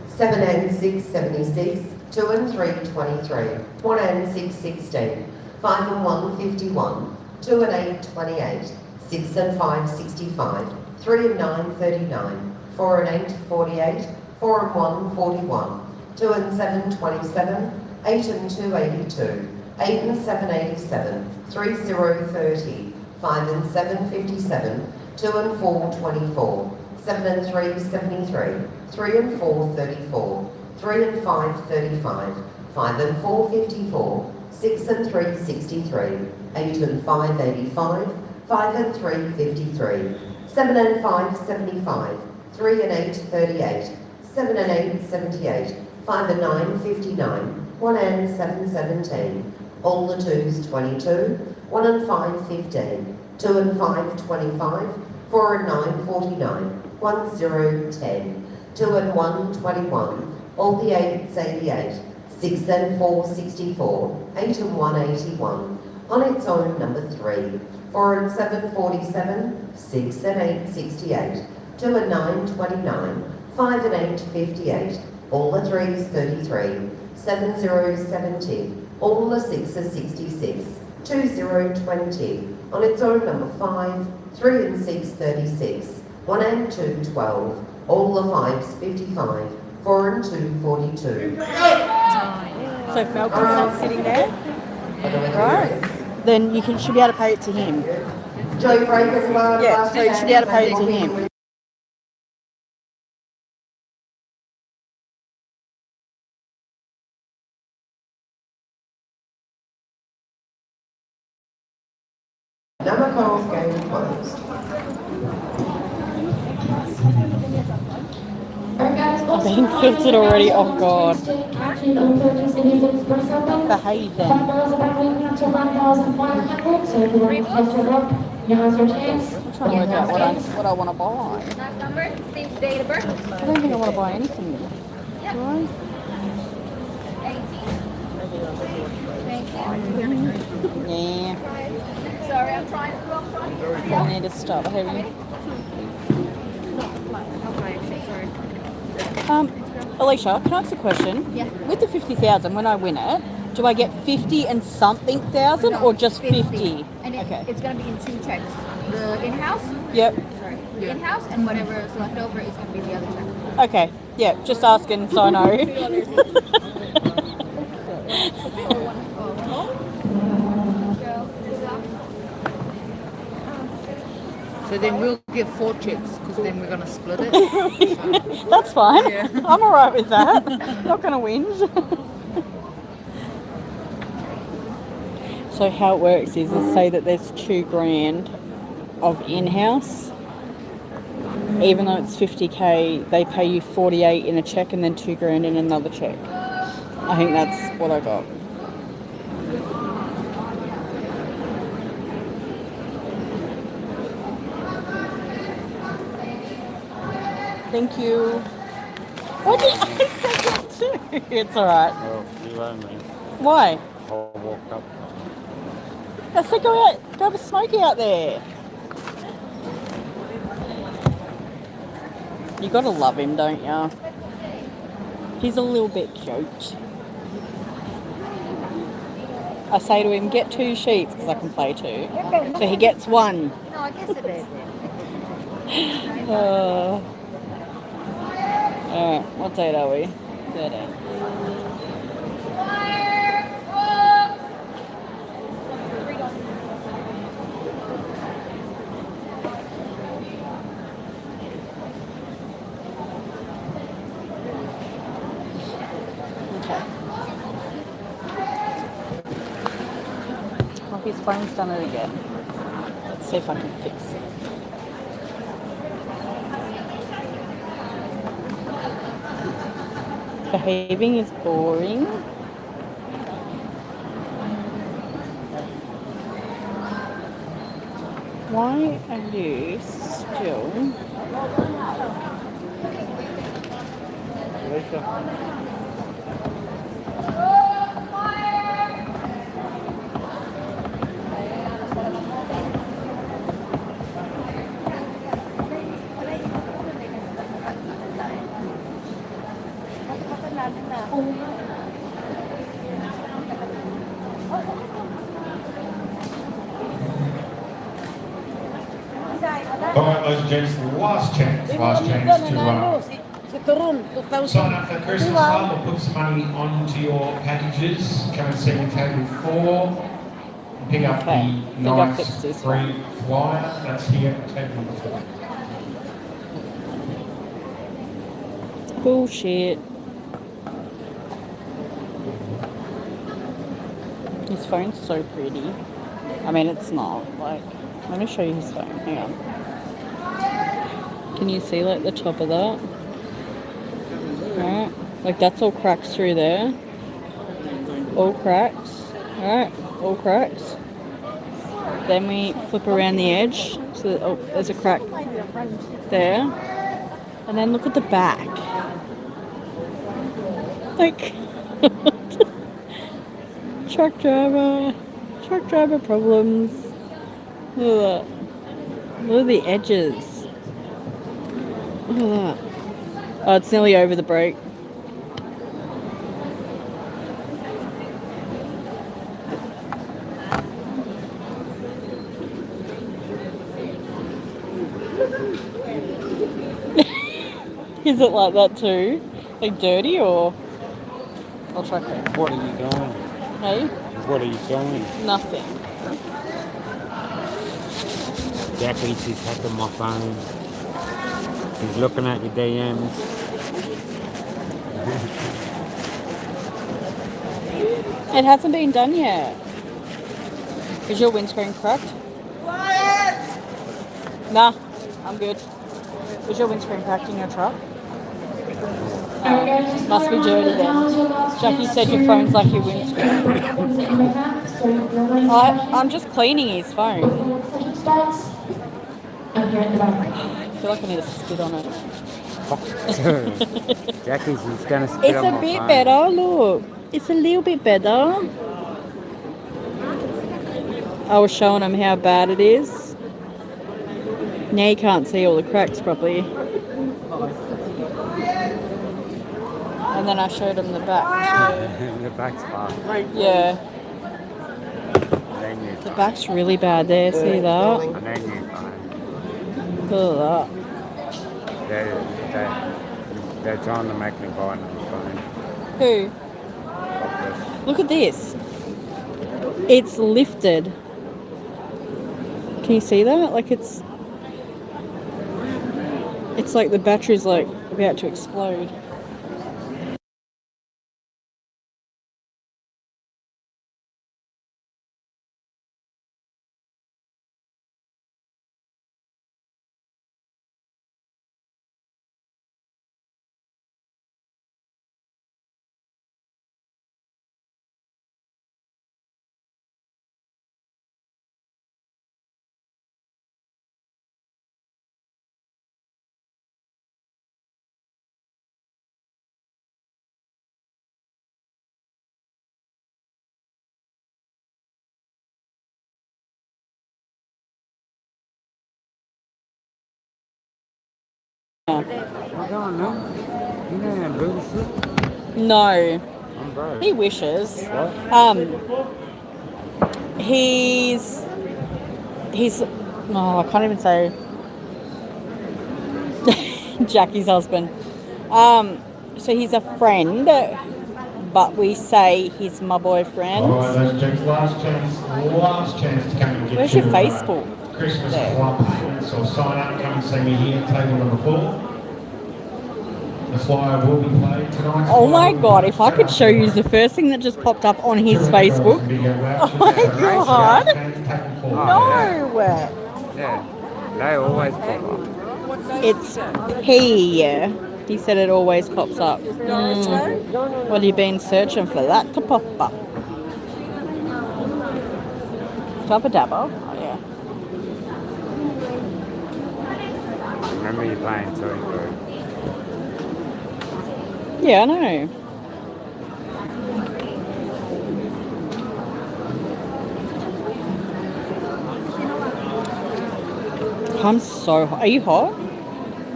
7 and 6, 76. 2 and 3, 23. 1 and 6, 16. 5 and 1, 51. 2 and 8, 28. 6 and 5, 65. 3 and 9, 39. 4 and 8, 48. 4 and 1, 41. 2 and 7, 27. 8 and 2, 82. 8 and 7, 87. 3, 0, 30. 5 and 7, 57. 2 and 4, 24. 7 and 3, 73. 3 and 4, 34. 3 and 5, 35. 5 and 4, 54. 6 and 3, 63. 8 and 5, 85. 5 and 3, 53. 7 and 5, 75. 3 and 8, 38. 7 and 8, 78. 5 and 9, 59. 1 and 7, 17. All the 2s, 22. 1 and 5, 15. 2 and 5, 25. 4 and 9, 49. 1, 0, 10. 2 and 1, 21. All the 8s, 88. 6 and 4, 64. 8 and 1, 81. On its own, number 3. 4 and 7, 47. 6 and 8, 68. 2 and 9, 29. 5 and 8, 58. All the 3s, 33. 7, 0, 70. All the 6s, 66. 2, 0, 20. On its own, number 5. 3 and 6, 36. 1 and 2, 12. All the 5s, 55. 4 and 2, 42. So if Malcolm's not sitting there, right, then you should be able to pay it to him. Joe Breaker's Yeah, so you should be able to pay it to him. Namako's game closed. I'm being filtered already. Oh God. Behave then. I'm trying to work out what I want to buy. Number, same date of birth. I don't think I want to buy anything. Do I? 18. Yeah. Sorry, I'm trying. I need to stop behaving. Alicia, can I ask a question? Yeah. With the 50,000, when I win it, do I get 50 and something thousand or just 50? And Okay. it's going to be in 2 checks. The in-house, Yep. sorry, the in-house, and whatever is left over is going to be the other check. Okay. Yeah, just asking so I know. So then we'll get 4 checks because then we're going to split it. That's fine. Yeah. I'm alright with that. Not going to whinge. So how it works is say that there's $2,000 of in-house. Even though it's 50k, they pay you 48 in a check and then $2,000 in another check. I think that's what I got. Thank you. What did I say that too? It's alright. Well, you owe me. Why? I walked up. I said go out, go have a smoky out there. You gotta love him, don't ya? He's a little bit cute. I say to him, get 2 sheets because I can play 2. So he gets 1. No, I guess it is. Alright, what date are we? 13. Okay. Oh, his phone's done it again. Let's see if I can fix it. Behaving is boring. Why are you still? Alicia. All right, ladies and gents, last chance to sign up for Christmas Club or put some money onto your packages. Come and see me table 4. Pick up Okay, I the think I'll nice fix this free flyer. That's here at table 4. Bullshit. His phone's so pretty. I mean, it's not. Like, let me show you his phone. Hang on. Can you see, like, the top of that? Alright. Like, that's all cracks through there. All cracks. Alright. All cracks. Then we flip around the edge. So, oh, there's a crack there. And then look at the back. Like... Truck driver problems. Look at that. Look at the edges. Look at that. Oh, it's nearly over the brake. Is it like that too? Like dirty or? I'll try it. What are you doing? Hey? What are you doing? Nothing. Jackie's just hacking my phone. He's looking at your DMs. It hasn't been done yet. Is your windscreen cracked? Nah, I'm good. Is your windscreen cracked in your truck? Must be dirty then. Jackie said your phone's like your windscreen. I'm just cleaning his phone. I feel like I need to spit on it. Jackie's just gonna spit It's on a my bit phone. better, look. It's a little bit better. I was showing him how bad it is. Now you can't see all the cracks properly. And then I showed him the back too. The back's far. Yeah, Then you the back's really bad there, see that? And then you fine. Look at They're trying to make me buy another phone. that. Who? Look at this. It's lifted. Can you see that? Like it's like the battery's like about to explode. I don't know. You know how to do shit? No, I'm broke. he wishes. What? He's oh, I can't even say Jackie's husband. So he's a friend, but we say he's my boyfriend. All right, ladies and gents, last chance to come and get Where's your Facebook? Christmas There. Club payments or sign up. Come and see me here at table number 4. The flyer will be played tonight. Oh my god, if I could show you the first thing that just popped up on his Facebook. Oh my god. No. Yeah. They always pop up. It's he said it always pops up. What have you been searching for that to pop up? Dabba dabba. Oh yeah. Remember you playing Toy Group? Yeah, I know. I'm so hot. Are you hot?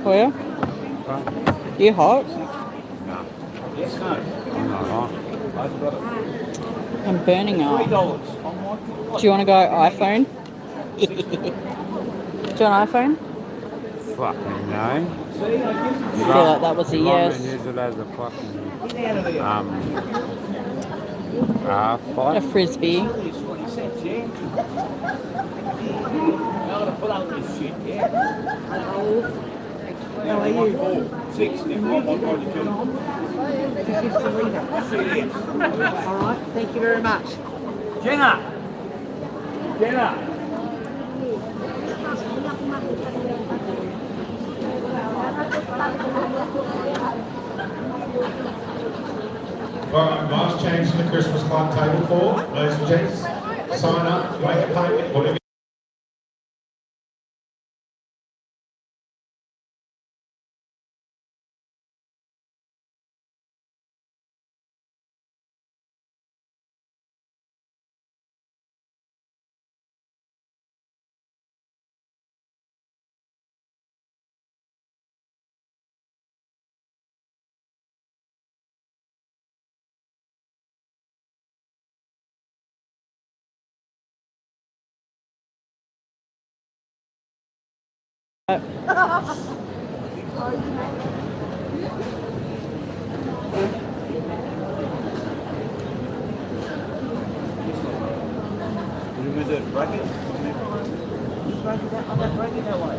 Where? What? You hot? No. I'm not on. I'm burning up. Do you want to go iPhone? Do you want iPhone? Fucking no. I feel like that was a yes. Use it as a fucking A fight. frisbee. Alright, thank you very much. Jenna! Right, last chance for the Christmas club table for, ladies and gents. Sign up, make a payment, whatever.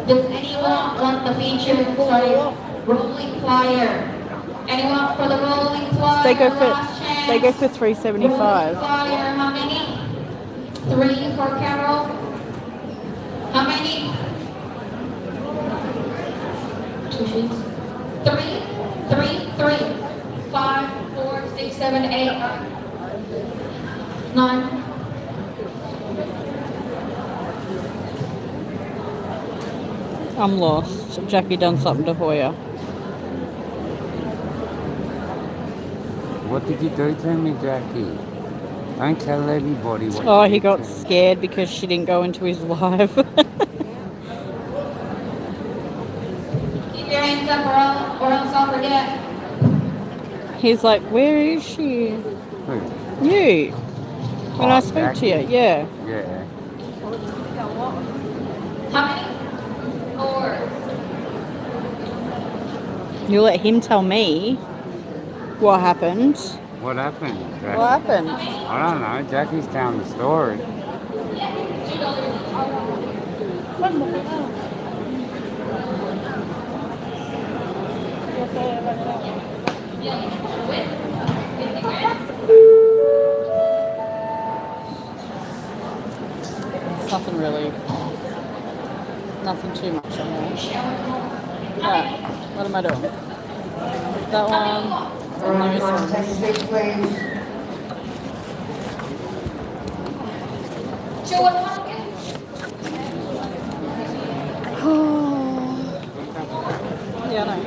Does anyone want the feature, rolling flyer? Anyone for the rolling flyer? They go for Last chance. they go for Rolling $3.75. flyer, how many? 3 for Carol. How many? 2 sheets. 3, 5, 4, 6, 7, 8, 9. I'm lost. Jackie done something to Hoya. What did you do to me, Jackie? Don't tell everybody what Oh, you he did got to me. scared because she didn't go into his live. Keep your hands up or else I'll forget. He's like, where is she? Who? You. When Oh, I spoke to you, Jackie. yeah. Yeah. How many? 4. You let him tell me what happened. What happened, Jackie? What happened? I don't know. Jackie's telling the story. It's nothing really. Nothing too much on there. Right, what am I doing? That one. Alright, And everyone, take a those seat, please. 2 and 1 again. Yeah, I know.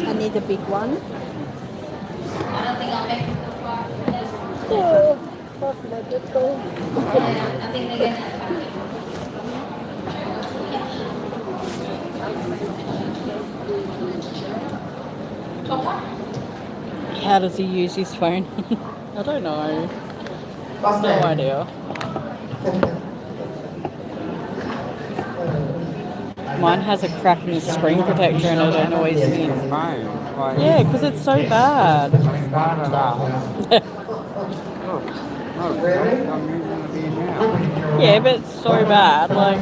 I need the big one. I don't think I'll make it so far. I think they get How does he use his phone? I don't know. What's No that? idea. Mine has a crack in the screen protector and I don't always think. Fine. Like, Yeah, because it's so bad. start it up. Look, Really? I'm using it here now. Yeah, but it's so bad. Like,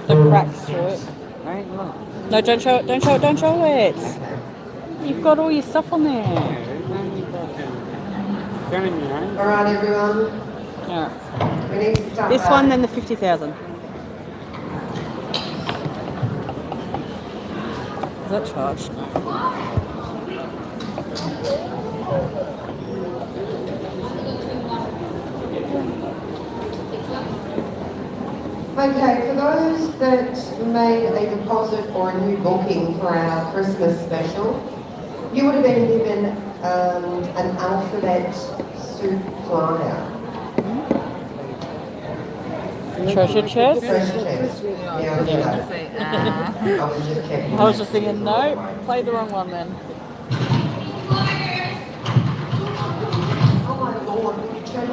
the cracks to it. Hey, look. No, don't show it, don't show it, don't show it. You've got all your stuff on Yeah, there. it's only fucking telling you, eh? Alright, everyone, Alright. we need to start. This back. one, then the 50,000. Is that charged? Okay, for those that made a deposit or a new booking for our Christmas special, you would have been given an alphabet soup flyer. Treasure chest? Treasure chest. Yeah, Yeah. I was just checking. I was just thinking, no, played the wrong one then.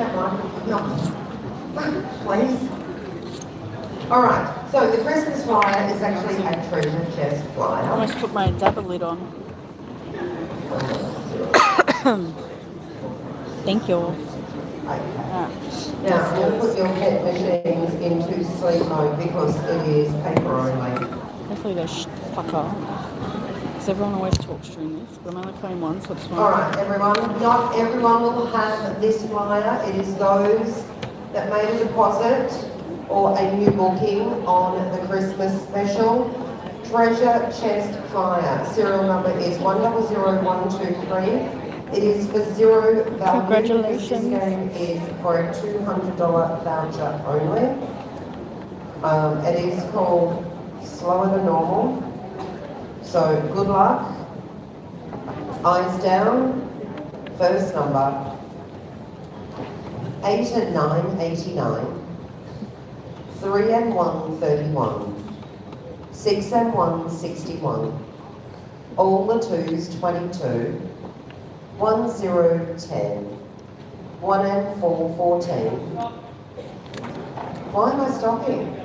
that microphone. Please. All right, so the Christmas flyer is actually a treasure chest I flyer. almost put my dabber lid on. Thank you. Okay. Alright. Now, you'll put your pet machines into sleep mode because it is paper only. Hopefully they fuck off. Because everyone always talks during this, but I'm only playing one, so it's fine. All right, everyone, not everyone will have this flyer. It is those that made a deposit or a new booking on the Christmas special. Treasure chest flyer. Serial number is 100123. It is for zero value. Congratulations. This game is for a $200 voucher only. It is called Slower Than Normal. So good luck. Eyes down. First number 8 and 9, 89. 3 and 1, 31. 6 and 1, 61. All the 2s, 22. 1, 0, 10. 1 and 4, 14. Why am I stopping?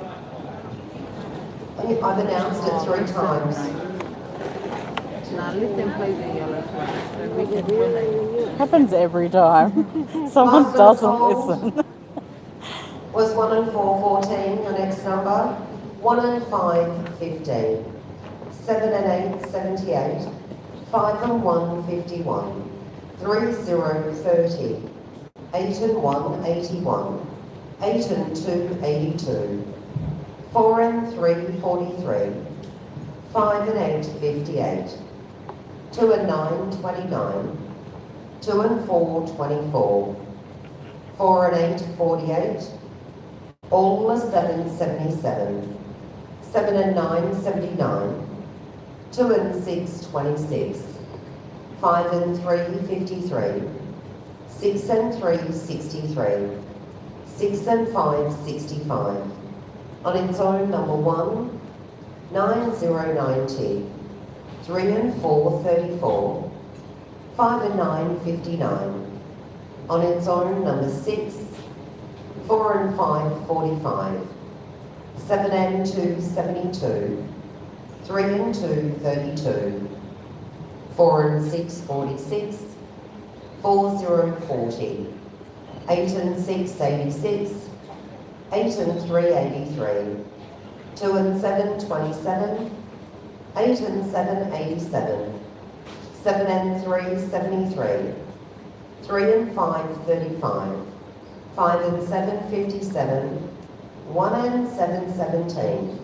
I've announced it 3 times. Now let them play the yellow flag. Then we can win it. Happens every time. Someone Last doesn't result listen. Was 1 and 4, 14. The next number 1 and 5, 15. 7 and 8, 78. 5 and 1, 51. 3, 0, 30. 8 and 1, 81. 8 and 2, 82. 4 and 3, 43. 5 and 8, 58. 2 and 9, 29. 2 and 4, 24. 4 and 8, 48. All the 7, 77. 7 and 9, 79. 2 and 6, 26. 5 and 3, 53. 6 and 3, 63. 6 and 5, 65. On its own, number 1, 9, 0, 90. 3 and 4, 34. 5 and 9, 59. On its own, number 6, 4 and 5, 45. 7 and 2, 72. 3 and 2, 32. 4 and 6, 46. 4, 0, 40. 8 and 6, 86. 8 and 3, 83. 2 and 7, 27. 8 and 7, 87. 7 and 3, 73. 3 and 5, 35. 5 and 7, 57. 1 and 7, 17.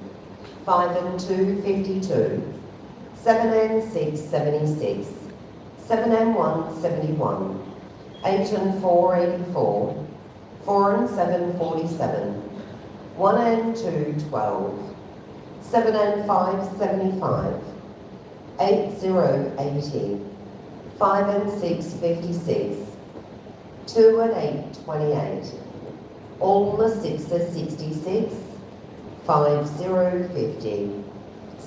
5 and 2, 52. 7 and 6, 76. 7 and 1, 71. 8 and 4, 84. 4 and 7, 47. 1 and 2, 12. 7 and 5, 75. 8, 0, 80. 5 and 6, 56. 2 and 8, 28. All the 6s, 66. 5, 0, 50.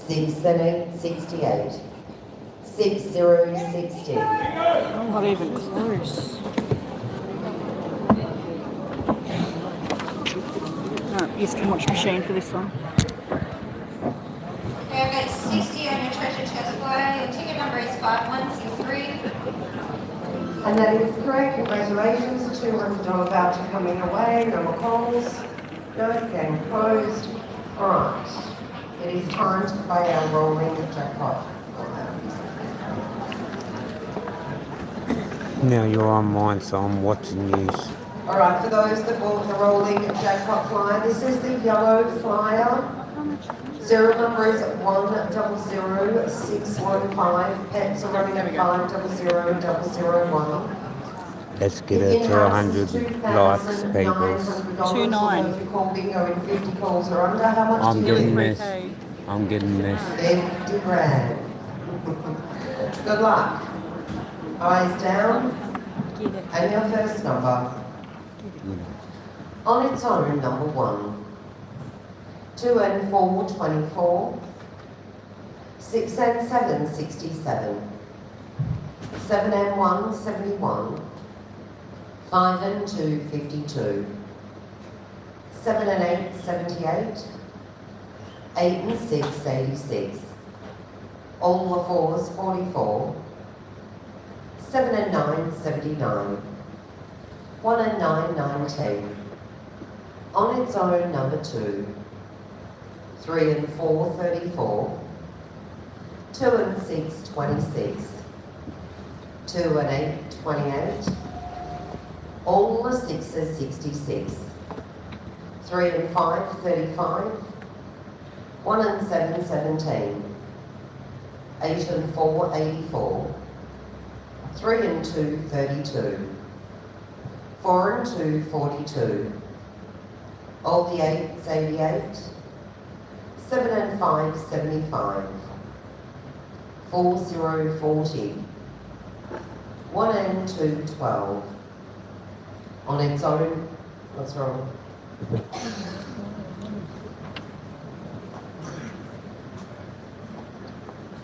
6 and 8, 68. 6, 0, 60. Not even close. Alright, you can watch machine for this one. Okay, I've got 60 on your treasure chest flyer. Your ticket number is 5163. And that is correct. Congratulations. $200 voucher coming away. No more calls. No, game closed. All right. It is time to play our rolling jackpot. Now you're on mine, so I'm watching yours. All right, for those that bought the rolling jackpot flyer, this is the yellow flyer. Serial number is 100615. Pets are running at 500001. Let's get it to 100 likes, people. 29. If you call bingo in 50 calls or under, how much I'm do you getting win? this. I'm getting this. 50 grand. Good luck. Eyes down. And your first number. On its own, number 1. 2 and 4, 24. 6 and 7, 67. 7 and 1, 71. 5 and 2, 52. 7 and 8, 78. 8 and 6, 86. All the fours, 44. 7 and 9, 79. 1 and 9, 19. On its own, number 2. 3 and 4, 34. 2 and 6, 26. 2 and 8, 28. All the sixes, 66. 3 and 5, 35. 1 and 7, 17. 8 and 4, 84. 3 and 2, 32. 4 and 2, 42. All the 8s, 88. 7 and 5, 75. 4, 0, 40. 1 and 2, 12. On its own, what's wrong?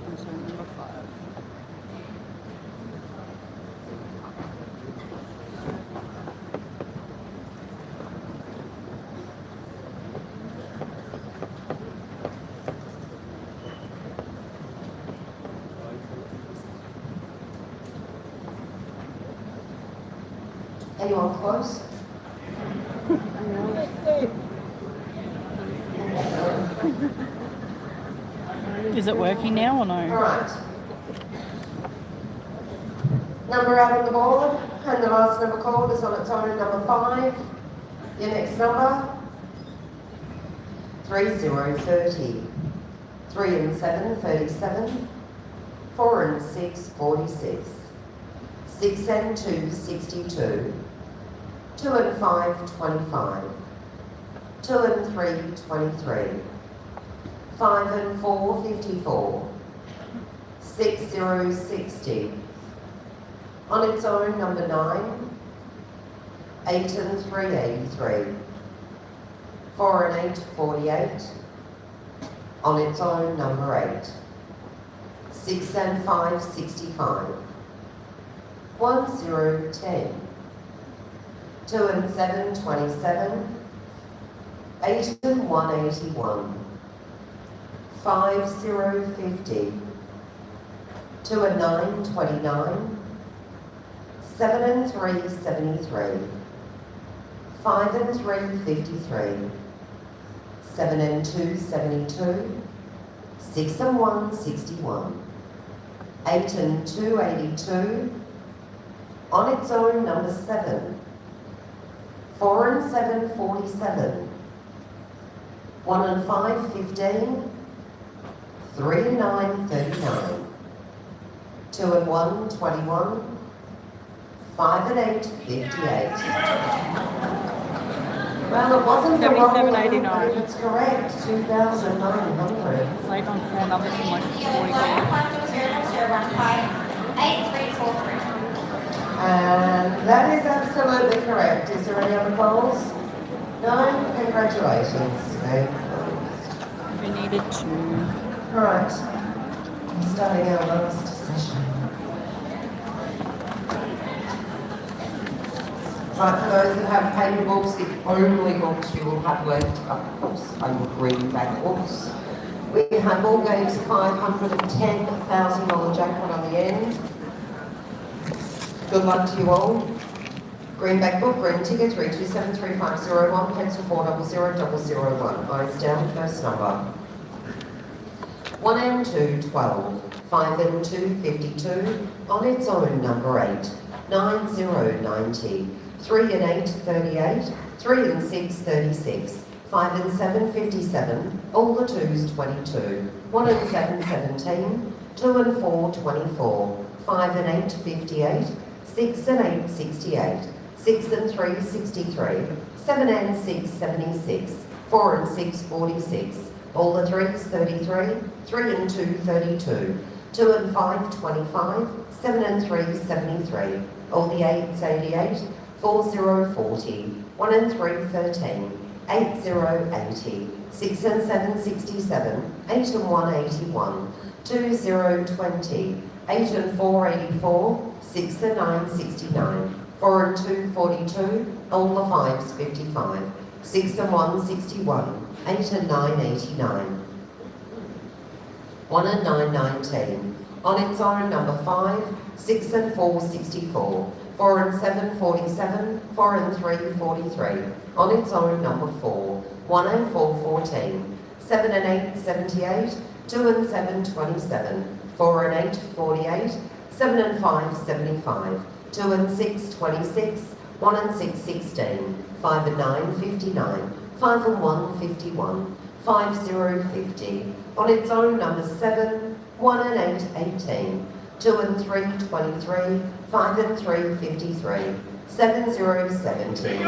Number 5. Anyone close? Is it working now or All no? right. Number out on the board, and the last number called is on its own, number 5. Your next number, 3030. 3 and 7, 37. 4 and 6, 46. 6 and 2, 62. 2 and 5, 25. 2 and 3, 23. 5 and 4, 54. 6, 0, 60. On its own, number 9. 8 and 3, 83. 4 and 8, 48. On its own, number 8. 6 and 5, 65. 1, 0, 10. 2 and 7, 27. 8 and 1, 81. 5, 0, 50. 2 and 9, 29. 7 and 3, 73. 5 and 3, 53. 7 and 2, 72. 6 and 1, 61. 8 and 2, 82. On its own, number 7. 4 and 7, 47. 1 and 5, 15. 3 and 9, 39. 2 and 1, 21. 5 and 8, 58. Well, it wasn't the wrong one, 77.89. but if it's correct, 2,900. It's like on 4 numbers from like 40 And that is absolutely correct. Is there any other polls? No? Congratulations. Okay. We needed 2. All right. Starting our last session. Right, for those who have paper books, the only books you will have left are, of course, are your greenback books. We have all games $510,000 jackpot on the end. Good luck to you all. Greenback book, green ticket 3273501, pencil 4000001. Eyes down, first number. 1 and 2, 12. 5 and 2, 52. On its own, number 8. 9, 0, 90. 3 and 8, 38. 3 and 6, 36. 5 and 7, 57. All the 2s, 22. 1 and 7, 17. 2 and 4, 24. 5 and 8, 58. 6 and 8, 68. 6 and 3, 63. 7 and 6, 76. 4 and 6, 46. All the 3s, 33. 3 and 2, 32. 2 and 5, 25. 7 and 3, 73. All the 8s, 88. 4, 0, 40. 1 and 3, 13. 8, 0, 80. 6 and 7, 67. 8 and 1, 81. 2, 0, 20. 8 and 4, 84. 6 and 9, 69. 4 and 2, 42, all the 5s, 55, 6 and 1, 61, 8 and 9, 89, 1 and 9, 19, on its own number 5, 6 and 4, 64, 4 and 7, 47, 4 and 3, 43, on its own number 4, 1 and 4, 14, 7 and 8, 78, 2 and 7, 27, 4 and 8, 48, 7 and 5, 75, 2 and 6, 26, 1 and 6, 16, 5 and 9, 59, 5 and 1, 51, 5, 0, 50, on its own number 7, 1 and 8, 18, 2 and 3, 23, 5 and 3, 53, 7, 0, 17.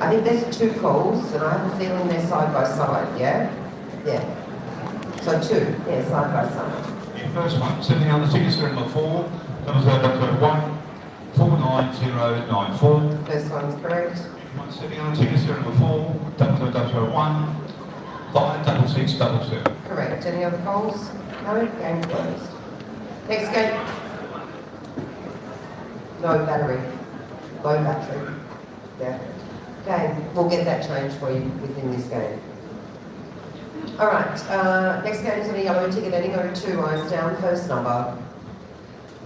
I think there's 2 calls, and I have a feeling they're side by side, yeah? Yeah. So 2, yeah, side by side. The first one, sitting on the ticket serial number 4, that was Dr. 149094. First one's correct. One sitting on the ticket serial number 4, Dr. 156677. Correct. Any other calls? No? Game closed. Next game. No battery. Low battery. Yeah. Okay, we'll get that changed for you within this game. Alright, next game is on a yellow ticket, ending over 2 eyes down, first number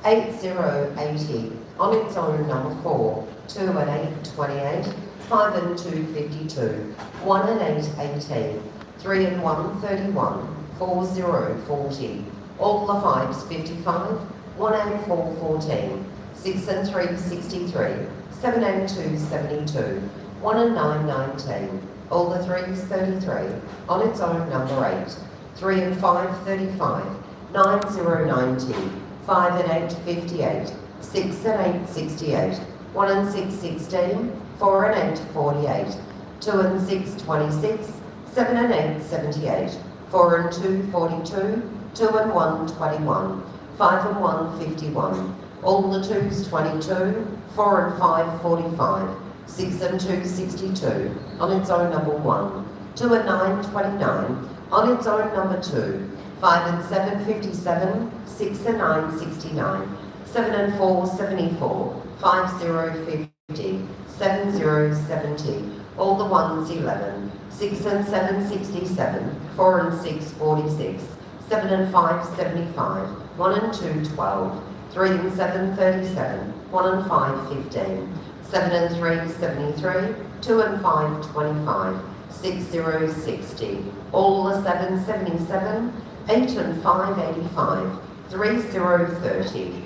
8080, on its own number 4, 2 and 8, 28, 5 and 2, 52, 1 and 8, 18, 3 and 1, 31, 4, 0, 40, all the 5s, 55, 1 and 4, 14, 6 and 3, 63, 7 and 2, 72, 1 and 9, 19, all the 3s, 33, on its own number 8, 3 and 5, 35, 9, 0, 90, 5 and 8, 58, 6 and 8, 68, 1 and 6, 16, 4 and 8, 48, 2 and 6, 26, 7 and 8, 78, 4 and 2, 42, 2 and 1, 21, 5 and 1, 51, all the 2s, 22, 4 and 5, 45, 6 and 2, 62, on its own number 1, 2 and 9, 29, on its own number 2, 5 and 7, 57, 6 and 9, 69, 7 and 4, 74, 5, 0, 50, 7, 0, 70, all the 1s, 11, 6 and 7, 67, 4 and 6, 46, 7 and 5, 75, 1 and 2, 12, 3 and 7, 37, 1 and 5, 15, 7 and 3, 73, 2 and 5, 25, 6, 0, 60, all the 7, 77, 8 and 5, 85, 3, 0, 30.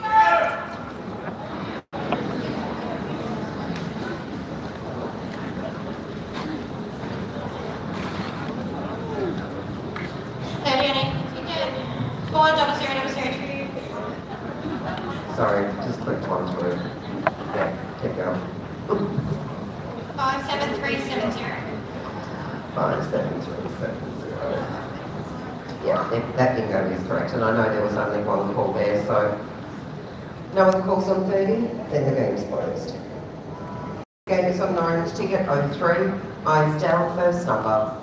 Sorry, just clicked one through. Yeah, keep going. 57370. 57370. Yeah, that bingo is correct, and I know there was only one call there, so no other calls on 30, then the game's closed. Game is on an orange ticket, 03, eyes down, first number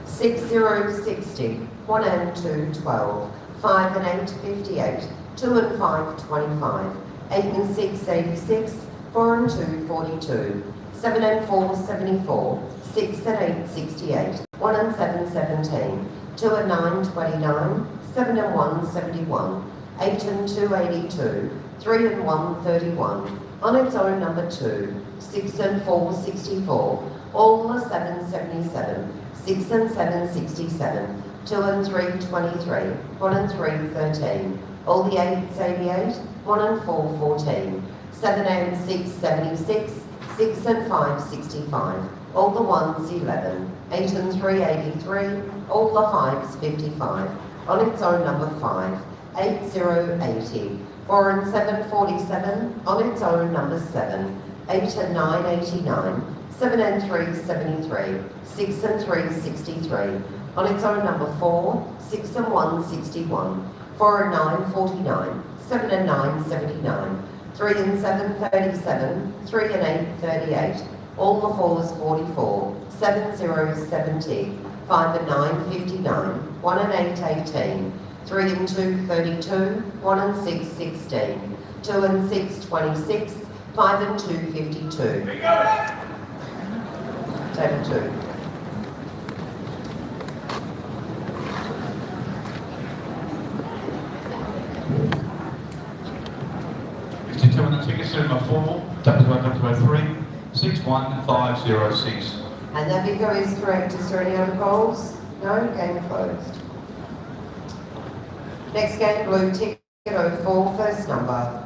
6060, 1 and 2, 12, 5 and 8, 58, 2 and 5, 25, 8 and 6, 86, 4 and 2, 42, 7 and 4, 74, 6 and 8, 68, 1 and 7, 17, 2 and 9, 29, 7 and 1, 71, 8 and 2, 82, 3 and 1, 31, on its own number 2, 6 and 4, 64, all the 7, 77, 6 and 7, 67, 2 and 3, 23, 1 and 3, 13, all the 8s, 88, 1 and 4, 14, 7 and 6, 76, 6 and 5, 65, all the 1s, 11, 8 and 3, 83, all the 5s, 55, on its own number 5, 8, 0, 80, 4 and 7, 47, on its own number 7, 8 and 9, 89, 7 and 3, 73, 6 and 3, 63, on its own number 4, 6 and 1, 61, 4 and 9, 49, 7 and 9, 79, 3 and 7, 37, 3 and 8, 38, all the 4s, 44, 7, 0, 70, 5 and 9, 59, 1 and 8, 18, 3 and 2, 32, 1 and 6, 16, 2 and 6, 26, 5 and 2, 52. Table 2. 52 on the ticket, serial number 4, W1W3, 61506. And that figure is correct. Is there any other calls? No? Game closed. Next game, blue ticket 04, first number.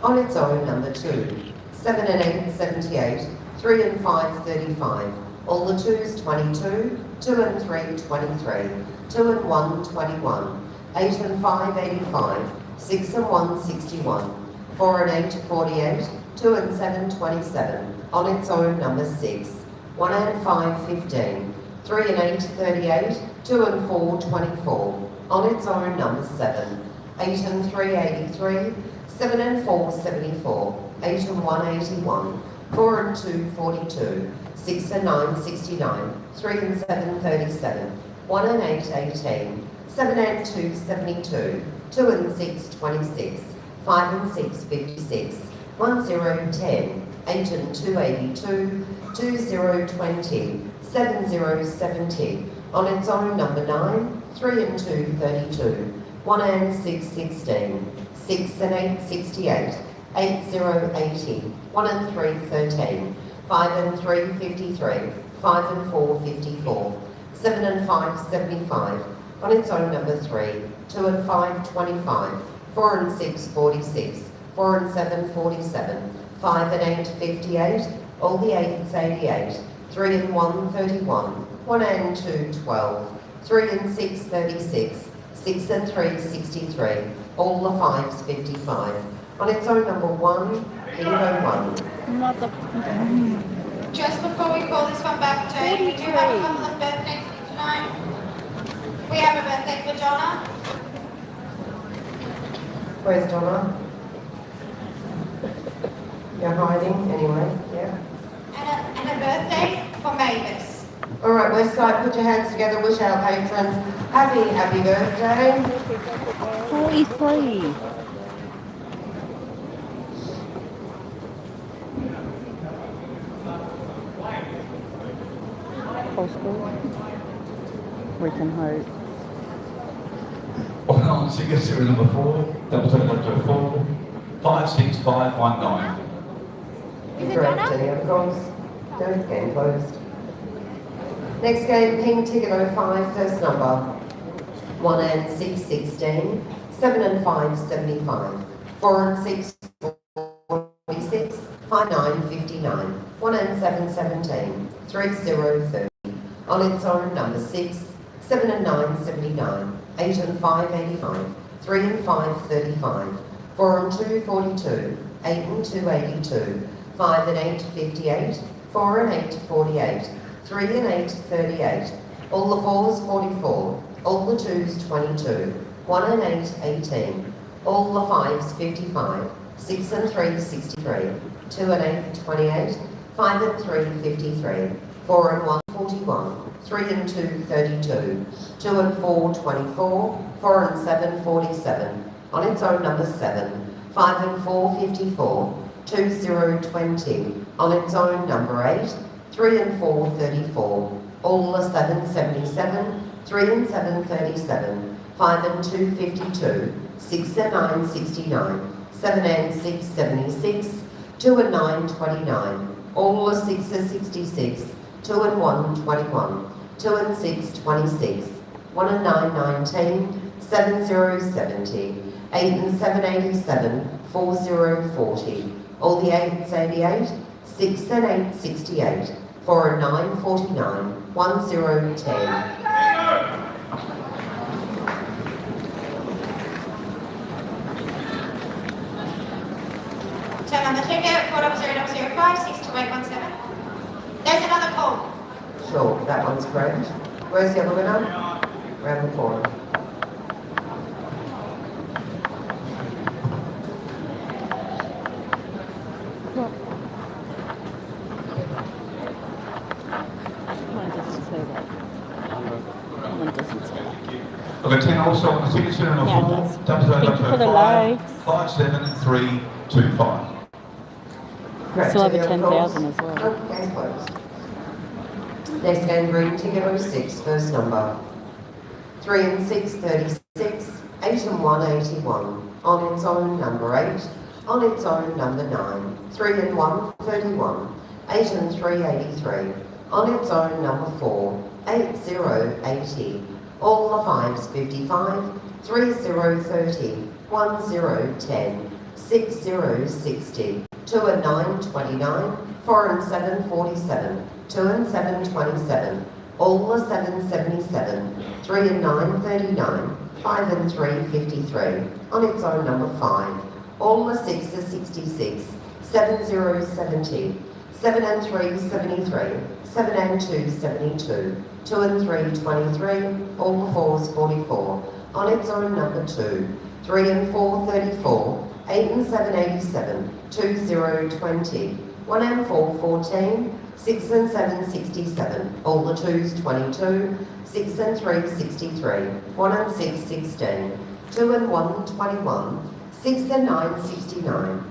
On its own, number 2. 7 and 8, 78. 3 and 5, 35. All the 2s, 22. 2 and 3, 23. 2 and 1, 21. 8 and 5, 85. 6 and 1, 61. 4 and 8, 48. 2 and 7, 27. On its own, number 6. 1 and 5, 15. 3 and 8, 38. 2 and 4, 24. On its own, number 7. 8 and 3, 83. 7 and 4, 74. 8 and 1, 81. 4 and 2, 42. 6 and 9, 69. 3 and 7, 37. 1 and 8, 18. 7 and 2, 72. 2 and 6, 26. 5 and 6, 56. 1, 0, 10. 8 and 2, 82. 2, 0, 20. 7, 0, 70. On its own, number 9. 3 and 2, 32. 1 and 6, 16. 6 and 8, 68. 8, 0, 80. 1 and 3, 13. 5 and 3, 53. 5 and 4, 54. 7 and 5, 75. On its own, number 3. 2 and 5, 25. 4 and 6, 46. 4 and 7, 47. 5 and 8, 58. All the 8s, 88. 3 and 1, 31. 1 and 2, 12. 3 and 6, 36. 6 and 3, 63. All the 5s, 55. On its own, number 1, bingo 1. Just before we call this one back, Jane, we do have a couple of birthdays tonight. We have a birthday for Donna. Where's Donna? You're hiding anyway, yeah? And a birthday for Mavis. All right, Westside, put your hands together, wish our patrons happy birthday. 43. Full school. We can hope. On ticket, serial number 4, W1W4, 56519. Correct, any other calls? No, game closed. Next game, pink ticket 05, first number. 1 and 6, 16. 7 and 5, 75. 4 and 6, 46. 5, 9, 59. 1 and 7, 17. 3, 0, 30. On its own, number 6. 7 and 9, 79. 8 and 5, 85. 3 and 5, 35. 4 and 2, 42. 8 and 2, 82. 5 and 8, 58. 4 and 8, 48. 3 and 8, 38. All the 4s, 44. All the 2s, 22. 1 and 8, 18. All the 5s, 55. 6 and 3, 63. 2 and 8, 28. 5 and 3, 53. 4 and 1, 41. 3 and 2, 32. 2 and 4, 24. 4 and 7, 47. On its own, number 7. 5 and 4, 54. 2, 0, 20. On its own, number 8. 3 and 4, 34. All the 7, 77. 3 and 7, 37. 5 and 2, 52. 6 and 9, 69. 7 and 6, 76. 2 and 9, 29. All the 6 are 66. 2 and 1, 21. 2 and 6, 26. 1 and 9, 19. 7, 0, 70. 8 and 7, 87. 4, 0, 40. All the 8s, 88. 6 and 8, 68. 4 and 9, 49. 1, 0, 10. Turn on the ticket, 40005, 62817. There's another call. Sure, that one's correct. Where's the other winner? Round the corner. Mine doesn't say that. Mine doesn't say that. I've got 10 also on the ticket, center number Yeah, 4, that's- double zero, thank double you for zero, the 5, likes. 5, 7, 3, 2, 5. Still have a Correct, 10,000 as well. Nope, game closed. Next game, green ticket 06, first number. 3 and 6, 36. 8 and 1, 81. On its own, number 8. On its own, number 9. 3 and 1, 31. 8 and 3, 83. On its own, number 4. 8, 0, 80. All the 5s, 55. 3, 0, 30. 1, 0, 10. 6, 0, 60. 2 and 9, 29. 4 and 7, 47. 2 and 7, 27. All the 7s, 77. 3 and 9, 39. 5 and 3, 53. On its own, number 5. All the 6s, 66. 7, 0, 70. 7 and 3, 73. 7 and 2, 72. 2 and 3, 23. All the 4s, 44. On its own, number 2. 3 and 4, 34. 8 and 7, 87. 2, 0, 20. 1 and 4, 14. 6 and 7, 67. All the 2s, 22. 6 and 3, 63. 1 and 6, 16. 2 and 1, 21. 6 and 9, 69.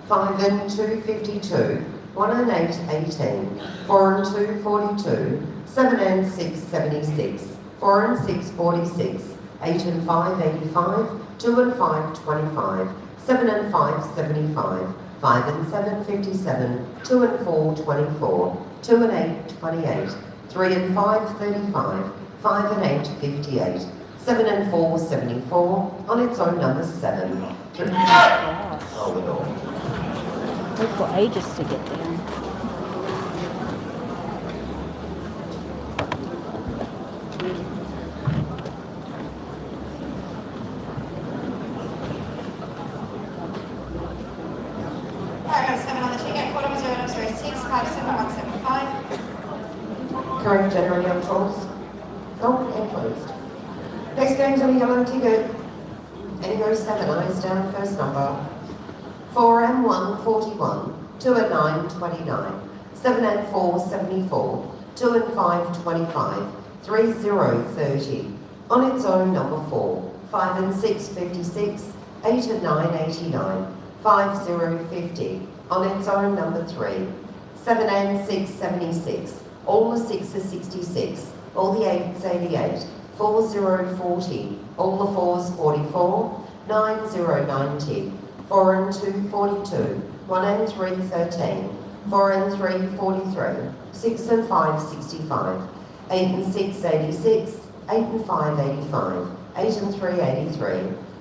5 and 2, 52. 1 and 8, 18. 4 and 2, 42. 7 and 6, 76. 4 and 6, 46. 8 and 5, 85. 2 and 5, 25. 7 and 5, 75. 5 and 7, 57. 2 and 4, 24. 2 and 8, 28. 3 and 5, 35. 5 and 8, 58. 7 and 4, 74. On its own, number 7. Oh, the door. Took for ages to get down. Alright, got a 7 on the ticket, 40006, 57175. Correct, generally on false. Oh, and closed. Next game's on a yellow ticket. Any 07, eyes down, first number. 4 and 1, 41. 2 and 9, 29. 7 and 4, 74. 2 and 5, 25. 3, 0, 30. On its own, number 4. 5 and 6, 56. 8 and 9, 89. 5, 0, 50. On its own, number 3. 7 and 6, 76. All the 6s, 66. All the 8s, 88. 4, 0, 40. All the 4s, 44. 9, 0, 90. 4 and 2, 42. 1 and 3, 13. 4 and 3, 43. 6 and 5, 65. 8 and 6, 86. 8 and 5, 85. 8 and 3, 83.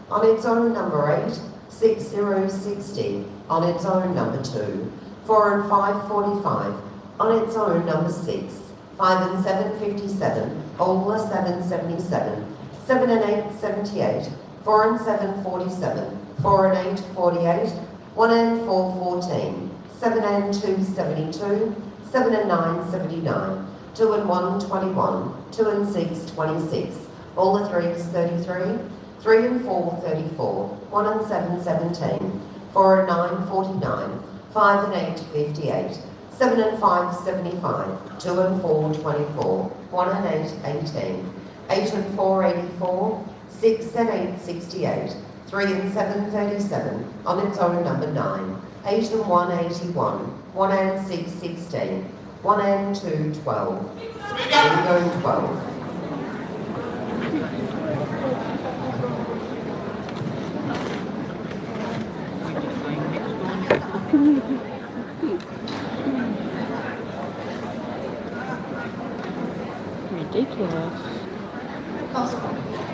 On its own, number 8. 6, 0, 60. On its own, number 2. 4 and 5, 45. On its own, number 6. 5 and 7, 57. All the 7, 77. 7 and 8, 78. 4 and 7, 47. 4 and 8, 48. 1 and 4, 14. 7 and 2, 72. 7 and 9, 79. 2 and 1, 21. 2 and 6, 26. All the 3s, 33. 3 and 4, 34. 1 and 7, 17. 4 and 9, 49. 5 and 8, 58. 7 and 5, 75. 2 and 4, 24. 1 and 8, 18. 8 and 4, 84. 6 and 8, 68. 3 and 7, 37. On its own, number 9. 8 and 1, 81. 1 and 6, 16. 1 and 2, 12. Bingo, 12. Ridiculous.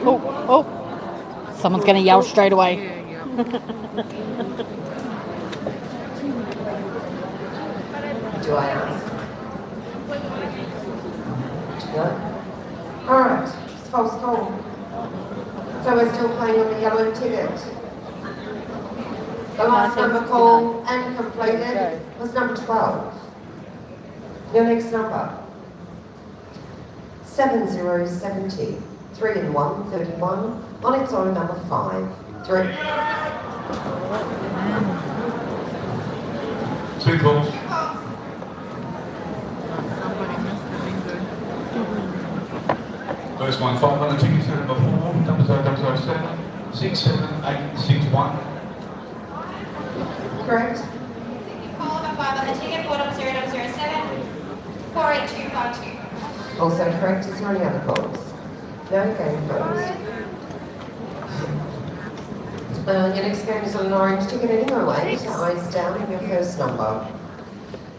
Oh, oh. Someone's going to yell straight away. Do I ask? No? Alright, it's false call. So we're still playing on the yellow ticket. The last number called and completed was number 12. Your next number. 7070. 3 and 1, 31. On its own, number 5. 3. 2 calls. Somebody missed the bingo. First one, 5 on the ticket, serial number 4, 007 67861. Correct. Call number 5 on the ticket, 4007 48252. Also correct. Is there any other calls? No, game closed. Your next game is on an orange ticket anyway, wait. Eyes down in your first number.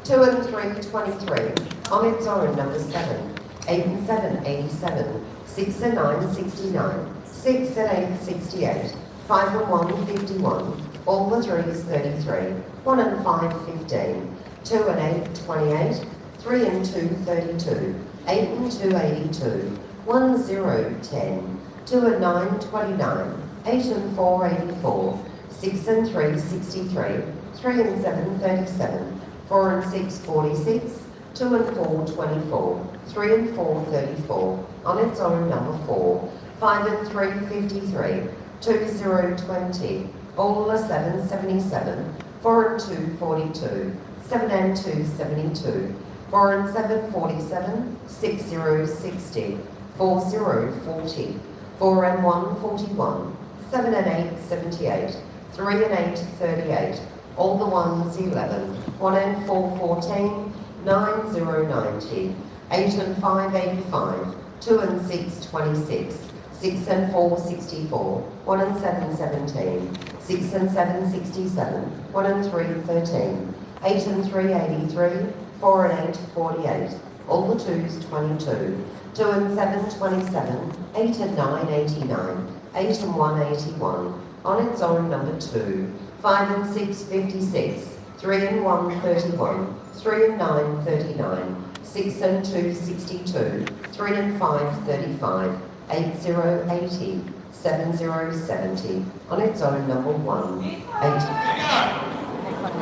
2 and 3, 23. On its own, number 7. 8 and 7, 87. 6 and 9, 69. 6 and 8, 68. 5 and 1, 51. All the 3s, 33. 1 and 5, 15. 2 and 8, 28. 3 and 2, 32. 8 and 2, 82. 1, 0, 10. 2 and 9, 29. 8 and 4, 84. 6 and 3, 63. 3 and 7, 37. 4 and 6, 46. 2 and 4, 24. 3 and 4, 34. On its own, number 4. 5 and 3, 53. 2, 0, 20. All the 7, 77. 4 and 2, 42. 7 and 2, 72. 4 and 7, 47. 6, 0, 60. 4, 0, 40. 4 and 1, 41. 7 and 8, 78. 3 and 8, 38. All the 1s, 11. 1 and 4, 14. 9, 0, 90. 8 and 5, 85. 2 and 6, 26. 6 and 4, 64. 1 and 7, 17. 6 and 7, 67. 1 and 3, 13. 8 and 3, 83. 4 and 8, 48. All the 2s, 22. 2 and 7, 27. 8 and 9, 89. 8 and 1, 81. On its own, number 2. 5 and 6, 56. 3 and 1, 31. 3 and 9, 39. 6 and 2, 62. 3 and 5, 35. 8, 0, 80. 7, 0, 70. On its own, number 1. 80.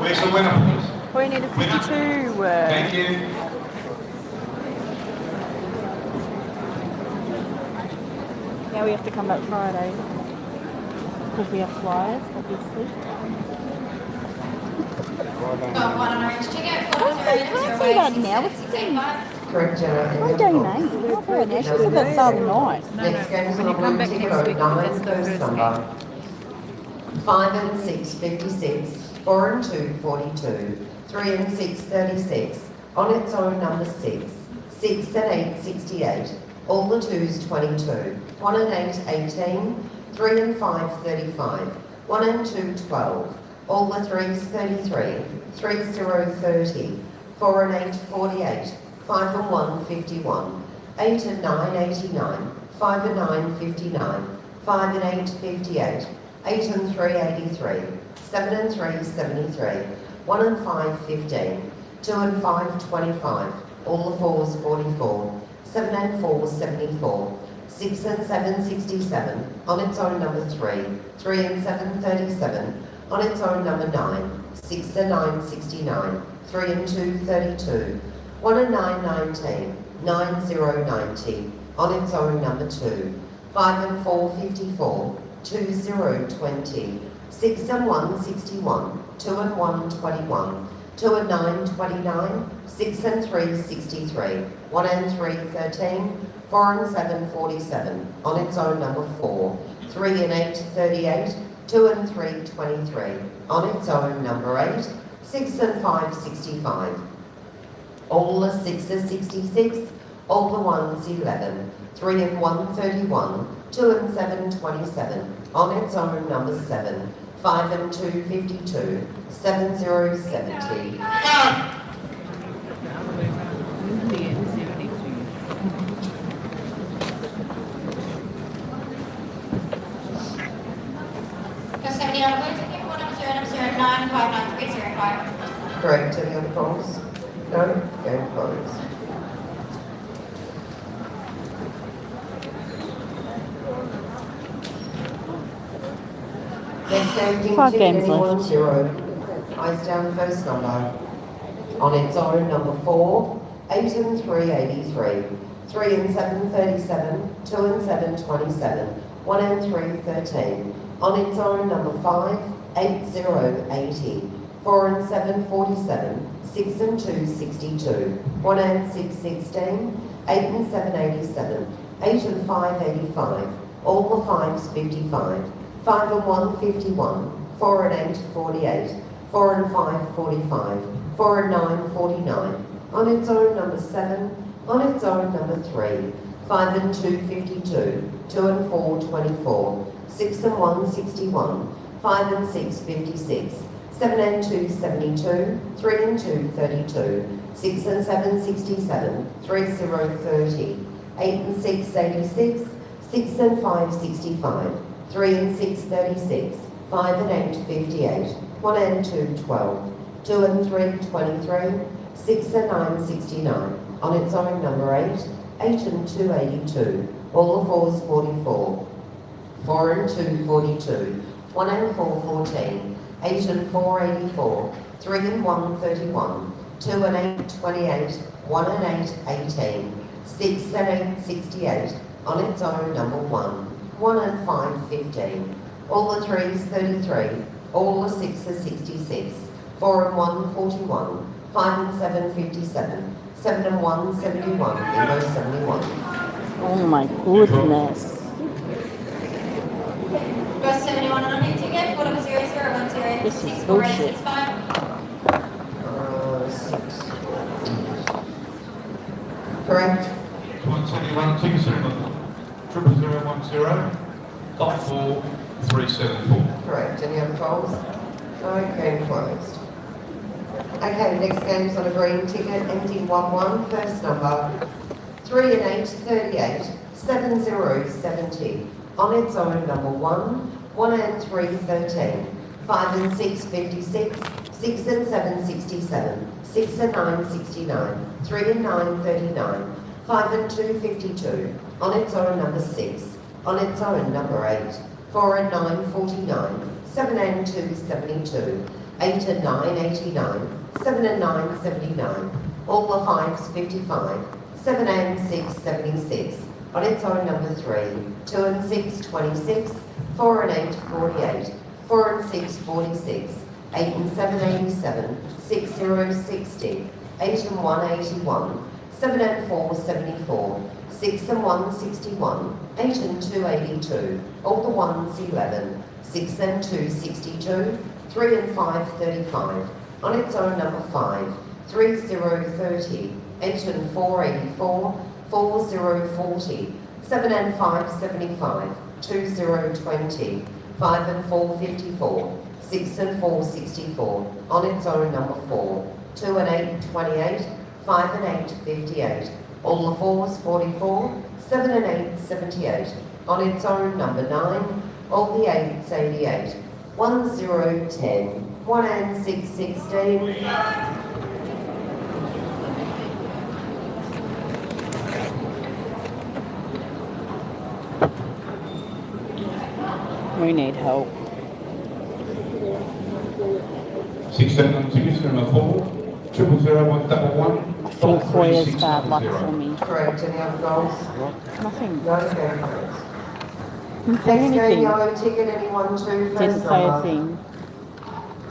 Where's the winner, please? We need a 52. Thank you. Now we have to come back Friday because we have flyers, obviously. Got 1 on orange ticket, Can't say that now. What's the thing? 685. Correct, Jenna. I don't know. Not very nice. She said that the other night. Next game is When on you a come blue back ticket, next week, 9, that's the first first number. 5 and 6, 56. 4 and 2, 42. 3 and 6, 36. On its own, number 6. 6 and 8, 68. All the 2s, 22. 1 and 8, 18. 3 and 5, 35. 1 and 2, 12. All the 3s, 33. 3, 0, 30. 4 and 8, 48. 5 and 1, 51. 8 and 9, 89. 5 and 9, 59. 5 and 8, 58. 8 and 3, 83. 7 and 3, 73. 1 and 5, 15. 2 and 5, 25. All the 4s, 44. 7 and 4, 74. 6 and 7, 67. On its own, number 3. 3 and 7, 37. On its own, number 9. 6 and 9, 69. 3 and 2, 32. 1 and 9, 19. 9, 0, 90. On its own, number 2. 5 and 4, 54. 2, 0, 20. 6 and 1, 61. 2 and 1, 21. 2 and 9, 29. 6 and 3, 63. 1 and 3, 13. 4 and 7, 47. On its own, number 4. 3 and 8, 38. 2 and 3, 23. On its own, number 8. 6 and 5, 65. All the 6s, 66. All the 1s, 11. 3 and 1, 31. 2 and 7, 27. On its own, number 7. 5 and 2, 52. 7, 0, 70. Got 70 on a blue ticket, 40095935. Correct. Any other calls? No? Game closed. Next game, 5 King games anyone, left. 0. Eyes down, first number. On its own, number 4. 8 and 3, 83. 3 and 7, 37. 2 and 7, 27. 1 and 3, 13. On its own, number 5. 8, 0, 80. 4 and 7, 47. 6 and 2, 62. 1 and 6, 16. 8 and 7, 87. 8 and 5, 85. All the 5s, 55. 5 and 1, 51. 4 and 8, 48. 4 and 5, 45. 4 and 9, 49. On its own, number 7. On its own, number 3. 5 and 2, 52. 2 and 4, 24. 6 and 1, 61. 5 and 6, 56. 7 and 2, 72. 3 and 2, 32. 6 and 7, 67. 3, 0, 30. 8 and 6, 86. 6 and 5, 65. 3 and 6, 36. 5 and 8, 58. 1 and 2, 12. 2 and 3, 23. 6 and 9, 69. On its own, number 8. 8 and 2, 82. All the 4s, 44. 4 and 2, 42. 1 and 4, 14. 8 and 4, 84. 3 and 1, 31. 2 and 8, 28. 1 and 8, 18. 6 and 8, 68. On its own, number 1. 1 and 5, 15. All the 3s, 33. All the 6s, 66. 4 and 1, 41. 5 and 7, 57. 7 and 1, 71. Bingo, 71. Oh my goodness. Bus 71 on a new ticket, code number 0010. This is bullshit. 6465. 6. Correct? 171, tickets number 00010, lot 4, 374. Correct. Any other polls? Okay, closed. Okay, next game's on a green ticket, ending 1-1, first number. 3 and 8, 38. 7, 0, 70. On its own, number 1. 1 and 3, 13. 5 and 6, 56. 6 and 7, 67. 6 and 9, 69. 3 and 9, 39. 5 and 2, 52. On its own, number 6. On its own, number 8. 4 and 9, 49. 7 and 2, 72. 8 and 9, 89. 7 and 9, 79. All the 5s, 55. 7 and 6, 76. On its own, number 3. 2 and 6, 26. 4 and 8, 48. 4 and 6, 46. 8 and 7, 87. 6, 0, 60. 8 and 1, 81. 7 and 4, 74. 6 and 1, 61. 8 and 2, 82. All the 1s, 11. 6 and 2, 62. 3 and 5, 35. On its own, number 5. 3, 0, 30. 8 and 4, 84. 4, 0, 40. 7 and 5, 75. 2, 0, 20. 5 and 4, 54. 6 and 4, 64. On its own, number 4. 2 and 8, 28. 5 and 8, 58. All the 4s, 44. 7 and 8, 78. On its own, number 9. All the 8s, 88. 1, 0, 10. 1 and 6, 16. We need help. 67 tickets number 4, 000111. I think Hoya's bad luck for me. Correct. Any other goals? Nothing. No, very good. Didn't say Next game, anything. yellow ticket, anyone, 2, first Didn't say a number. thing.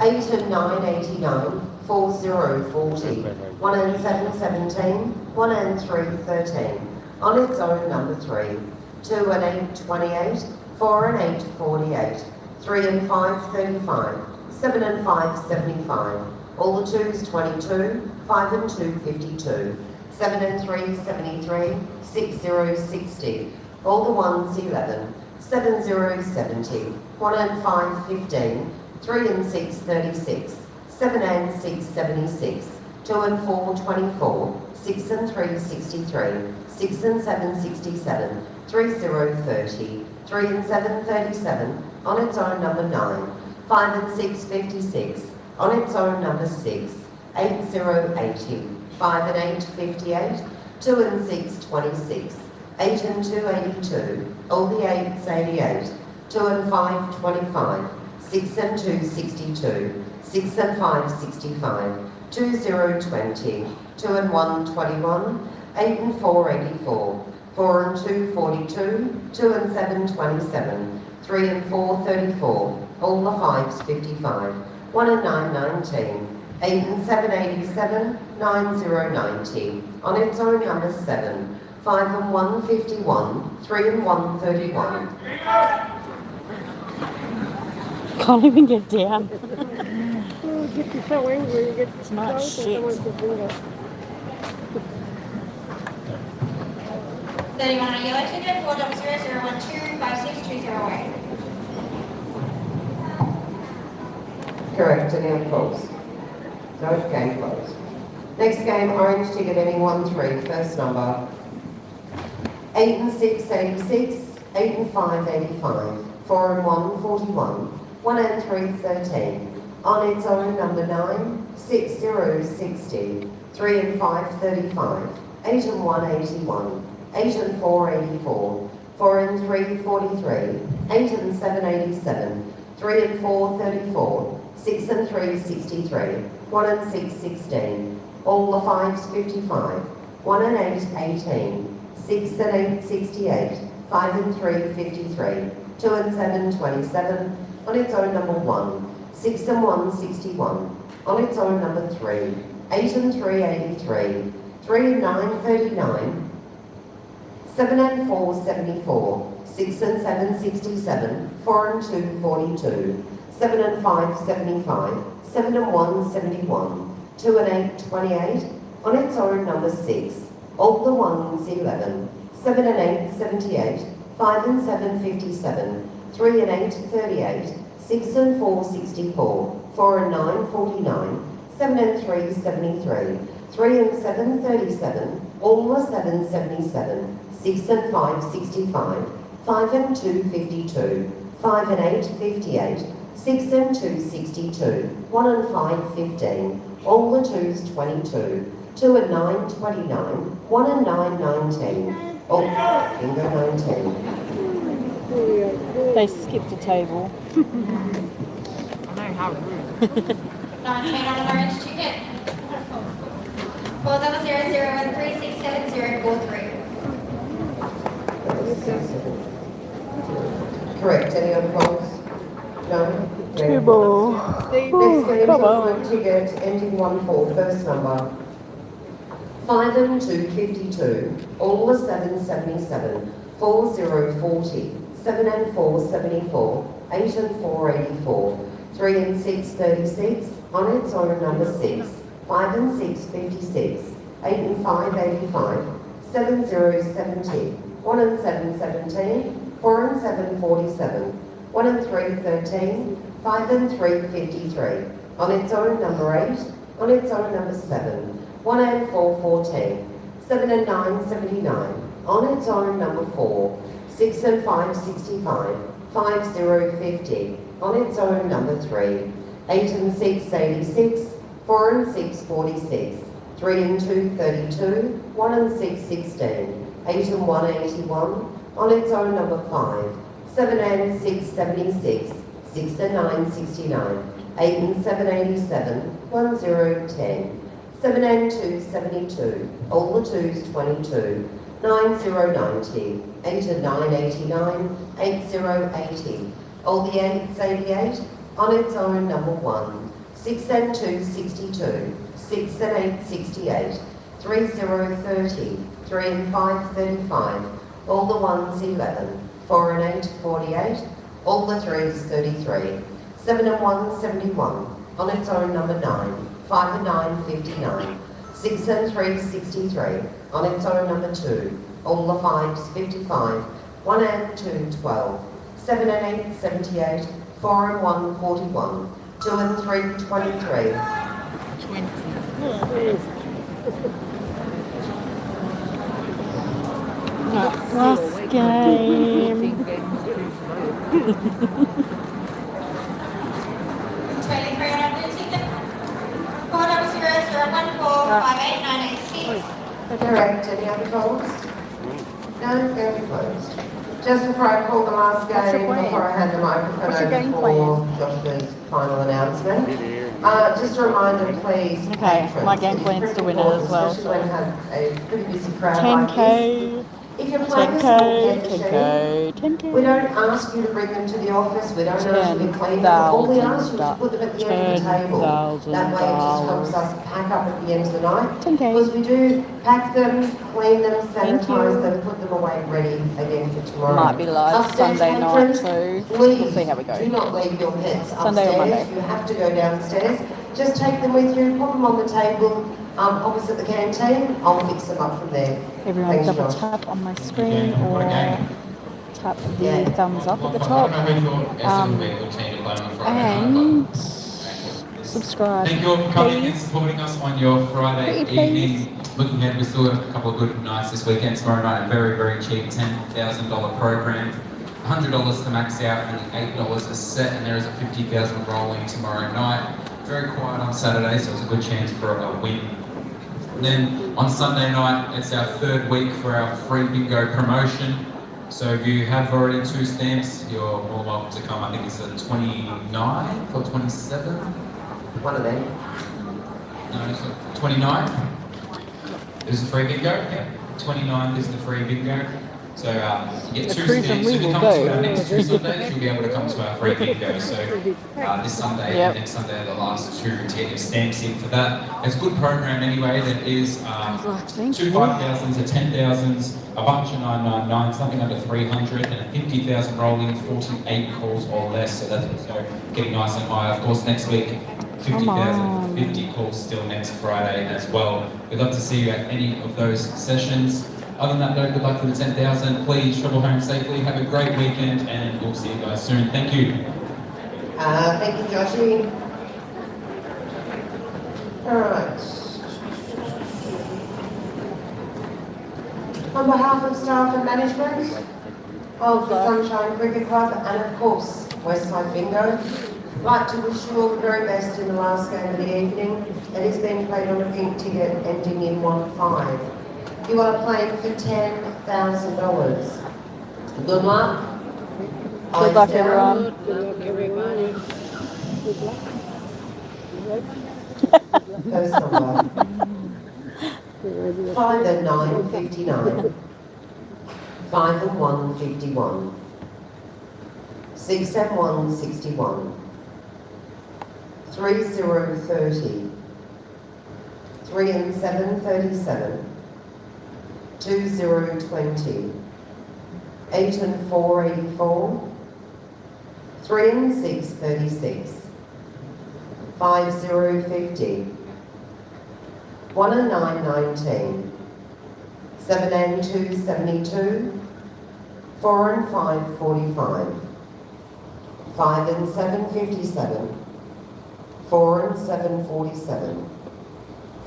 8 and 9, 89. 4, 0, 40. 1 and 7, 17. 1 and 3, 13. On its own, number 3. 2 and 8, 28. 4 and 8, 48. 3 and 5, 35. 7 and 5, 75. All the 2s, 22. 5 and 2, 52. 7 and 3, 73. 6, 0, 60. All the 1s, 11. 7, 0, 70. 1 and 5, 15. 3 and 6, 36. 7 and 6, 76. 2 and 4, 24. 6 and 3, 63. 6 and 7, 67. 3, 0, 30. 3 and 7, 37. On its own, number 9. 5 and 6, 56. On its own, number 6. 8, 0, 80. 5 and 8, 58. 2 and 6, 26. 8 and 2, 82. All the 8s, 88. 2 and 5, 25. 6 and 2, 62. 6 and 5, 65. 2, 0, 20. 2 and 1, 21. 8 and 4, 84. 4 and 2, 42. 2 and 7, 27. 3 and 4, 34. All the 5s, 55. 1 and 9, 19. 8 and 7, 87. 9, 0, 90. On its own, number 7. 5 and 1, 51. 3 and 1, 31. Can't even get down. Oh, get you so angry, you get Not so shit. someone to bring it. 31 on a yellow ticket, 40012562208. Correct, any other calls? No, game closed. Next game, orange ticket ending 1-3, first number. 8 and 6, 86. 8 and 5, 85. 4 and 1, 41. 1 and 3, 13. On its own, number 9. 6, 0, 60. 3 and 5, 35. 8 and 1, 81. 8 and 4, 84. 4 and 3, 43. 8 and 7, 87. 3 and 4, 34. 6 and 3, 63. 1 and 6, 16. All the 5s, 55. 1 and 8, 18. 6 and 8, 68. 5 and 3, 53. 2 and 7, 27. On its own, number 1. 6 and 1, 61. On its own, number 3. 8 and 3, 83. 3 and 9, 39. 7 and 4, 74. 6 and 7, 67. 4 and 2, 42. 7 and 5, 75. 7 and 1, 71. 2 and 8, 28. On its own, number 6. All the 1s, 11. 7 and 8, 78. 5 and 7, 57. 3 and 8, 38. 6 and 4, 64. 4 and 9, 49. 7 and 3, 73. 3 and 7, 37. All the 7, 77. 6 and 5, 65. 5 and 2, 52. 5 and 8, 58. 6 and 2, 62. 1 and 5, 15. All the 2s, 22. 2 and 9, 29. 1 and 9, 19. Oh, bingo, 19. They skipped a table. I know how rude. 19 on an orange ticket. 40013674043. Correct, any other calls? No? Two ball. Next game, come blue ticket ending 1-4, first number. 5 and 2, 52. All the 7, 77. 4, 0, 40. 7 and 4, 74. 8 and 4, 84. 3 and 6, 36. On its own, number 6. 5 and 6, 56. 8 and 5, 85. 7, 0, 70. 1 and 7, 17. 4 and 7, 47. 1 and 3, 13. 5 and 3, 53. On its own, number 8. On its own, number 7. 1 and 4, 14. 7 and 9, 79. On its own, number 4. 6 and 5, 65. 5, 0, 50. On its own, number 3. 8 and 6, 86. 4 and 6, 46. 3 and 2, 32. 1 and 6, 16. 8 and 1, 81. On its own, number 5. 7 and 6, 76. 6 and 9, 69. 8 and 7, 87. 1, 0, 10. 7 and 2, 72. All the 2s, 22. 9, 0, 90. 8 and 9, 89. 8, 0, 80. All the 8s, 88. On its own, number 1. 6 and 2, 62. 6 and 8, 68. 3, 0, 30. 3 and 5, 35. All the 1s, 11. 4 and 8, 48. All the 3s, 33. 7 and 1, 71. On its own, number 9. 5 and 9, 59. 6 and 3, 63. On its own, number 2. All the 5s, 55. 1 and 2, 12. 7 and 8, 78. 4 and 1, 41. 2 and 3, 23. 20. Last game. 14 games too slow. 23 on a blue ticket. 400145896. Correct, any other calls? No, very closed. Just before I call the last What's your game, plan? before I hand the microphone What's your over game for Joshua's final announcement, just a reminder, please. Okay, patrons, my game it's plan's pretty to win it important, as well, especially when so. we have a pretty busy crowd like this. 10k. If can play the small head machine. 10K. We don't ask you to bring them to the office. We don't ask you to clean them. All we ask you is to put them at the end of the table. That way it just helps us pack up at the end of the night. 10K. Because we do pack them, clean them, sanitize them, put them away ready again for tomorrow. Might be live Upstairs Sunday night patrons, too. Please We'll see how we go. do not leave your pets Sunday or upstairs. Monday. You have to go downstairs. Just take them with you, put them on the table opposite the canteen. I'll fix them up from there. Everyone Thanks, double Josh. tap on my screen Yeah, what a or game. tap the Yeah. thumbs up at the I top. don't know who thought Essendon would be a good team to play on a Friday night. And subscribe. Thank you all for coming and please. supporting us on your Friday Pretty please. evening. Looking ahead, we still have a couple of good nights this weekend. Tomorrow night, a very, very cheap $10,000 program. $100 to max out and $8 a set, and there is a 50,000 rolling tomorrow night. Very quiet on Saturday, so it's a good chance for a win. And then on Sunday night, it's our third week for our free bingo promotion. So if you have already 2 stamps, you're more welcome to come. I think it's the 29th or 27th. One of them. No, it's the 29th. Is the free bingo? Yeah. 29th is the free bingo. So you get The 2 cruise and stamps. we If you will come go. to our next 2 Sundays, you'll be able to come to our free bingo. So this Sunday Yep. and next Sunday are the last 2 to get your stamps in for that. It's a good program anyway. That is Thank 2 you. 5,000s, a 10,000s, a bunch of 999s, something under 300, and a 50,000 rolling, 48 calls or less. So that's also getting nice and high. Of course, next week, 50,000, 50 calls still next Friday as well. We'd love to see you at any of those sessions. Other than that, though, good luck for the 10,000. Please travel home safely. Have a great weekend, and we'll see you guys soon. Thank you. Thank you, Joshy. All right. On behalf of staff and management of the Sunshine Cricket Club and of course Westside Bingo, I'd like to wish you all the very best in the last game of the evening. It is being played on a pink ticket ending in 1-5. You are playing for $10,000. Good luck. Good luck, everyone. First number. 5 and 9, 59. 5 and 1, 51. 6 and 1, 61. 3, 0, 30. 3 and 7, 37. 2, 0, 20. 8 and 4, 84. 3 and 6, 36. 5, 0, 50. 1 and 9, 19. 7 and 2, 72. 4 and 5, 45. 5 and 7, 57. 4 and 7, 47.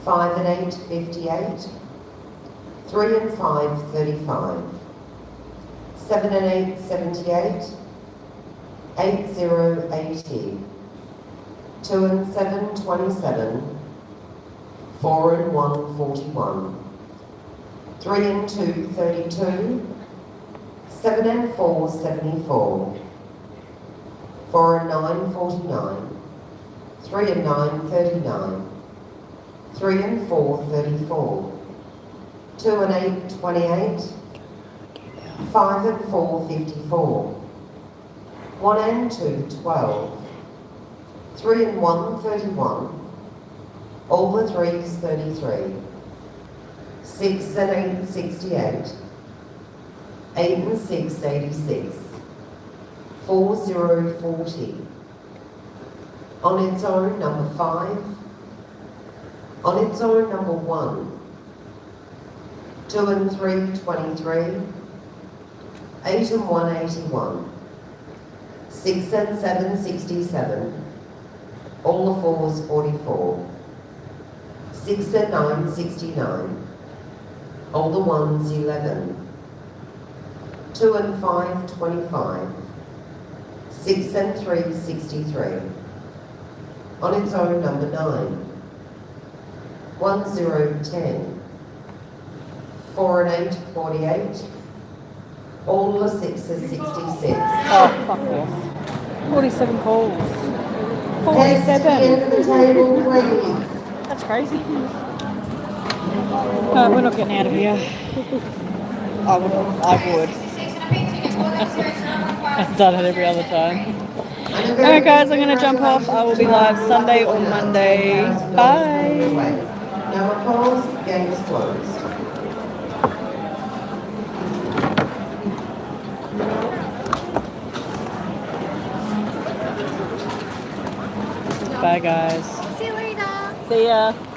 5 and 8, 58. 3 and 5, 35. 7 and 8, 78. 8, 0, 80. 2 and 7, 27. 4 and 1, 41. 3 and 2, 32. 7 and 4, 74. 4 and 9, 49. 3 and 9, 39. 3 and 4, 34. 2 and 8, 28. 5 and 4, 54. 1 and 2, 12. 3 and 1, 31. All the 3s, 33. 6 and 8, 68. 8 and 6, 86. 4, 0, 40. On its own, number 5. On its own, number 1. 2 and 3, 23. 8 and 1, 81. 6 and 7, 67. All the 4s, 44. 6 and 9, 69. All the 1s, 11. 2 and 5, 25. 6 and 3, 63. On its own, number 9. 1, 0, 10. 4 and 8, 48. All the 6s, 66. Oh, fuck off. 47 calls. Head to the end of the 47. table, please. That's crazy. We're not getting out of here. I would. I've done it every other time. Alright guys, I'm gonna jump off. I will be live Sunday or Monday. Bye. No opposed, game is closed. Bye guys. See you later. See ya.